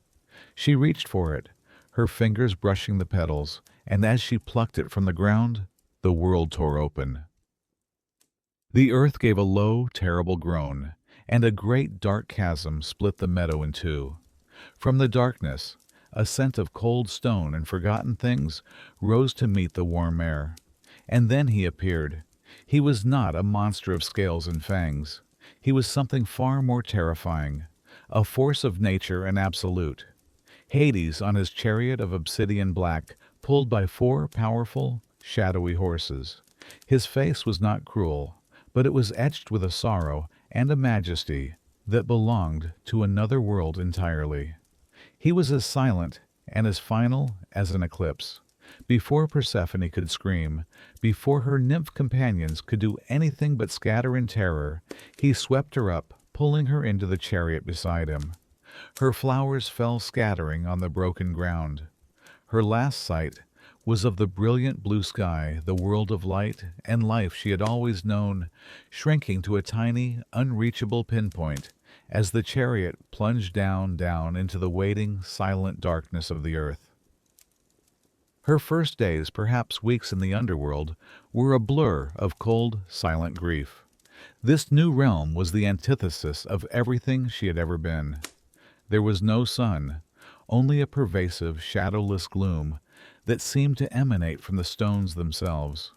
She reached for it, her fingers brushing the petals, and as she plucked it from the ground, the world tore open. The earth gave a low, terrible groan, and a great dark chasm split the meadow in two. From the darkness, a scent of cold stone and forgotten things rose to meet the warm air. And then he appeared. He was not a monster of scales and fangs. He was something far more terrifying, a force of nature and absolute. Hades on his chariot of obsidian black, pulled by four powerful, shadowy horses. His face was not cruel, but it was etched with a sorrow and a majesty that belonged to another world entirely. He was as silent and as final as an eclipse. Before Persephone could scream, before her nymph companions could do anything but scatter in terror, he swept her up, pulling her into the chariot beside him. Her flowers fell scattering on the broken ground. Her last sight was of the brilliant blue sky, the world of light and life she had always known, shrinking to a tiny, unreachable pinpoint as the chariot plunged down into the waiting, silent darkness of the earth. Her first days, perhaps weeks in the underworld, were a blur of cold, silent grief. This new realm was the antithesis of everything she had ever been. There was no sun, only a pervasive, shadowless gloom that seemed to emanate from the stones themselves.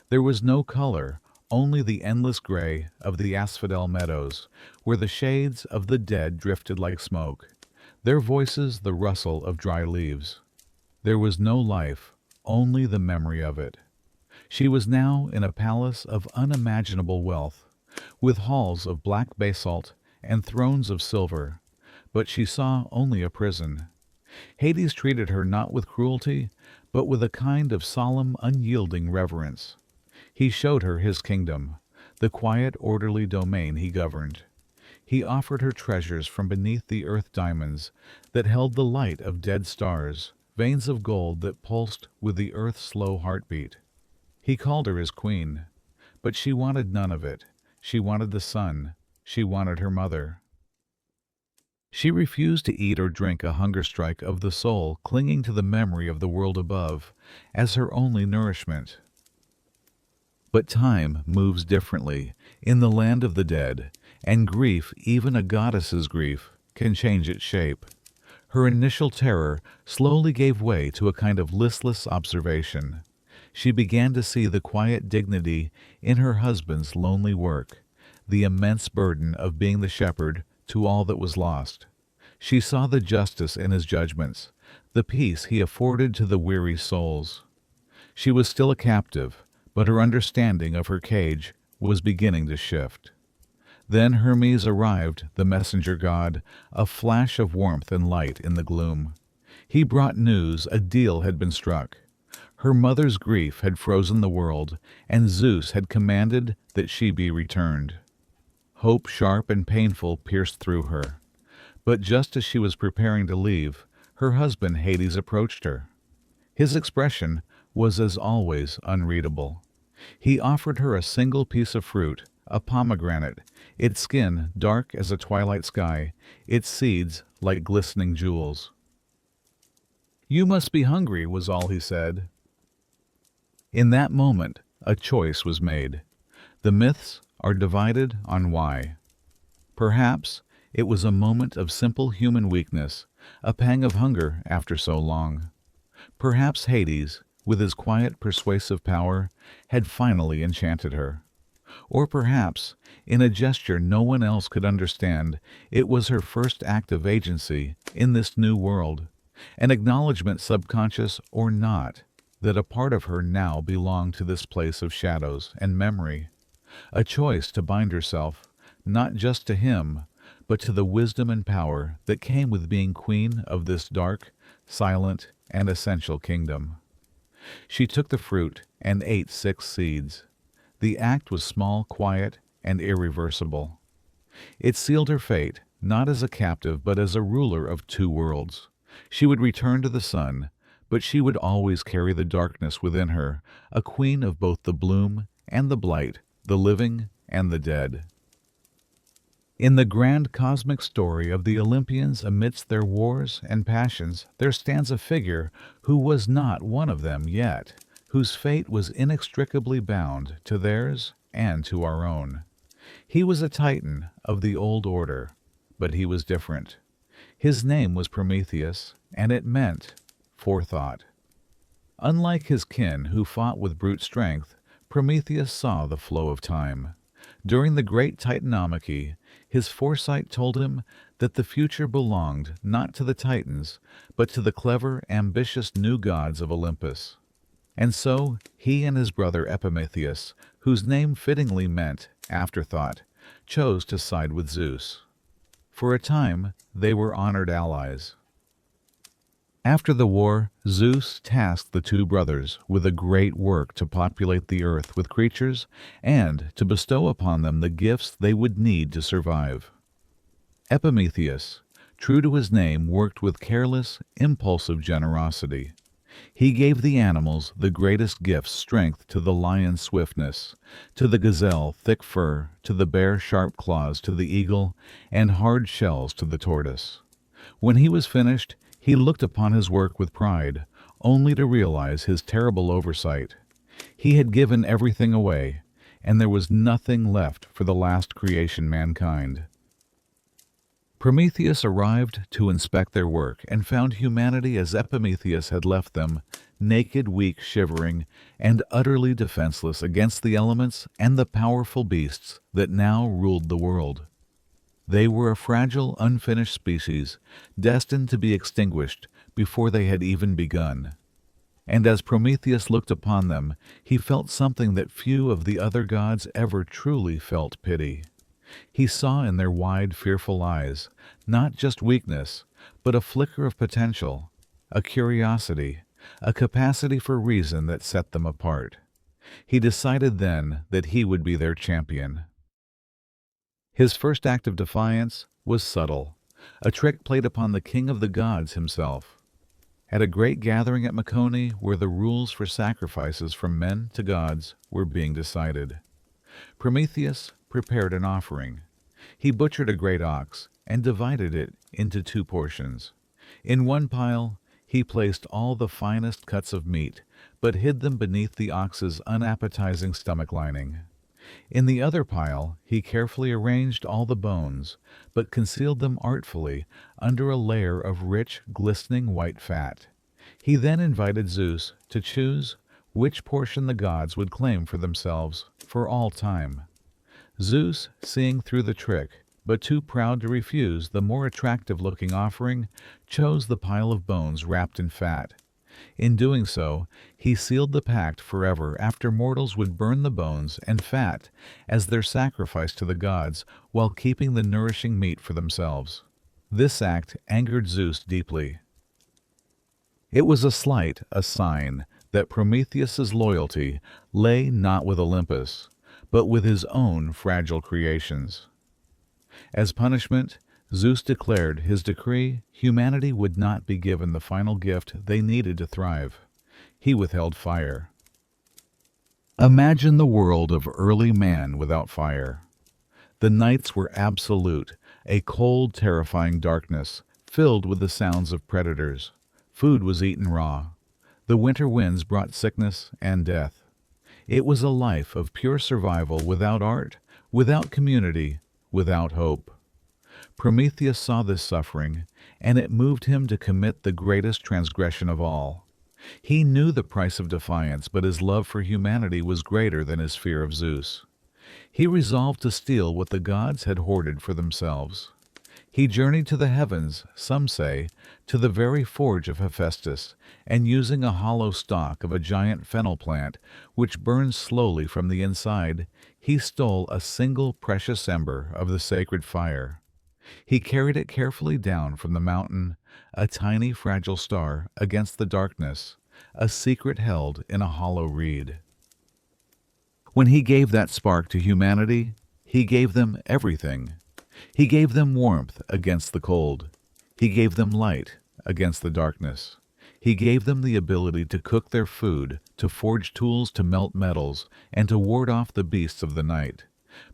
There was no color, only the endless gray of the asphodel meadows, where the shades of the dead drifted like smoke, their voices the rustle of dry leaves. There was no life, only the memory of it. She was now in a palace of unimaginable wealth, with halls of black basalt and thrones of silver, but she saw only a prison. Hades treated her not with cruelty, but with a kind of solemn, unyielding reverence. He showed her his kingdom, the quiet, orderly domain he governed. He offered her treasures from beneath the earth diamonds that held the light of dead stars, veins of gold that pulsed with the earth's slow heartbeat. He called her his queen, but she wanted none of it. She wanted the sun. She wanted her mother. She refused to eat or drink a hunger strike of the soul clinging to the memory of the world above as her only nourishment. But time moves differently in the land of the dead, and grief, even a goddess's grief, can change its shape. Her initial terror slowly gave way to a kind of listless observation. She began to see the quiet dignity in her husband's lonely work, the immense burden of being the shepherd to all that was lost. She saw the justice in his judgments, the peace he afforded to the weary souls. She was still a captive, but her understanding of her cage was beginning to shift. Then Hermes arrived, the messenger god, a flash of warmth and light in the gloom. He brought news a deal had been struck. Her mother's grief had frozen the world, and Zeus had commanded that she be returned. Hope, sharp and painful, pierced through her. But just as she was preparing to leave, her husband Hades approached her. His expression was as always unreadable. He offered her a single piece of fruit, a pomegranate, its skin dark as a twilight sky, its seeds like glistening jewels. "You must be hungry," was all he said. In that moment, a choice was made. The myths are divided on why. Perhaps it was a moment of simple human weakness, a pang of hunger after so long. Perhaps Hades, with his quiet, persuasive power, had finally enchanted her. Or perhaps, in a gesture no one else could understand, it was her first act of agency in this new world, an acknowledgement, subconscious or not, that a part of her now belonged to this place of shadows and memory, a choice to bind herself, not just to him, but to the wisdom and power that came with being queen of this dark, silent, and essential kingdom. She took the fruit and ate 6 seeds. The act was small, quiet, and irreversible. It sealed her fate, not as a captive, but as a ruler of 2 worlds. She would return to the sun, but she would always carry the darkness within her, a queen of both the bloom and the blight, the living and the dead. In the grand cosmic story of the Olympians amidst their wars and passions, there stands a figure who was not one of them yet, whose fate was inextricably bound to theirs and to our own. He was a Titan of the old order, but he was different. His name was Prometheus, and it meant forethought. Unlike his kin who fought with brute strength, Prometheus saw the flow of time. During the great Titanomachy, his foresight told him that the future belonged not to the Titans, but to the clever, ambitious new gods of Olympus. And so he and his brother Epimetheus, whose name fittingly meant afterthought, chose to side with Zeus. For a time, they were honored allies. After the war, Zeus tasked the two brothers with a great work to populate the earth with creatures and to bestow upon them the gifts they would need to survive. Epimetheus, true to his name, worked with careless, impulsive generosity. He gave the animals the greatest gifts: strength to the lion, swiftness, to the gazelle, thick fur, to the bear, sharp claws, to the eagle, and hard shells to the tortoise. When he was finished, he looked upon his work with pride, only to realize his terrible oversight. He had given everything away, and there was nothing left for the last creation, mankind. Prometheus arrived to inspect their work and found humanity as Epimetheus had left them, naked, weak, shivering, and utterly defenseless against the elements and the powerful beasts that now ruled the world. They were a fragile, unfinished species, destined to be extinguished before they had even begun. And as Prometheus looked upon them, he felt something that few of the other gods ever truly felt: pity. He saw in their wide, fearful eyes not just weakness, but a flicker of potential, a curiosity, a capacity for reason that set them apart. He decided then that he would be their champion. His first act of defiance was subtle, a trick played upon the king of the gods himself. At a great gathering at Mecone, where the rules for sacrifices from men to gods were being decided, Prometheus prepared an offering. He butchered a great ox and divided it into two portions. In one pile he placed all the finest cuts of meat, but hid them beneath the ox's unappetizing stomach lining. In the other pile he carefully arranged all the bones, but concealed them artfully under a layer of rich, glistening white fat. He then invited Zeus to choose which portion the gods would claim for themselves for all time. Zeus, seeing through the trick, but too proud to refuse the more attractive-looking offering, chose the pile of bones wrapped in fat. In doing so, he sealed the pact forever after mortals would burn the bones and fat as their sacrifice to the gods while keeping the nourishing meat for themselves. This act angered Zeus deeply. It was a sign that Prometheus's loyalty lay not with Olympus, but with his own fragile creations. As punishment, Zeus declared his decree: humanity would not be given the final gift they needed to thrive. He withheld fire. Imagine the world of early man without fire. The nights were absolute, a cold, terrifying darkness, filled with the sounds of predators. Food was eaten raw. The winter winds brought sickness and death. It was a life of pure survival without art, without community, without hope. Prometheus saw this suffering, and it moved him to commit the greatest transgression of all. He knew the price of defiance, but his love for humanity was greater than his fear of Zeus. He resolved to steal what the gods had hoarded for themselves. He journeyed to the heavens, some say, to the very forge of Hephaestus, and using a hollow stalk of a giant fennel plant, which burns slowly from the inside, he stole a single precious ember of the sacred fire. He carried it carefully down from the mountain, a tiny fragile star against the darkness, a secret held in a hollow reed. When he gave that spark to humanity, he gave them everything. He gave them warmth against the cold. He gave them light against the darkness. He gave them the ability to cook their food, to forge tools to melt metals, and to ward off the beasts of the night.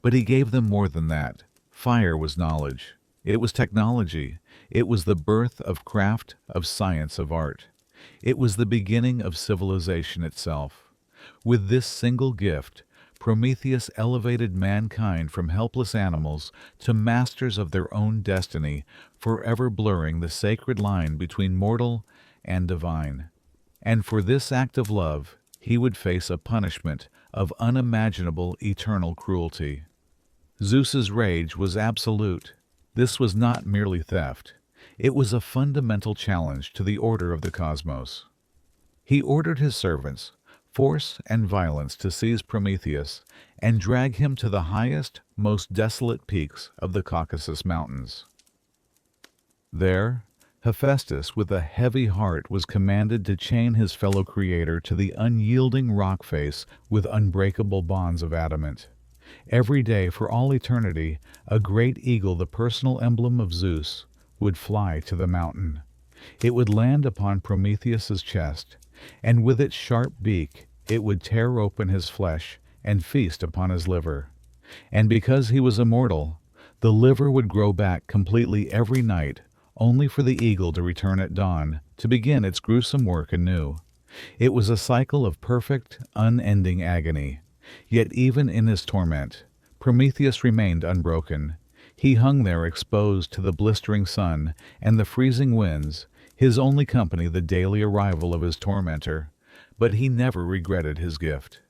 But he gave them more than that: Fire was knowledge. It was technology. It was the birth of craft, of science, of art. It was the beginning of civilization itself. With this single gift, Prometheus elevated mankind from helpless animals to masters of their own destiny, forever blurring the sacred line between mortal and divine. And for this act of love, he would face a punishment of unimaginable eternal cruelty. Zeus's rage was absolute. This was not merely theft. It was a fundamental challenge to the order of the cosmos. He ordered his servants, force and violence, to seize Prometheus and drag him to the highest, most desolate peaks of the Caucasus Mountains. There, Hephaestus, with a heavy heart, was commanded to chain his fellow creator to the unyielding rock face with unbreakable bonds of adamant. Every day, for all eternity, a great eagle, the personal emblem of Zeus, would fly to the mountain. It would land upon Prometheus's chest, and with its sharp beak it would tear open his flesh and feast upon his liver. And because he was immortal, the liver would grow back completely every night, only for the eagle to return at dawn to begin its gruesome work anew. It was a cycle of perfect, unending agony. Yet even in his torment, Prometheus remained unbroken. He hung there exposed to the blistering sun and the freezing winds, his only company the daily arrival of his tormentor. But he never regretted his gift.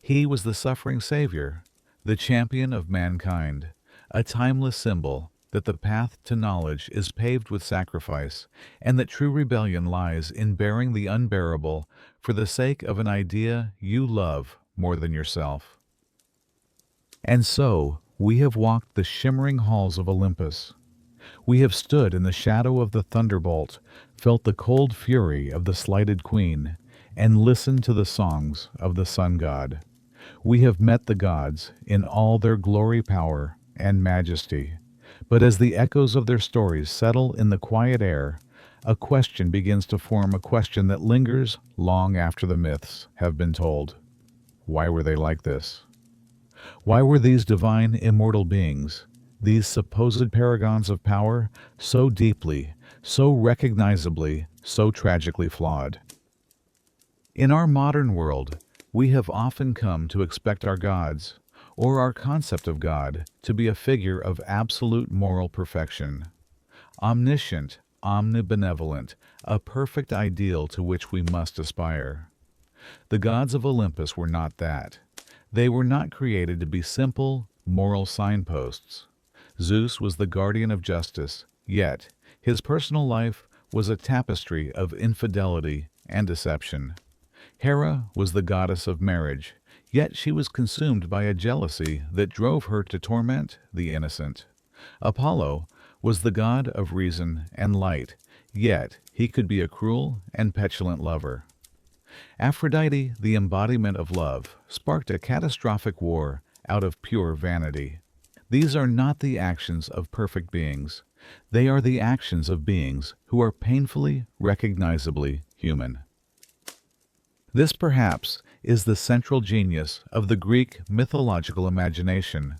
He was the suffering savior, the champion of mankind, a timeless symbol that the path to knowledge is paved with sacrifice, and that true rebellion lies in bearing the unbearable for the sake of an idea you love more than yourself. And so, we have walked the shimmering halls of Olympus. We have stood in the shadow of the thunderbolt, felt the cold fury of the slighted queen, and listened to the songs of the sun god. We have met the gods in all their glory, power, and majesty. But as the echoes of their stories settle in the quiet air, a question begins to form, a question that lingers long after the myths have been told. Why were they like this? Why were these divine, immortal beings, these supposed paragons of power, so deeply, so recognizably, so tragically flawed? In our modern world, we have often come to expect our gods, or our concept of God, to be a figure of absolute moral perfection. Omniscient, omnibenevolent, a perfect ideal to which we must aspire. The gods of Olympus were not that. They were not created to be simple, moral signposts. Zeus was the guardian of justice, yet his personal life was a tapestry of infidelity and deception. Hera was the goddess of marriage, yet she was consumed by a jealousy that drove her to torment the innocent. Apollo was the god of reason and light, yet he could be a cruel and petulant lover. Aphrodite, the embodiment of love, sparked a catastrophic war out of pure vanity. These are not the actions of perfect beings. They are the actions of beings who are painfully, recognizably human. This, perhaps, is the central genius of the Greek mythological imagination.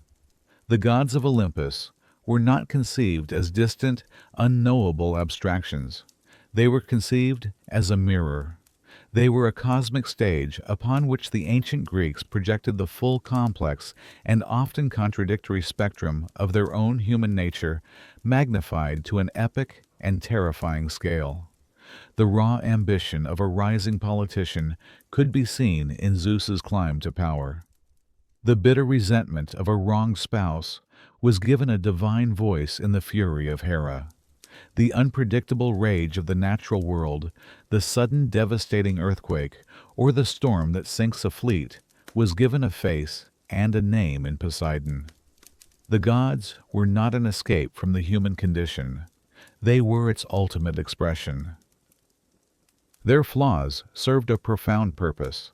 The gods of Olympus were not conceived as distant, unknowable abstractions. They were conceived as a mirror. They were a cosmic stage upon which the ancient Greeks projected the full complex and often contradictory spectrum of their own human nature, magnified to an epic and terrifying scale. The raw ambition of a rising politician could be seen in Zeus's climb to power. The bitter resentment of a wronged spouse was given a divine voice in the fury of Hera. The unpredictable rage of the natural world, the sudden devastating earthquake, or the storm that sinks a fleet, was given a face and a name in Poseidon. The gods were not an escape from the human condition. They were its ultimate expression. Their flaws served a profound purpose.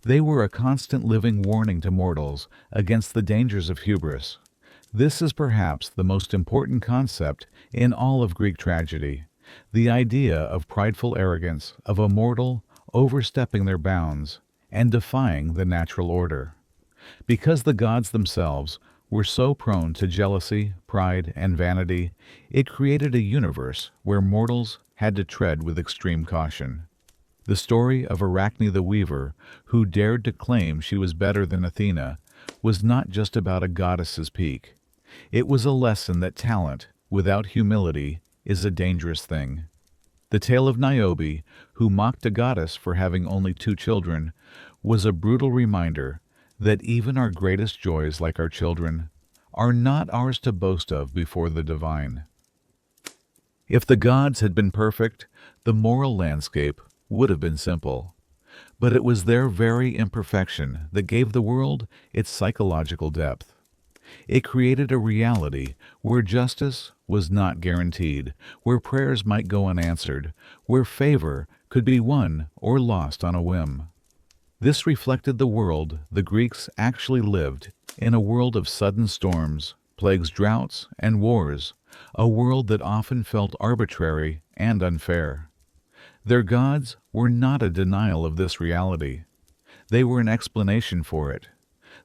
They were a constant living warning to mortals against the dangers of hubris. This is perhaps the most important concept in all of Greek tragedy, the idea of prideful arrogance of a mortal overstepping their bounds and defying the natural order. Because the gods themselves were so prone to jealousy, pride, and vanity, it created a universe where mortals had to tread with extreme caution. The story of Arachne the Weaver, who dared to claim she was better than Athena, was not just about a goddess's peak. It was a lesson that talent, without humility, is a dangerous thing. The tale of Niobe, who mocked a goddess for having only 2 children, was a brutal reminder that even our greatest joys, like our children, are not ours to boast of before the divine. If the gods had been perfect, the moral landscape would have been simple. But it was their very imperfection that gave the world its psychological depth. It created a reality where justice was not guaranteed, where prayers might go unanswered, where favor could be won or lost on a whim. This reflected the world the Greeks actually lived in, a world of sudden storms, plagues, droughts, and wars, a world that often felt arbitrary and unfair. Their gods were not a denial of this reality. They were an explanation for it.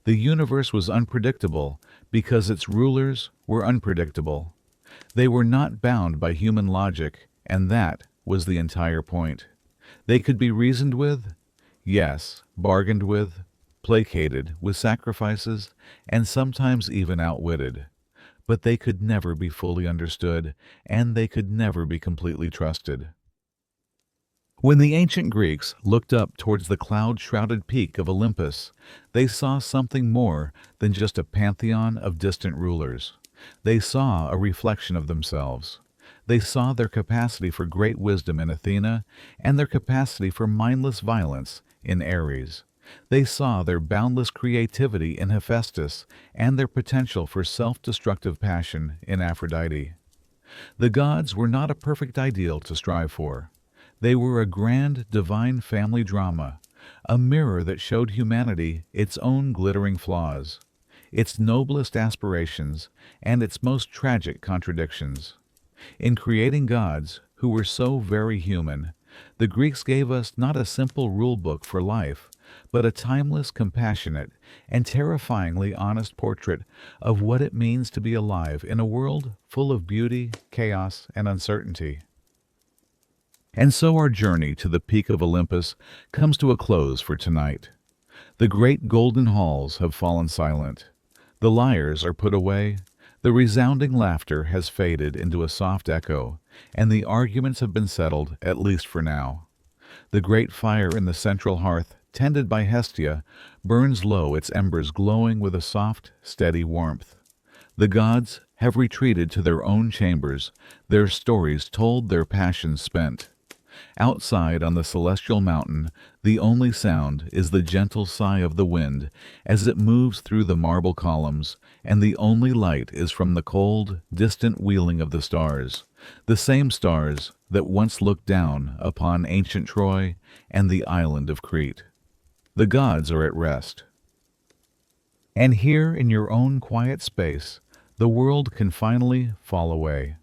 The universe was unpredictable because its rulers were unpredictable. They were not bound by human logic, and that was the entire point. They could be reasoned with, yes, bargained with, placated with sacrifices, and sometimes even outwitted. But they could never be fully understood, and they could never be completely trusted. When the ancient Greeks looked up towards the cloud-shrouded peak of Olympus, they saw something more than just a pantheon of distant rulers. They saw a reflection of themselves. They saw their capacity for great wisdom in Athena and their capacity for mindless violence in Ares. They saw their boundless creativity in Hephaestus and their potential for self-destructive passion in Aphrodite. The gods were not a perfect ideal to strive for. They were a grand, divine family drama, a mirror that showed humanity its own glittering flaws, its noblest aspirations, and its most tragic contradictions. In creating gods who were so very human, the Greeks gave us not a simple rule book for life, but a timeless, compassionate, and terrifyingly honest portrait of what it means to be alive in a world full of beauty, chaos, and uncertainty. And so our journey to the peak of Olympus comes to a close for tonight. The great golden halls have fallen silent. The lyres are put away. The resounding laughter has faded into a soft echo, and the arguments have been settled, at least for now. The great fire in the central hearth, tended by Hestia, burns low, its embers glowing with a soft, steady warmth. The gods have retreated to their own chambers, their stories told, their passions spent. Outside on the celestial mountain, the only sound is the gentle sigh of the wind as it moves through the marble columns, and the only light is from the cold, distant wheeling of the stars, the same stars that once looked down upon ancient Troy and the island of Crete. The gods are at rest. And here in your own quiet space, the world can finally fall away.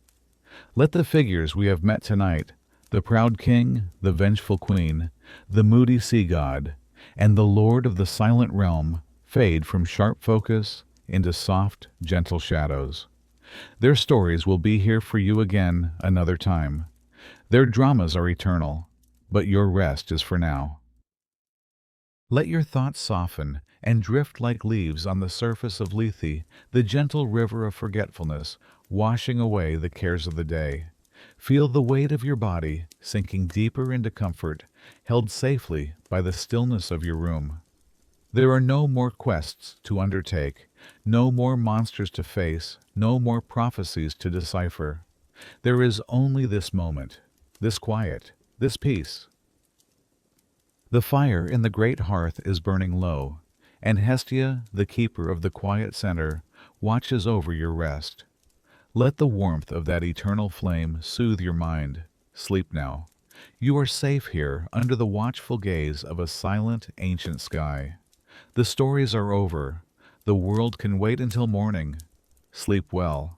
Let the figures we have met tonight, the proud king, the vengeful queen, the moody sea god, and the lord of the silent realm, fade from sharp focus into soft, gentle shadows. Their stories will be here for you again another time. Their dramas are eternal, but your rest is for now. Let your thoughts soften and drift like leaves on the surface of Lethe, the gentle river of forgetfulness, washing away the cares of the day. Feel the weight of your body sinking deeper into comfort, held safely by the stillness of your room. There are no more quests to undertake, no more monsters to face, no more prophecies to decipher. There is only this moment, this quiet, this peace. The fire in the great hearth is burning low, and Hestia, the keeper of the quiet center, watches over your rest. Let the warmth of that eternal flame soothe your mind. Sleep now. You are safe here under the watchful gaze of a silent, ancient sky. The stories are over. The world can wait until morning. Sleep well.